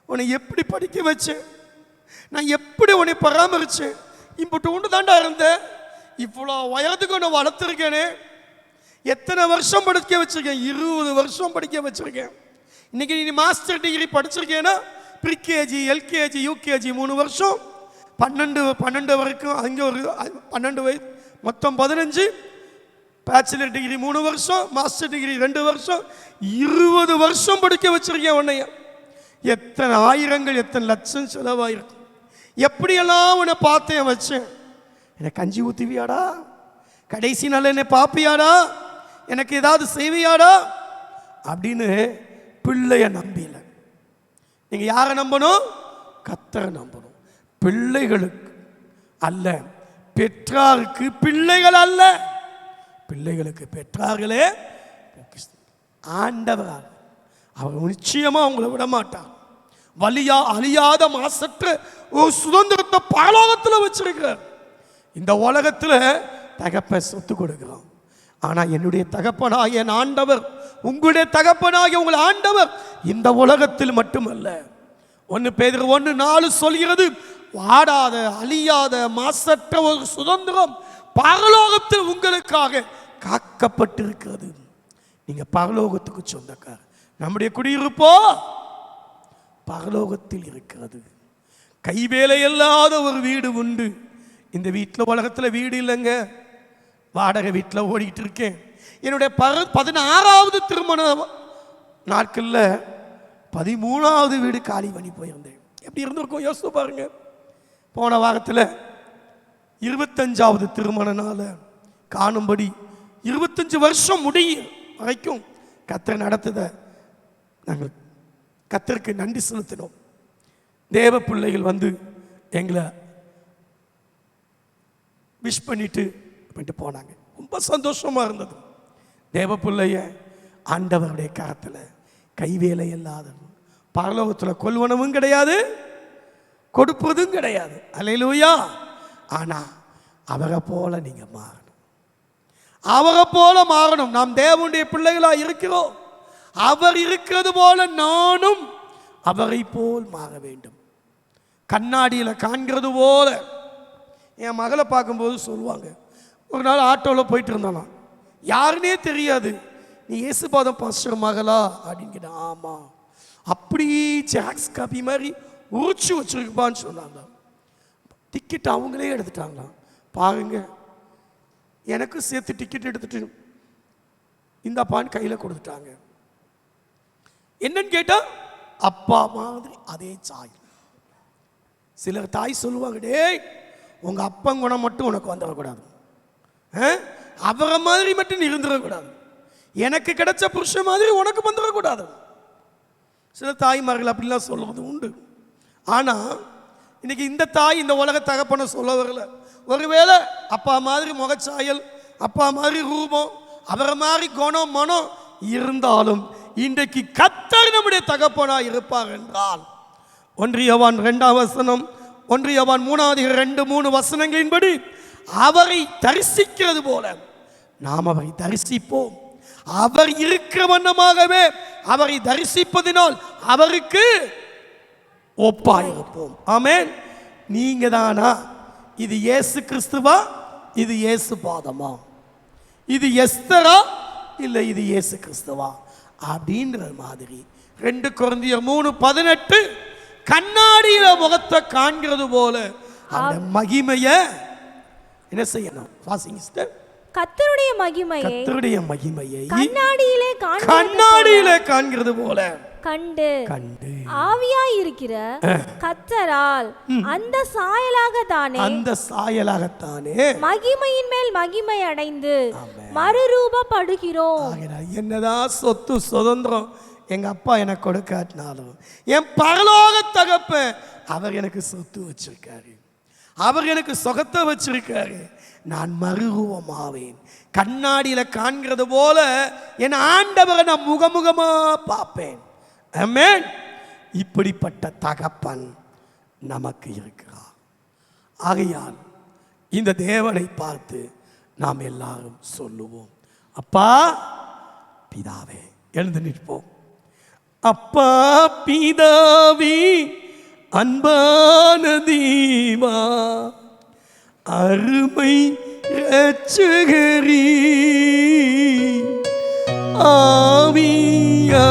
உன்னை எப்படி படிக்க வச்சேன், நான் எப்படி உன்னை பராமரிச்சேன், இப்பட்டு ஒன்று தாண்டா இருந்தேன், இவ்வளோ வயதுக்கு உன்னை வளர்த்துருக்கேனே, எத்தனை வருஷம் படிக்க வச்சிருக்கேன்? 20 வருஷம் படிக்க வச்சிருக்கேன். இன்னைக்கு நீ மாஸ்டர் டிகிரி படிச்சிருக்கேன்னா ப்ரீகேஜி, எல்கேஜி, யூகேஜி 3 வருஷம், 12 வரைக்கும், அங்கே ஒரு 12 வயது, மொத்தம் 15, பேச்சுலர் டிகிரி 3 வருஷம், மாஸ்டர் டிகிரி 2 வருஷம், 20 வருஷம் படிக்க வச்சிருக்கேன் உன்னைய. எத்தனை ஆயிரங்கள் எத்தனை லட்சம் செலவாயிருக்கும். எப்படியெல்லாம் உன்னை பார்த்தேன் வச்சேன். எனக்கு கஞ்சி ஊத்துவியாடா, கடைசி நாள் என்னை பாப்பியாடா, எனக்கு ஏதாவது செய்வியாடா அப்படின்னு பிள்ளைய நம்பல. நீங்க யாரை நம்பணும்? கர்த்தரை நம்பணும். பிள்ளைகளுக்கு அல்ல, பெற்றாருக்கு பிள்ளைகள் அல்ல, பிள்ளைகளுக்கு பெற்றார்களே ஆண்டவரால். அவர் நிச்சயமா உங்களை விட மாட்டார். வலியா அழியாத மாசற்ற ஒரு சுதந்திரத்தை பரலோகத்தில் வச்சிருக்கிறார். இந்த உலகத்தில் தகப்ப சொத்து கொடுக்கிறோம். ஆனா என்னுடைய தகப்பனாகிய என் ஆண்டவர், உங்களுடைய தகப்பனாகிய உங்கள் ஆண்டவர் இந்த உலகத்தில் மட்டுமல்ல. 1 பேதுரு 1:4 சொல்கிறது, வாடாத அழியாத மாசற்ற ஒரு சுதந்திரம் பரலோகத்தில் உங்களுக்காக காக்கப்பட்டிருக்கிறது. நீங்க பரலோகத்துக்கு சொந்தக்கார. நம்முடைய குடியிருப்போ பரலோகத்தில் இருக்கிறது. கைவேலை இல்லாத ஒரு வீடு உண்டு. இந்த வீட்டில் உலகத்தில் வீடு இல்லைங்க, வாடகை வீட்டில் ஓடிக்கிட்டு இருக்கேன். என்னுடைய 16வது திருமண நாட்களில் 13வது வீடு காலி பண்ணி போயிருந்தேன். எப்படி இருந்திருக்கும் யோசித்து பாருங்க. போன வாரத்தில் 25வது திருமண நாளை காணும்படி 25 வருஷம் முடியும் வரைக்கும் கர்த்தர் நடத்துத நாங்கள் கர்த்தருக்கு நன்றி செலுத்தினோம். தேவ பிள்ளைகள் வந்து எங்களை விஷ் பண்ணிட்டு போனாங்க. ரொம்ப சந்தோஷமா இருந்தது. தேவ பிள்ளைய ஆண்டவருடைய கரத்தில் கைவேலை இல்லாத பரலோகத்தில் கொள்வனவும் கிடையாது, கொடுப்பதும் கிடையாது. அல்லேலூயா. ஆனா அவரை போல நீங்க மாறணும், அவரை போல மாறணும். நாம் தேவனுடைய பிள்ளைகளா இருக்கிறோம். அவர் இருக்கிறது போல நானும் அவரை போல் மாற வேண்டும். கண்ணாடியில் காண்கிறது போல. என் மகளை பார்க்கும்போது சொல்லுவாங்க, ஒரு நாள் ஆட்டோவில் போயிட்டு இருந்தானா, யாருன்னே தெரியாது, நீ இயேசுபாதம் பாஸ்டர் மகளா அப்படின்னு கேட்டேன். ஆமாம். அப்படி ஜாக்ஸ் காப்பி மாதிரி உரிச்சு வச்சிருப்பான்னு சொன்னாங்க. டிக்கெட் அவங்களே எடுத்துட்டாங்களாம். பாருங்க, எனக்கு சேர்த்து டிக்கெட் எடுத்துட்டு இந்த அப்பான்னு கையில் கொடுத்துட்டாங்க. என்னன்னு கேட்டா, அப்பா மாதிரி அதே சாய். சிலர் தாய் சொல்லுவாங்க, டேய் உங்க அப்பன் குணம் மட்டும் உனக்கு வந்துடக்கூடாது, அவரை மாதிரி மட்டும் நீ இருந்துடக்கூடாது, எனக்கு கிடைச்ச புருஷன் மாதிரி உனக்கு வந்துடக்கூடாது. சில தாய்மார்கள் அப்படிலாம் சொல்லுவது உண்டு. ஆனா இன்னைக்கு இந்த தாய் இந்த உலக தகப்பன சொல்ல வரல. ஒருவேளை அப்பா மாதிரி முகச்சாயல், அப்பா மாதிரி ரூபம், அவரை மாதிரி குணம் மனம் இருந்தாலும் இன்றைக்கு கர்த்தர் நம்முடைய தகப்பனா இருப்பார் என்றால் 1 யோவான் 2ஆம் வசனம், 1 யோவான் 3:2-3 வசனங்களின்படி அவரை தரிசிக்கிறது போல நாம் அவரை தரிசிப்போம். அவர் இருக்கிற வண்ணமாகவே அவரை தரிசிப்பதினால் அவருக்கு ஒப்பாயிருப்போம். ஆமென். நீங்க தானா? இது இயேசு கிறிஸ்துவா, இது இயேசு பாதமா, இது எஸ்தரா, இல்ல இது இயேசு கிறிஸ்துவா அப்படின்ற மாதிரி 2 கொரிந்தியர் 3:18 கண்ணாடியில முகத்தை காண்கிறது போல அந்த மகிமைய என்ன செய்யணும்? வாசிங்க சிஸ்டர். கர்த்தருடைய மகிமையை கண்ணாடியிலே காண்கிறது போல கண்டு ஆவியாய் இருக்கிற கர்த்தரால் அந்த சாயலாகத்தானே மகிமையின் மேல் மகிமை அடைந்து மறுரூபப்படுகிறோம். என்னதான் சொத்து சுதந்திரம் எங்க அப்பா எனக்கு கொடுக்காட்டினாலும் என் பரலோக தகப்பன் அவர் எனக்கு சொத்து வச்சிருக்காரு, அவர் எனக்கு சுகத்தை வச்சிருக்காரு. நான் மறுரூபமாவேன். கண்ணாடியில காண்கிறது போல என் ஆண்டவரை நான் முகமுகமா பார்ப்பேன். ஆமென். இப்படிப்பட்ட தகப்பன் நமக்கு இருக்கிறார். ஆகையால் இந்த தேவனை பார்த்து நாம் எல்லாரும் சொல்லுவோம், அப்பா பிதாவே. எழுந்து நிற்போம். அப்பா பிதாவே, அன்பான தீவா, அருமை இரட்சகரே, ஆவியானவரே,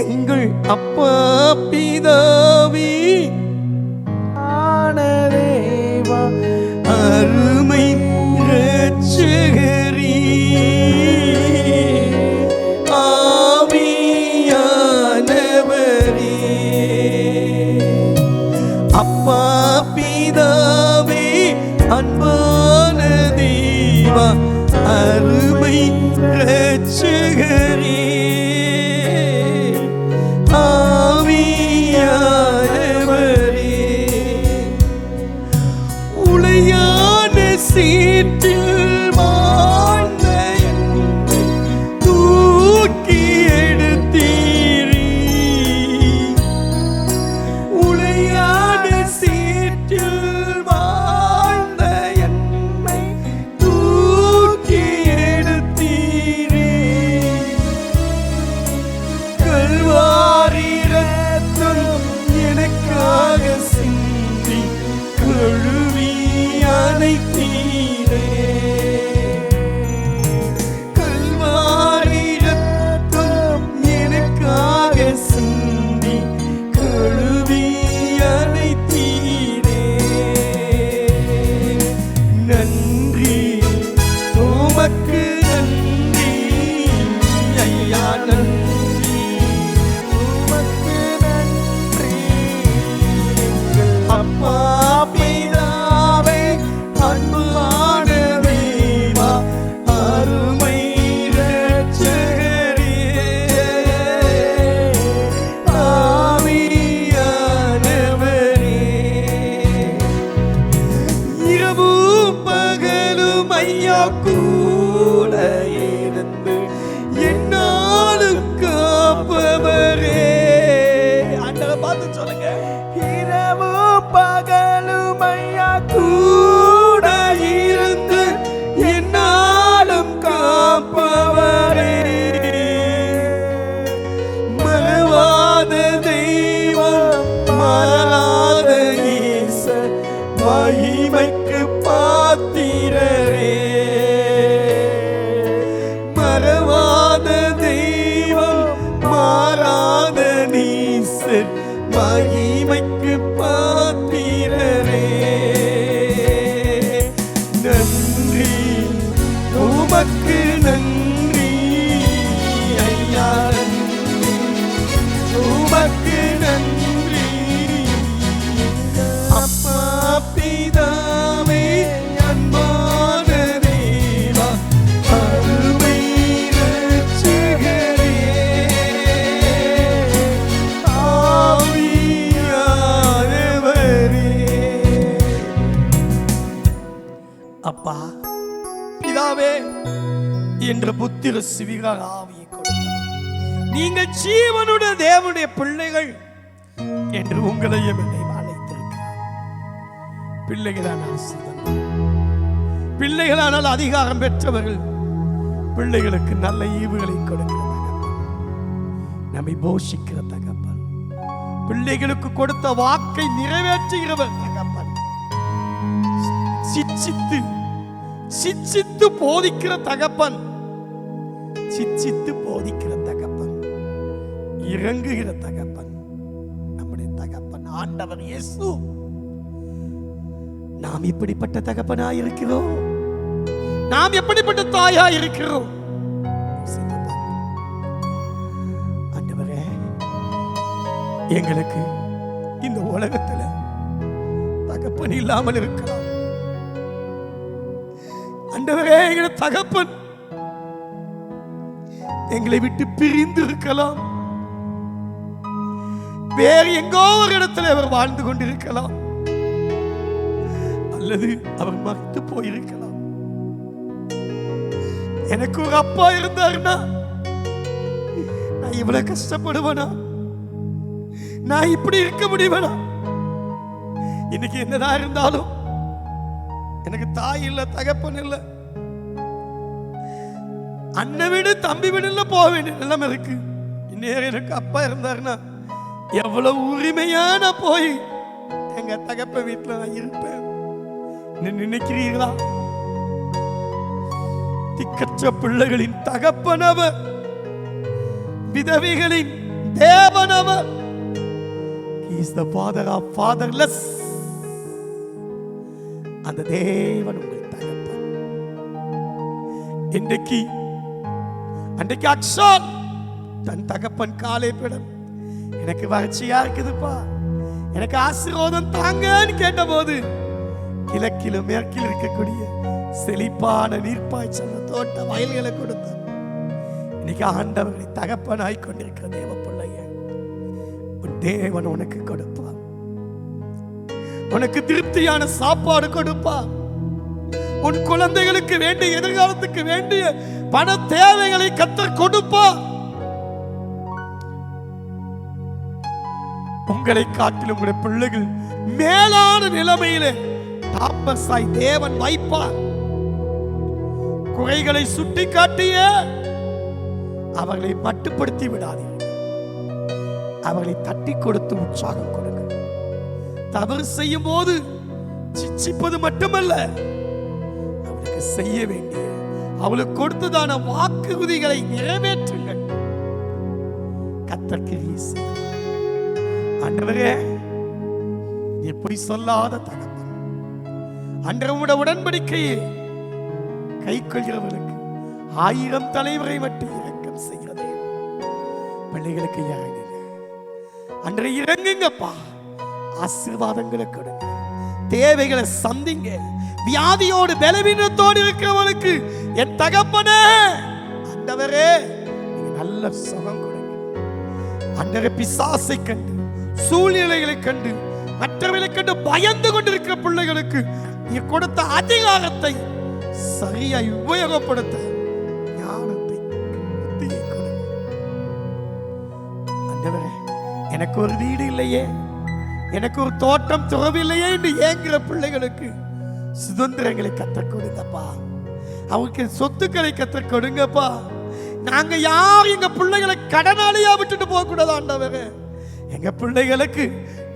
எங்கள் அப்பா பிதாவே, ஆனதேவா, அருமை நீர் மகிமைக்கு பாத்திரரே. நன்றி உமக்கு நன்றி ஐயா, உமக்கு நன்றி அப்பா பிதாவே அன்பான தேவா அருமை ரட்சகரே ஆவியானவரே. அப்பா பிதாவே என்ற புத்திர சிவிகார ஆவியை கொடுத்தார். நீங்கள் ஜீவனுடைய தேவனுடைய பிள்ளைகள் என்று உங்களையும் என்னை அழைத்திருக்கிறார். பிள்ளைகளானால் சுதந்திரம், பிள்ளைகளானால் அதிகாரம் பெற்றவர்கள், பிள்ளைகளுக்கு நல்ல ஈவுகளை கொடுக்கிற தகப்பன், நம்மை போஷிக்கிற தகப்பன், பிள்ளைகளுக்கு கொடுத்த வாக்கை நிறைவேற்றுகிறவர் தகப்பன், சிச்சித்து சிச்சித்து போதிக்கிற தகப்பன், சிச்சித்து போதிக்கிற தகப்பன், இறங்குகிற தகப்பன், நம்முடைய தகப்பன் ஆண்டவர் இயேசு. நாம் இப்படிப்பட்ட தகப்பனாய் இருக்கிறோம், நாம் எப்படிப்பட்ட தாயாய் இருக்கிறோம். ஆண்டவரே, எங்களுக்கு இந்த உலகத்துல தகப்பன் இல்லாமல் இருக்கலாம். ஆண்டவரே, எங்கள் தகப்பன் எங்களை விட்டு பிரிந்து இருக்கலாம், வேறு எங்கோ ஒரு இடத்துல அவர் வாழ்ந்து கொண்டிருக்கலாம், அல்லது அவர் மறைத்து போயிருக்கலாம். எனக்கு ஒரு அப்பா இருந்தாருன்னா நான் இவ்வளவு கஷ்டப்படுவேனா? நான் இப்படி இருக்க முடியுவேனா? இன்னைக்கு என்னதான் இருந்தாலும் எனக்கு தாய் இல்ல, தகப்பன் இல்ல, அண்ணன் வீடு தம்பி வீடுல போக வேண்டிய நிலைமை இருக்கு. இந்நேரம் எனக்கு அப்பா இருந்தாருன்னா எவ்வளவு உரிமையான போய் எங்க தகப்ப வீட்டுல நான் இருப்பேன். நினைக்கிறீர்களா? திக்கற்ற பிள்ளைகளின் தகப்பனவர், விதவைகளின் தேவனவர். He is the father of fatherless. அந்த தேவன் உங்கள் தகப்பன். அன்றைக்கு அக்ஷான் தன் தகப்பன் காலை பிடம், எனக்கு வறட்சியா இருக்குதுப்பா, எனக்கு ஆசீர்வாதம் தாங்கன்னு கேட்டபோது கிழக்கிலும் மேற்கில் இருக்கக்கூடிய செழிப்பான நீர்ப்பாய்ச்சல் தோட்ட வயல்களை கொடுத்தார். இன்னைக்கு ஆண்டவர்களை தகப்பனாய் கொண்டிருக்கிற தேவ பிள்ளைய உன் தேவன் உனக்கு கொடுப்பார். உனக்கு திருப்தியான சாப்பாடு கொடுப்பா. உன் குழந்தைகளுக்கு வேண்டிய எதிர்காலத்துக்கு வேண்டிய பண தேவைகளை கர்த்தர் கொடுப்பா. உங்களை காட்டிலும் உங்களுடைய பிள்ளைகள் மேலான நிலைமையிலே தாமசாய் தேவன் வைப்பார். குறைகளை சுட்டி காட்டிய அவர்களை மட்டுப்படுத்தி விடாதீர்கள், அவர்களை தட்டி கொடுத்து உற்சாகம் கொடுங்க. தவறு செய்யும் போது சிச்சிப்பது மட்டுமல்ல, அவளுக்கு செய்ய வேண்டிய அவளுக்கு கொடுத்ததான வாக்குறுதிகளை நிறைவேற்றுங்கள். கர்த்தர் கிரியை செய்வார். ஆண்டவரே, நீ பொய் சொல்லாத தகப்பன், ஆண்டவருடைய உடன்படிக்கையை கை கொள்கிறவர்களுக்கு 1000 தலைவரை மட்டும் இரக்கம் செய்கிறதே. பிள்ளைகளுக்கு இறங்குங்க, அன்றை இறங்குங்கப்பா. ஆசீர்வாதங்களை கொடுங்க, தேவைகளை சந்திங்க. வியாதியோடு பலவீனத்தோடு இருக்கிறவனுக்கு என் தகப்பனே ஆண்டவரே நீங்க நல்ல சுகம் கொடுங்க. ஆண்டவரே, பிசாசை கண்டு சூழ்நிலைகளை கண்டு மற்றவர்களை கண்டு பயந்து கொண்டிருக்கிற பிள்ளைகளுக்கு நீ கொடுத்த அதிகாரத்தை சரியாய் உபயோகப்படுத்த ஞானத்தை புத்தியை கொடுங்க. ஆண்டவரே, எனக்கு ஒரு வீடு இல்லையே, எனக்கு ஒரு தோட்டம் துறவில்லையே என்று ஏங்குற பிள்ளைகளுக்கு சுதந்திரங்களை கற்றுக் கொடுங்கப்பா. அவங்களுக்கு சொத்துக்களை கற்றுக் கொடுங்கப்பா. நாங்க யாரும் எங்க பிள்ளைகளை கடனாளியா விட்டுட்டு போக கூடாது ஆண்டவரே. எங்க பிள்ளைகளுக்கு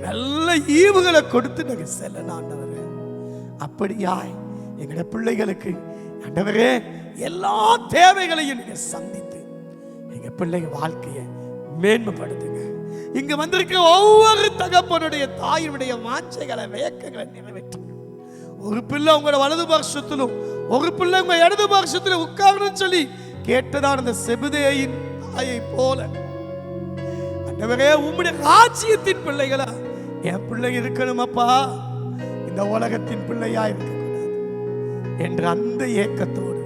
நல்ல ஈவுகளை கொடுத்து நாங்க செல்லணும் ஆண்டவரே. அப்படியாய் எங்க பிள்ளைகளுக்கு ஆண்டவரே எல்லா தேவைகளையும் நீங்க சந்தித்து எங்க பிள்ளைங்க வாழ்க்கையை மேன்மைப்படுத்துங்க. இங்கு வந்திருக்கிற ஒவ்வொரு தகப்பனுடைய தாயினுடைய வாஞ்சைகளை வேக்கங்களை நிறைவேற்ற. ஒரு பிள்ளை உங்களோட வலது பார்ஷத்திலும் ஒரு பிள்ளை உங்க இடது பார்ஷத்திலும் உட்கார்ந்து சொல்லி கேட்டதான் அந்த செபுதேயின் தாயை போல ஆண்டவரே உம்முடைய ராஜ்யத்தின் பிள்ளைகளா என் பிள்ளை இருக்கணும் அப்பா, இந்த உலகத்தின் பிள்ளையா இருக்கக்கூடாது என்ற அந்த ஏக்கத்தோடு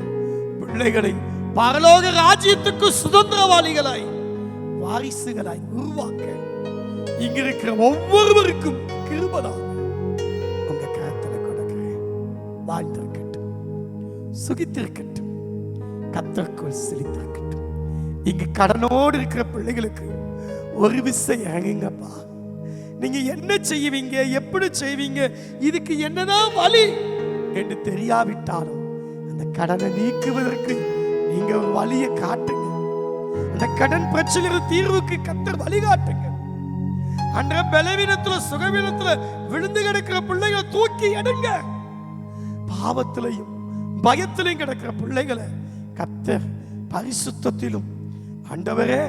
பிள்ளைகளை பரலோக ராஜ்யத்துக்கு சுதந்திரவாளிகளாய் வாரிசுகளாய் உருவாக்க இங்க இருக்கிற ஒவ்வொருவருக்கும் கிருபையாக உங்க கரத்துல கொடுக்கிறேன். வாழ்ந்திருக்கட்டும், சுகித்திருக்கட்டும், கர்த்தருக்குள் செழித்திருக்கட்டும். இங்க கடனோடு இருக்கிற பிள்ளைகளுக்கு ஒரு விசை இறங்குங்கப்பா. நீங்க என்ன செய்வீங்க, எப்படி செய்வீங்க, இதுக்கு என்னதான் வழி என்று தெரியாவிட்டாலும் அந்த கடனை நீக்குவதற்கு நீங்க ஒரு வழியை காட்டுங்க. அந்த கடன் பிரச்சனை தீர்வுக்கு கர்த்தர் வழிகாட்டுங்க. அன்ற பலவீனத்துல சுகவீனத்துல விழுந்து கிடக்கிற பிள்ளைகளை தூக்கி எடுங்க. பாவத்திலையும் பயத்திலையும் கிடக்கிற பிள்ளைகளை கர்த்தர் பரிசுத்தத்திலும் ஆண்டவரே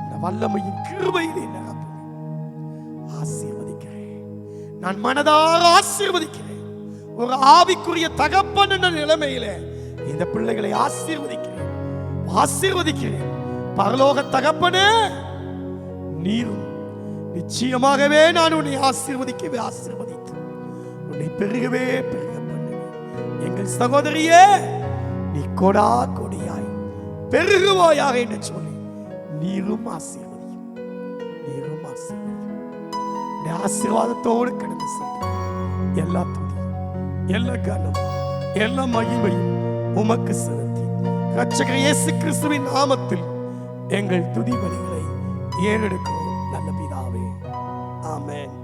இந்த வல்லமையின் கிருபையிலே நிரப்புங்க. ஆசீர்வதிக்கிறேன், நான் மனதார ஆசீர்வதிக்கிறேன். ஒரு ஆவிக்குரிய தகப்பன் என்ற நிலைமையிலே இந்த பிள்ளைகளை ஆசீர்வதிக்கிறேன், ஆசீர்வதிக்கிறேன். பரலோக தகப்பனே, நீரும் நிச்சயமாகவே நான் உன்னை ஆசீர்வதிக்கவே ஆசீர்வதித்து உன்னை பெருகவே பெருக பண்ணுவேன். எங்கள் சகோதரியே, நீ கொடா கொடியாய் பெருகுவாயாக என்று சொல்லி நீரும் ஆசீர்வதியும், நீரும் ஆசீர்வதியும். ஆசீர்வாதத்தோடு கடந்து செல்லும் எல்லா துதி, எல்லா கனம், எல்லா மகிமையும் உமக்கு செலுத்தி இரட்சகர் இயேசு கிறிஸ்துவின் நாமத்தில் எங்கள் துதி பலிகளை ஏறெடுக்கும் நல்ல பிதாவே, ஆமென்.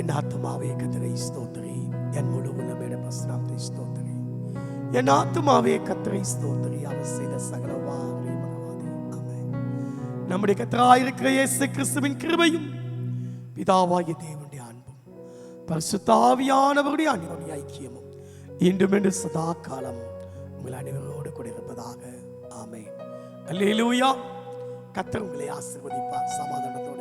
என் ஆத்துமாவே கர்த்தரை ஸ்தோத்திரி, என் முழு உள்ளமே பஸ்ராம்தை ஸ்தோத்திரி. என் ஆத்துமாவே கர்த்தரை ஸ்தோத்திரி, அவர் செய்த சகல உபகாரங்களை மறவாதே. ஆமென். நம்முடைய கர்த்தராயிருக்கிற இயேசு கிறிஸ்துவின் கிருபையும் பிதாவாகிய தேவனுடைய அன்பும் பரிசுத்த ஆவியானவருடைய அன்பின் ஐக்கியமும் இன்றும் என்று சதா காலம் உங்கள் அனைவரோடு கூட இருப்பதாக. ஆமென். அல்லேலூயா. கர்த்தர் உங்களை ஆசீர்வதிப்பார். சமாதானத்தோடு